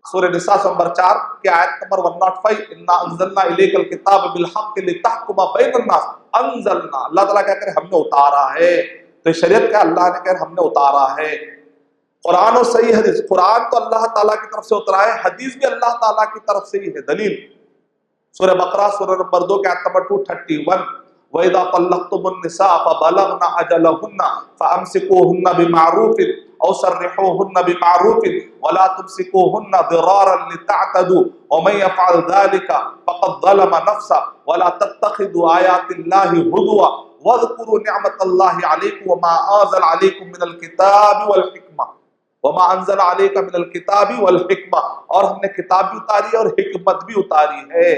سورہ نساء نمبر 4 کی آیت نمبر 105، انا انزلنا الیک الکتاب بالحق لتحکم بین الناس، انزلنا، اللہ تعالیٰ کہتے ہیں ہم نے اتارا ہے، تو شریعت کا اللہ نے کہا ہم نے اتارا ہے۔ قرآن اور صحیح حدیث، قرآن تو اللہ تعالیٰ کی طرف سے اترا ہے، حدیث بھی اللہ تعالیٰ کی طرف سے ہی ہے۔ دلیل سورہ بقرہ سورہ نمبر 2 کے آیت نمبر 231، وَإِذَا طَلَّقْتُمُ النِّسَاءَ فَبَلَغْنَ أَجَلَهُنَّ فَأَمْسِكُوهُنَّ بِمَعْرُوفٍ أَوْ سَرِّحُوهُنَّ بِمَعْرُوفٍ وَلَا تُمْسِكُوهُنَّ ضِرَارًا لِتَعْتَدُوا وَمَن يَفْعَلْ ذَلِكَ فَقَدْ ظَلَمَ نَفْسَهُ وَلَا تَتَّخِذُوا آيَاتِ اللَّهِ هُزُوًا وَاذْكُرُوا نِعْمَةَ اللَّهِ عَلَيْكُمْ وَمَا أَنزَلَ عَلَيْكُم مِّنَ الْكِتَابِ وَالْحِكْمَةِ وَمَا أَنزَلَ عَلَيْكَ مِنَ الْكِتَابِ وَالْحِكْمَةِ، اور ہم نے کتاب بھی اتاری ہے اور حکمت بھی اتاری ہے۔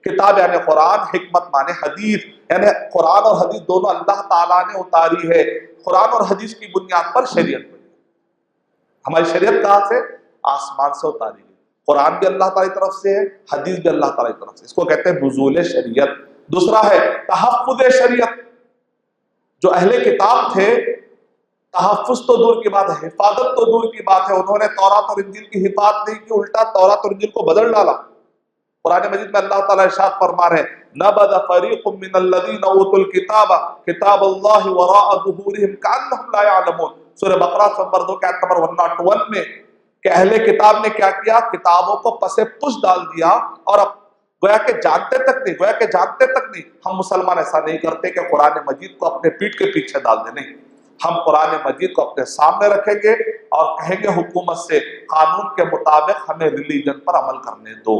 کتاب یعنی قرآن، حکمت مانے حدیث، یعنی قرآن اور حدیث دونوں اللہ تعالیٰ نے اتاری ہے۔ قرآن اور حدیث کی بنیاد پر شریعت بنی۔ ہماری شریعت کہاں سے؟ آسمان سے اتاری ہے۔ قرآن بھی اللہ تعالیٰ کی طرف سے ہے، حدیث بھی اللہ تعالیٰ کی طرف سے، اس کو کہتے ہیں نزول شریعت۔ دوسرا ہے تحفظ شریعت۔ جو اہل کتاب تھے، تحفظ تو دور کی بات ہے، حفاظت تو دور کی بات ہے، انہوں نے تورات اور انجیل کی حفاظت نہیں کی، الٹا تورات اور انجیل کو بدل ڈالا۔ قرآن مجید میں اللہ تعالیٰ ارشاد فرما رہے ہیں نبذ فریق من الذین اوتوا الکتاب کتاب اللہ وراء ظہورہم کأنہم لا یعلمون، سورہ بقرہ نمبر 2 کے آیت نمبر 101 میں کہ اہل کتاب نے کیا کیا؟ کتابوں کو پس پش ڈال دیا، اور اب گویا کہ جانتے تک نہیں۔ ہم مسلمان ایسا نہیں کرتے کہ قرآن مجید کو اپنے پیٹھ کے پیچھے ڈال دیں، نہیں، ہم قرآن مجید کو اپنے سامنے رکھیں گے اور کہیں گے حکومت سے قانون کے مطابق ہمیں ریلیجن پر عمل کرنے دو،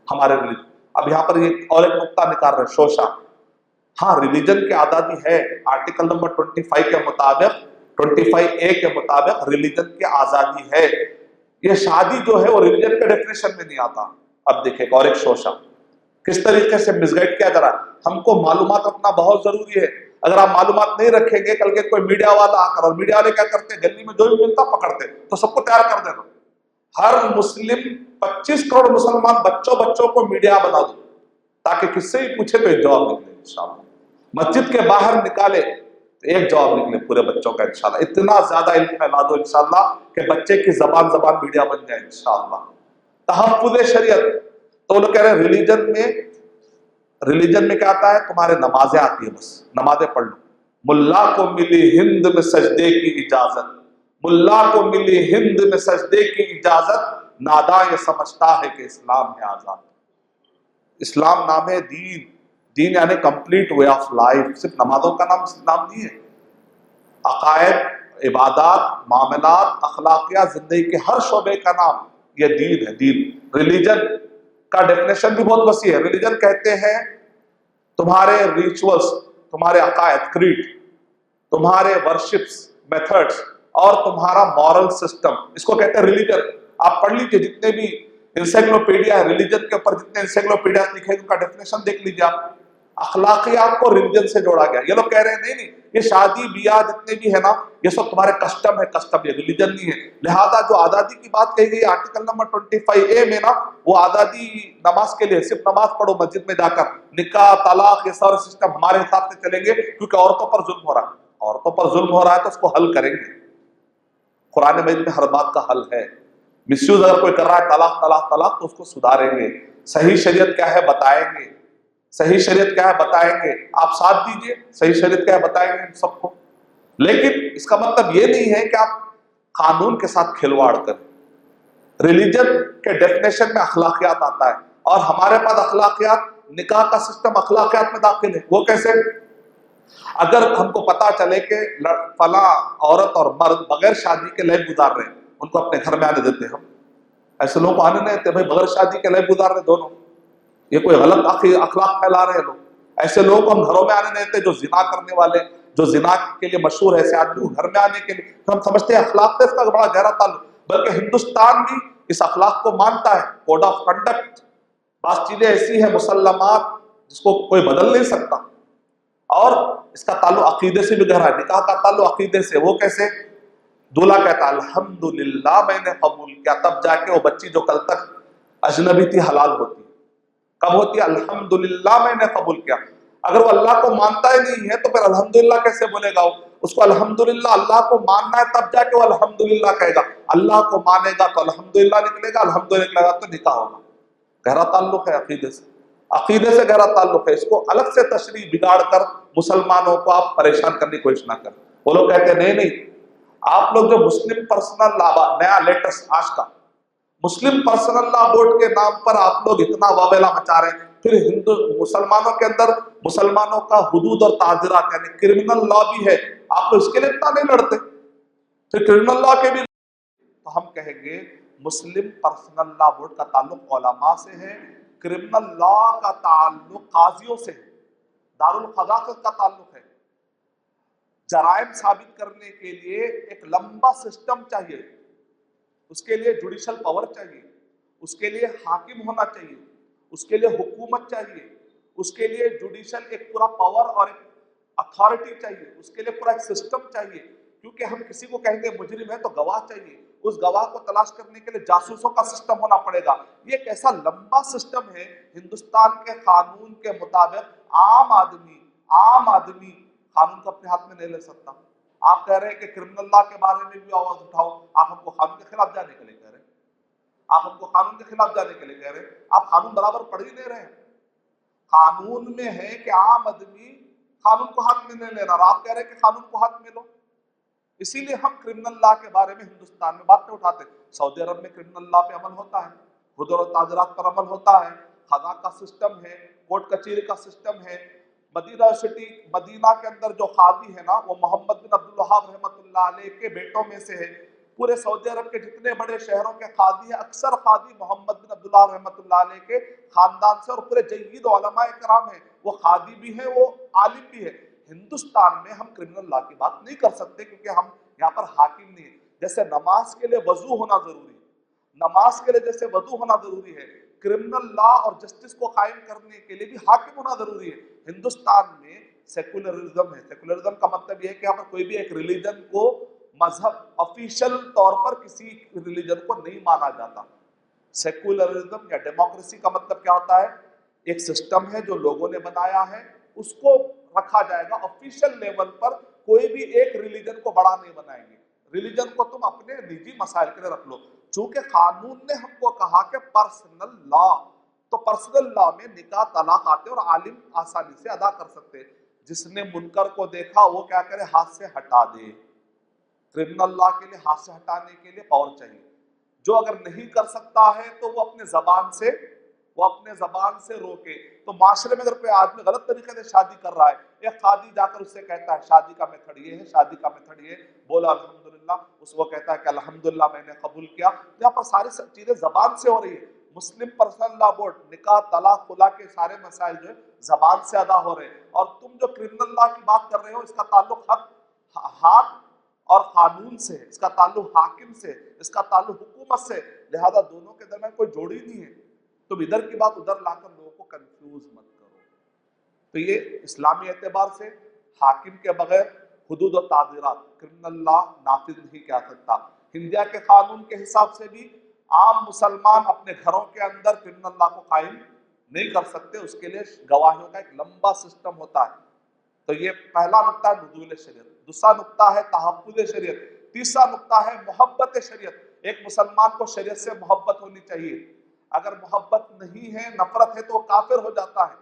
ہمارے ریلیجن۔ اب یہاں پر یہ اور ایک نقطہ نکال رہے شوشا، ہاں ریلیجن کی آزادی ہے، آرٹیکل نمبر 25 کے مطابق، 25A کے مطابق ریلیجن کی آزادی ہے۔ یہ شادی جو ہے وہ ریلیجن کے ڈیفینیشن میں نہیں آتا۔ اب دیکھیں اور ایک شوشا کس طریقے سے مس گائڈ کیا جا رہا ہے۔ ہم کو معلومات رکھنا بہت ضروری ہے، اگر آپ معلومات نہیں رکھیں گے، کل کے کوئی میڈیا والا آ کر، اور میڈیا والے کیا کرتے ہیں، گلی میں جو بھی ملتا پکڑتے، تو سب کو تیار کر دینا۔ ہر مسلم 25 کروڑ مسلمان بچوں کو میڈیا بنا دو، تاکہ کس سے ہی پوچھے تو ایک جواب نکلے انشاءاللہ۔ مسجد کے باہر نکالے تو ایک جواب نکلے پورے بچوں کا انشاءاللہ۔ اتنا زیادہ علم پھیلا دو انشاءاللہ کہ بچے کی زبان میڈیا بن جائے انشاءاللہ۔ تحفظ شریعت، تو لوگ کہہ رہے ہیں ریلیجن میں کیا آتا ہے؟ تمہارے نمازیں آتی ہیں، بس نمازیں پڑھ لو۔ ملا کو ملی ہند میں سجدے کی اجازت، ملا کو ملی ہند میں سجدے کی اجازت، ناداں یہ سمجھتا ہے کہ اسلام ہے آزاد۔ اسلام نام ہے دین، دین یعنی کمپلیٹ وے آف لائف۔ صرف نمازوں کا نام اسلام نہیں ہے، عقائد، عبادات، معاملات، اخلاقیات، زندگی کے ہر شعبے کا نام یہ دین ہے۔ دین، ریلیجن کا ڈیفینیشن بھی بہت وسیع ہے۔ ریلیجن کہتے ہیں تمہارے ریچولز، تمہارے عقائد، کریڈ، تمہارے ورشپس، میتھڈس، اور تمہارا مورل سسٹم، اس کو کہتے ہیں ریلیجن۔ آپ پڑھ لیجئے جتنے بھی انسائکلوپیڈیا ہے ریلیجن کے اوپر، جتنے انسائکلوپیڈیا لکھے ان کا ڈیفینیشن دیکھ لیجئے آپ۔ اخلاقیات کو ریلیجن سے جوڑا گیا۔ یہ لوگ کہہ رہے ہیں نہیں یہ شادی بیاہ جتنے بھی ہے نا، یہ سب تمہارے کسٹم ہے، کسٹم، یہ ریلیجن نہیں ہے۔ لہذا جو آزادی کی بات کہی گئی آرٹیکل نمبر 25A میں نا، وہ آزادی نماز کے لیے، صرف نماز پڑھو مسجد میں جا کر، نکاح، طلاق، یہ سارے سسٹم ہمارے حساب سے چلیں گے، کیونکہ عورتوں پر ظلم ہو رہا ہے۔ عورتوں پر ظلم ہو رہا ہے تو اس کو حل کریں گے۔ قرآن مجید میں ہر بات کا حل ہے۔ مس یوز اگر کوئی کر رہا ہے طلاق طلاق طلاق تو اس کو سدھاریں گے۔ صحیح شریعت کیا ہے بتائیں گے، صحیح شریعت کیا ہے بتائیں گے، آپ ساتھ دیجئے، صحیح شریعت کیا ہے بتائیں گے ہم سب کو۔ لیکن اس کا مطلب یہ نہیں ہے کہ آپ قانون کے ساتھ کھلواڑ کریں۔ ریلیجن کے ڈیفینیشن میں اخلاقیات آتا ہے، اور ہمارے پاس اخلاقیات، نکاح کا سسٹم اخلاقیات میں داخل ہے۔ وہ کیسے؟ اگر ہم کو پتا چلے کہ فلاں عورت اور مرد بغیر شادی کے لائف گزار رہے ہیں، ان کو اپنے گھر میں آنے دیتے ہم؟ ایسے لوگوں کو آنے نہیں دیتے بھائی، بغیر شادی کے لائف گزار رہے دونوں، یہ کوئی غلط اخلاق پھیلا رہے ہیں لوگ۔ ایسے لوگوں کو ہم گھروں میں آنے نہیں دیتے، جو زنا کرنے والے، جو زنا کے لیے مشہور ہے، ایسے آدمی کو گھر میں آنے کے لیے ہم سمجھتے ہیں اخلاق سے اس کا بڑا گہرا تعلق، بلکہ ہندوستان بھی اس اخلاق کو مانتا ہے۔ کوڈ آف کنڈکٹ، بعض چیزیں ایسی ہیں مسلمات جس کو کوئی بدل نہیں سکتا، اور اس کا تعلق عقیدے سے بھی گہرا ہے۔ نکاح کا تعلق عقیدے سے۔ وہ کیسے؟ دولہا کہتا ہے الحمدللہ میں نے قبول کیا، تب جا کے وہ بچی جو کل تک اجنبی تھی حلال ہوتی۔ کب ہوتی ہے؟ الحمدللہ میں نے قبول کیا۔ اگر وہ اللہ کو مانتا ہی نہیں ہے تو پھر الحمدللہ کیسے بولے گا؟ اس کو الحمدللہ، اللہ کو ماننا ہے تب جا کے وہ الحمدللہ کہے گا۔ اللہ کو مانے گا تو الحمدللہ نکلے گا، الحمدللہ نکلے گا تو نکاح ہوگا۔ گہرا تعلق ہے عقیدے سے، عقیدے سے گہرا تعلق ہے۔ اس کو الگ سے تشریح بگاڑ کر مسلمانوں کو آپ پریشان کرنے کی کوشش نہ کریں۔ وہ لوگ کہتے ہیں نہیں آپ لوگ جو مسلم پرسنل لا نیا لیٹسٹ آج کا مسلم پرسنل لا بورڈ کے نام پر آپ لوگ اتنا واویلا مچا رہے ہیں، پھر ہندو مسلمانوں کے اندر مسلمانوں کا حدود اور تعزیرات یعنی کرمنل لا بھی ہے، آپ لوگ اس کے لیے اتنا نہیں لڑتے، پھر کرمنل لا کے بھی تو ہم کہیں گے مسلم پرسنل لا بورڈ کا تعلق علماء سے ہے، کرمنل لا کا تعلق قاضیوں سے ہے، دارالقضاء کا تعلق ہے۔ جرائم ثابت کرنے کے لیے ایک لمبا سسٹم چاہیے، اس کے لیے جوڈیشل پاور چاہیے، اس کے لیے حاکم ہونا چاہیے، اس کے لیے حکومت چاہیے، اس کے لیے جوڈیشل ایک پورا پاور اور ایک اتھارٹی چاہیے، اس کے لیے پورا ایک سسٹم چاہیے، کیونکہ ہم کسی کو کہیں گے مجرم ہے تو گواہ چاہیے، اس گواہ کو تلاش کرنے کے لیے جاسوسوں کا سسٹم ہونا پڑے گا۔ یہ ایک ایسا لمبا سسٹم ہے، ہندوستان کے قانون کے مطابق عام آدمی قانون کو اپنے ہاتھ میں نہیں لے سکتا۔ آپ کہہ رہے ہیں کہ کرمنل لا کے بارے میں بھی آواز اٹھاؤ، آپ ہم کو قانون کے خلاف جانے کے لیے کہہ رہے ہیں، آپ ہم کو قانون کے خلاف جانے کے لیے کہہ رہے ہیں، آپ قانون برابر پڑھ ہی نہیں رہے ہیں۔ قانون میں ہے کہ عام آدمی قانون کو ہاتھ میں نہیں لینا، اور آپ کہہ رہے ہیں کہ قانون کو ہاتھ میں لو۔ اسی لیے ہم کرمنل لا کے بارے میں ہندوستان میں بات نہیں اٹھاتے۔ سعودی عرب میں کرمنل لا پہ عمل ہوتا ہے، حدود و تعزیرات پر عمل ہوتا ہے، قضاء کا سسٹم ہے، کورٹ کچہری کا سسٹم ہے۔ مدینہ سٹی مدینہ کے اندر جو قاضی ہے نا، وہ محمد بن عبد الوہاب رحمۃ اللہ علیہ کے بیٹوں میں سے ہے۔ پورے سعودی عرب کے جتنے بڑے شہروں کے قاضی ہیں، اکثر قاضی محمد بن عبد اللہ رحمۃ اللہ علیہ کے خاندان سے، اور پورے جید علماء کرام ہیں، وہ قاضی بھی ہیں، وہ عالم بھی ہے۔ ہندوستان میں ہم کرمنل لا کی بات نہیں کر سکتے، کیونکہ ہم یہاں پر حاکم نہیں ہے۔ جیسے نماز کے لیے وضو ہونا ضروری ہے، نماز کے لیے جیسے وضو ہونا ضروری ہے، کرمنل لا اور جسٹس کو قائم کرنے کے لیے بھی حاکم ہونا ضروری ہے۔ ہندوستان میں سیکولرزم ہے، سیکولرزم کا مطلب یہ ہے کہ یہاں پر کوئی بھی ایک ریلیجن کو مذہب آفیشل طور پر کسی ریلیجن کو نہیں مانا جاتا۔ سیکولرزم یا ڈیموکریسی کا مطلب کیا ہوتا ہے؟ ایک سسٹم ہے جو لوگوں نے بنایا ہے، اس کو رکھا جائے گا آفیشل لیول پر، کوئی بھی ایک ریلیجن کو بڑا نہیں بنائیں گے، ریلیجن کو تم اپنے نجی مسائل کے لیے رکھ لو۔ چونکہ قانون نے ہم کو کہا کہ پرسنل لا، تو پرسنل لا میں نکاح طلاق آتے اور عالم آسانی سے ادا کر سکتے۔ جس نے منکر کو دیکھا وہ کیا کرے؟ ہاتھ سے ہٹا دے۔ کرمنل لا کے لیے ہاتھ سے ہٹانے کے لیے پاور چاہیے۔ جو اگر نہیں کر سکتا ہے تو وہ اپنے زبان سے روکے۔ تو معاشرے میں اگر کوئی آدمی غلط طریقے سے شادی کر رہا ہے، ایک قاضی جا کر اس سے کہتا ہے شادی کا میتھڈ یہ ہے، شادی کا میتھڈ یہ ہے، بولا الحمدللہ، اس وہ کہتا ہے کہ الحمدللہ میں نے قبول کیا۔ یہاں پر ساری چیزیں زبان سے ہو رہی ہے۔ مسلم پرسنل لا بورڈ نکاح طلاق خلا کے سارے مسائل جو ہے زبان سے ادا ہو رہے ہیں، اور تم جو کرمنل لا کی بات کر رہے ہو اس کا تعلق حق اور قانون سے، اس کا تعلق حاکم سے، اس کا تعلق حکومت سے، لہذا دونوں کے درمیان کوئی جوڑی نہیں ہے۔ تم ادھر کی بات ادھر لا کر لوگوں کو کنفیوز مت کرو۔ تو یہ اسلامی اعتبار سے حاکم کے بغیر حدود و تعزیرات کرمنل لا نافذ نہیں کیا سکتا۔ انڈیا کے قانون کے حساب سے بھی عام مسلمان اپنے گھروں کے اندر کرمنل لا کو قائم نہیں کر سکتے، اس کے لیے گواہیوں کا ایک لمبا سسٹم ہوتا ہے۔ تو یہ پہلا نقطہ ہے نزول شریعت، دوسرا نقطہ ہے تحفظ شریعت، تیسرا نقطہ ہے محبت شریعت۔ ایک مسلمان کو شریعت سے محبت ہونی چاہیے، اگر محبت نہیں ہے، نفرت ہے، تو وہ کافر ہو جاتا ہے۔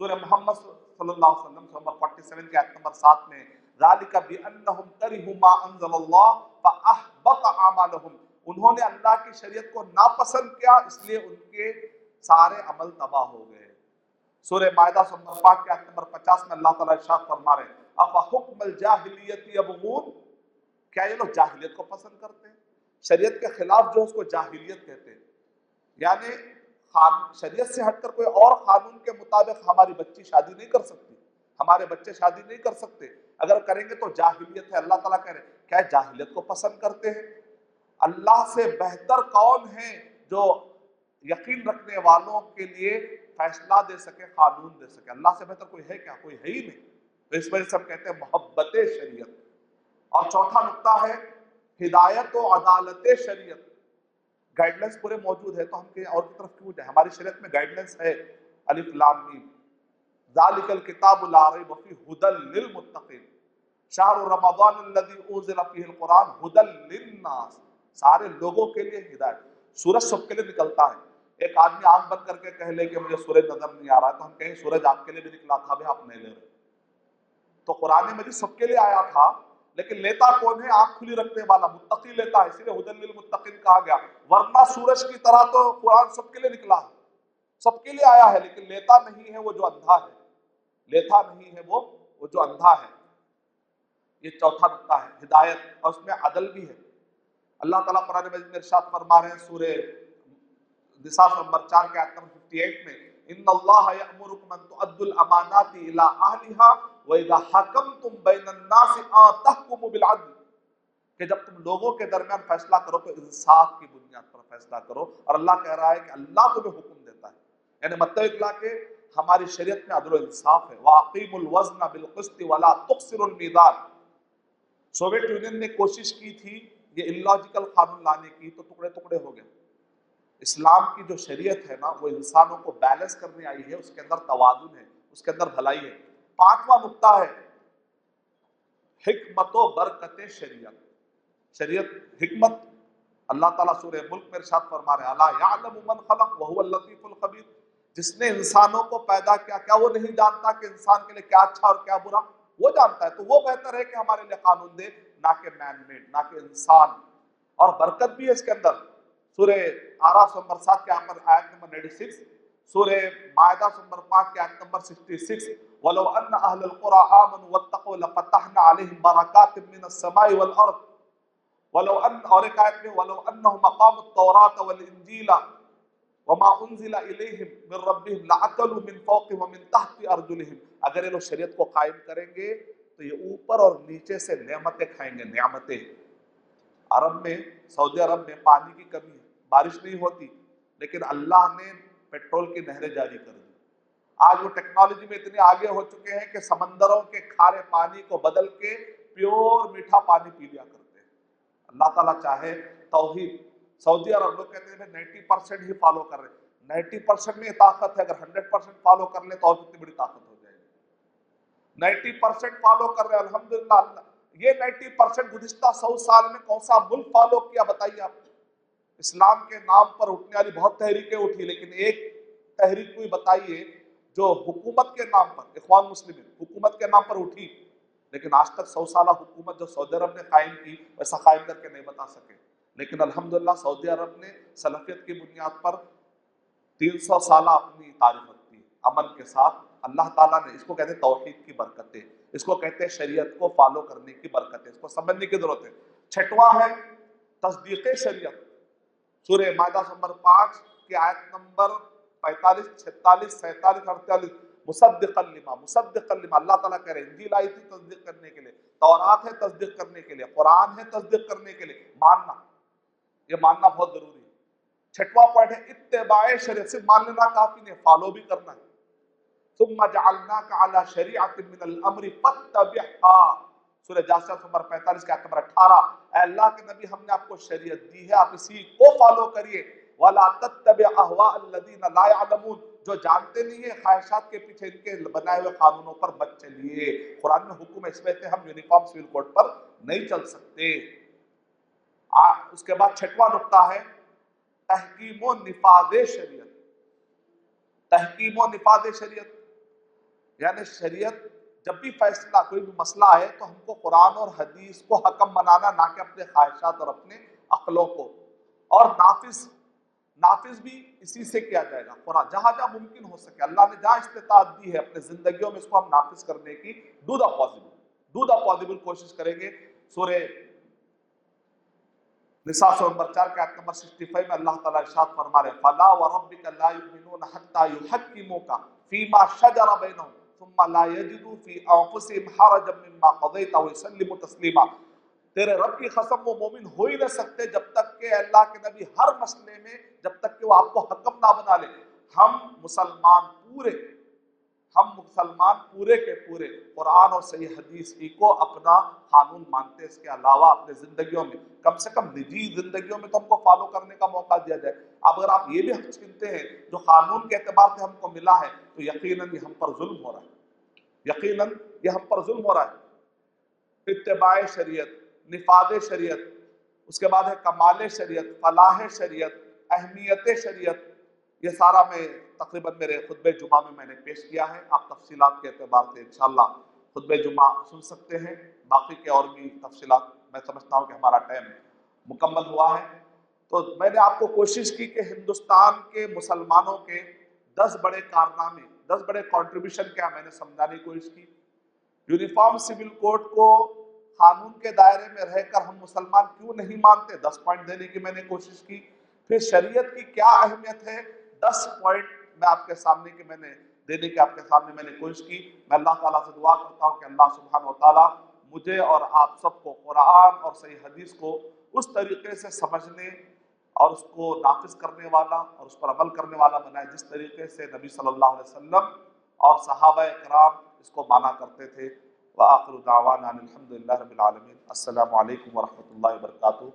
سورہ محمد صلی اللہ علیہ وسلم نمبر 47 کی آیت نمبر 7 میں ذالک بانہم کرہوا ما انزل اللہ فاحبط اعمالہم، انہوں نے اللہ کی شریعت کو ناپسند کیا، اس لیے ان کے سارے عمل تباہ ہو گئے۔ سورہ مائدہ نمبر 5 کی آیت نمبر 50 میں اللہ تعالیٰ ارشاد فرما رہے ہیں افحکم الجاہلیت یبغون، کیا یہ لوگ جاہلیت کو پسند کرتے ہیں؟ شریعت کے خلاف جو اس کو جاہلیت کہتے ہیں، یعنی شریعت سے ہٹ کر کوئی اور قانون کے مطابق ہماری بچی شادی نہیں کر سکتی، ہمارے بچے شادی نہیں کر سکتے، اگر کریں گے تو جاہلیت ہے۔ اللہ تعالیٰ کہہ رہے ہیں کیا جاہلیت کو پسند کرتے ہیں؟ اللہ سے بہتر کون ہے جو یقین رکھنے والوں کے لیے فیصلہ دے سکے، قانون دے سکے؟ اللہ سے بہتر کوئی ہے کیا؟ کوئی ہے ہی نہیں۔ تو اس وجہ سے ہم کہتے ہیں محبت شریعت۔ اور چوتھا نقطہ ہے ہدایت و عدالت شریعت۔ گائیڈ لائنس پورے موجود ہے، تو ہم کہیں اور کی طرف کیوں جائیں؟ ہماری شریعت میں گائیڈ لائنس ہے، الف لام میم، ذالک الکتاب لا ریب فیہ ھدی للمتقین، شہر رمضان الذی انزل فیہ القرآن ھدی للناس، سارے لوگوں کے لیے ہدایت۔ سورج سب کے لیے نکلتا ہے۔ ایک آدمی آنکھ بند کر کے کہہ لے کہ مجھے سورج نظر نہیں آ رہا ہے، تو ہم کہیں سورج آپ کے لیے بھی نکلا تھا، بھی آپ نہیں لے رہے۔ تو قرآن مجید سب کے لیے آیا تھا، لیکن لیتا کون ہے؟ آنکھ کھلی رکھنے والا متقی لیتا ہے، اسی لیے ہدی للمتقین کہا گیا۔ ورنہ سورج کی طرح تو قرآن سب کے لیے نکلا ہے، سب کے لیے آیا ہے، لیکن لیتا نہیں ہے وہ جو اندھا ہے، لیتا نہیں ہے وہ جو اندھا ہے۔ یہ چوتھا نقطہ ہے ہدایت، اور اس میں عدل بھی ہے۔ اللہ تعالیٰ قرآن مجید میں ارشاد فرما رہے ہیں سورہ نساء نمبر 4 کے آیت نمبر 58 میں، ان اللہ یأمرکم ان تؤدوا الامانات الی اہلها واذا حکمتم بین الناس ان تحکموا بالعدل، کہ جب تم لوگوں کے درمیان فیصلہ کرو تو انصاف کی بنیاد پر فیصلہ کرو۔ اور اللہ کہہ رہا ہے کہ اللہ تمہیں حکم دیتا ہے، یعنی مطلب اطلاع کہ ہماری شریعت میں عدل و انصاف ہے۔ وَأَقِيمُوا الْوَزْنَ بِالْقِسْطِ وَلَا تُخْسِرُوا الْمِيزَانَ۔ سوویت یونین نے کوشش کی تھی یہ اللاجیکل قانون لانے کی، تو ٹکڑے ٹکڑے ہو گئے۔ اسلام کی جو شریعت ہے نا وہ انسانوں کو بیلنس کرنے آئی ہے، اس کے اندر توازن ہے، اس کے اندر بھلائی ہے۔ پانچواں نقطہ ہے حکمت و برکت شریعت۔ شریعت حکمت، اللہ تعالیٰ سورہ ملک میں ارشاد فرما رہے ہیں الا یعلم من خلق وهو اللطیف الخبیر، جس نے انسانوں کو پیدا کیا، کیا وہ نہیں جانتا کہ انسان کے لیے کیا اچھا اور کیا برا؟ وہ جانتا ہے، تو وہ بہتر ہے کہ ہمارے لیے قانون دے، نہ کہ مین میڈ، نہ کہ انسان۔ اور برکت بھی ہے اس کے اندر۔ سورہ اعراف نمبر 7 کے آیت نمبر 96، سورہ مائدہ نمبر 5 کے آیت نمبر 66، وَلَوْ أَنَّ أَهْلَ الْقُرَىٰ آمَنُوا وَاتَّقُوا لَفَتَحْنَا عَلَيْهِمْ بَرَكَاتٍ مِّنَ السَّمَاءِ وَالْأَرْضِ وَلَوْ أَنَّ، اور ایک آیت میں وَلَوْ أَنَّهُمْ أَقَامُوا التَّوْرَاةَ وَالْإِنجِيلَ وَمَا أُنزِلَ إِلَيْهِمْ مِن رَّبِّهِمْ لَأَكَلُوا مِن فَوْقِهِمْ وَمِن تَحْتِ أَرْجُلِهِمْ، اگر یہ لوگ شریعت کو قائم کریں گے تو یہ اوپر اور نیچے سے نعمتیں کھائیں گے، نعمتیں۔ عرب میں، سعودی عرب میں پانی کی کمی ہے، بارش نہیں ہوتی، لیکن اللہ نے پیٹرول کی نہریں جاری کر دی۔ آج وہ ٹیکنالوجی میں اتنے آگے ہو چکے ہیں کہ سمندروں کے کھارے پانی کو بدل کے پیور میٹھا پانی پی لیا کرتے ہیں۔ اللہ تعالیٰ چاہے توحید، سعودی عرب لوگ کہتے ہیں 90% ہی فالو کر رہے ہیں، 90% میں یہ طاقت ہے، اگر 100% فالو کر لیں تو اور کتنی بڑی طاقت ہو جائے گی۔ 90% فالو کر رہے ہیں الحمدللہ۔ یہ 90% گزشتہ 100 سال میں کون سا ملک فالو کیا بتائیے آپ؟ اسلام کے نام پر اٹھنے والی بہت تحریکیں اٹھی، لیکن ایک تحریک کوئی بتائیے جو حکومت کے نام پر، اخوان مسلمین حکومت کے نام پر اٹھی، لیکن آج تک 100 سالہ حکومت جو سعودی عرب نے قائم کی ویسا قائم کر کے نہیں بتا سکے۔ لیکن الحمدللہ سعودی عرب نے سلفیت کی بنیاد پر 300 سالہ اپنی تاریخ رکھتی ہے امن کے ساتھ۔ اللہ تعالیٰ نے، اس کو کہتے ہیں توحید کی برکتیں، اس کو کہتے ہیں شریعت کو فالو کرنے کی برکتیں، اس کو سمجھنے کی ضرورت ہے۔ چھٹواں ہے تصدیق شریعت۔ سورہ مائدہ نمبر 5 کے آیت نمبر 45، 46، 47، 48، مصدقا لما، مصدقا لما، اللہ تعالیٰ کہہ رہے ہیں انجیل آئی تھی تصدیق کرنے کے لیے، تورات ہے تصدیق کرنے کے لیے، قرآن ہے تصدیق کرنے کے لیے، ماننا، یہ ماننا بہت ضروری ہے۔ چھٹواں پوائنٹ ہے اتباع شریعت، صرف مان لینا کافی نہیں، فالو بھی کرنا ہے۔ ثم جعلناک علی شریعۃ من الامر فاتبعها، سورہ جاثیہ نمبر 45 کے آیت نمبر 18، اے اللہ کے نبی ہم نے آپ کو شریعت دی ہے، آپ اسی کو فالو کریے۔ ولا تتبع اهواء الذین لا يعلمون، جو جانتے نہیں ہیں خواہشات کے پیچھے ان کے بنائے ہوئے قانونوں پر مت چلیے۔ قرآن میں حکم ہے، اس میں ہم یونیفارم سول کوڈ پر نہیں چل سکتے۔ اس کے بعد چھٹواں نقطہ ہے تحکیم و نفاذ شریعت۔ تحکیم و نفاذ شریعت یعنی شریعت جب بھی فیصلہ، کوئی بھی مسئلہ آئے تو ہم کو قرآن اور حدیث کو حکم بنانا، نہ کہ اپنے خواہشات اور اپنے عقلوں کو۔ اور نافذ بھی اسی سے کیا جائے گا، قرآن جہاں جہاں ممکن ہو سکے، اللہ نے جہاں استطاعت دی ہے اپنے زندگیوں میں اس کو ہم نافذ کرنے کی ڈو دا پاسبل کوشش کریں گے۔ سورہ نساء نمبر 4 کے آیت نمبر 65 میں اللہ تعالیٰ ارشاد فرما رہے ہیں فَلَا وَرَبِّكَ لَا يُؤْمِنُونَ حَتَّى يُحَكِّمُوكَ فِيمَا شَجَرَ بَيْنَهُمْ ثُمَّ لَا يَجِدُوا فِي أَنفُسِهِمْ حَرَجًا مِّمَّا قَضَيْتَ وَيُسَلِّمُوا تَسْلِيمًا۔ تیرے رب کی قسم وہ مومن ہو ہی نہ سکتے جب تک کہ اللہ کے نبی ہر مسئلے میں، جب تک کہ وہ آپ کو حکم نہ بنا لے۔ ہم مسلمان پورے کے پورے قرآن اور صحیح حدیث ہی کو اپنا قانون مانتے، اس کے علاوہ اپنے زندگیوں میں، کم سے کم نجی زندگیوں میں تو ہم کو فالو کرنے کا موقع دیا جائے۔ اب اگر آپ یہ بھی حق چنتے ہیں جو قانون کے اعتبار سے ہم کو ملا ہے تو یقیناً یہ ہم پر ظلم ہو رہا ہے، یقیناً یہ ہم پر ظلم ہو رہا ہے۔ اتباع شریعت، نفاذ شریعت، اس کے بعد ہے کمال شریعت، فلاح شریعت، اہمیت شریعت، یہ سارا میں تقریباً میرے خطبہ جمعہ میں نے پیش کیا ہے۔ آپ تفصیلات کے اعتبار سے انشاءاللہ خطبہ جمعہ سن سکتے ہیں، باقی کے اور بھی تفصیلات میں سمجھتا ہوں کہ ہمارا ٹائم مکمل ہوا ہے۔ تو میں نے آپ کو کوشش کی کہ ہندوستان کے مسلمانوں کے 10 بڑے کارنامے، 10 بڑے کنٹریبیوشن کیا میں نے سمجھانے کی کوشش کی۔ یونیفارم سول کوڈ کو قانون کے دائرے میں رہ کر ہم مسلمان کیوں نہیں مانتے، 10 پوائنٹ دینے کی میں نے کوشش کی۔ پھر شریعت کی کیا اہمیت ہے، 10 پوائنٹ میں آپ کے سامنے کہ میں نے دینے کی آپ کے سامنے میں نے کوشش کی۔ میں اللہ تعالیٰ سے دعا کرتا ہوں کہ اللہ سبحانہ و تعالیٰ مجھے اور آپ سب کو قرآن اور صحیح حدیث کو اس طریقے سے سمجھنے اور اس کو نافذ کرنے والا اور اس پر عمل کرنے والا بنائے جس طریقے سے نبی صلی اللہ علیہ وسلم اور صحابہ کرام اس کو مانا کرتے تھے۔ وآخر دعوانا الحمد للہ رب العالمین۔ السلام علیکم ورحمۃ اللہ وبرکاتہ۔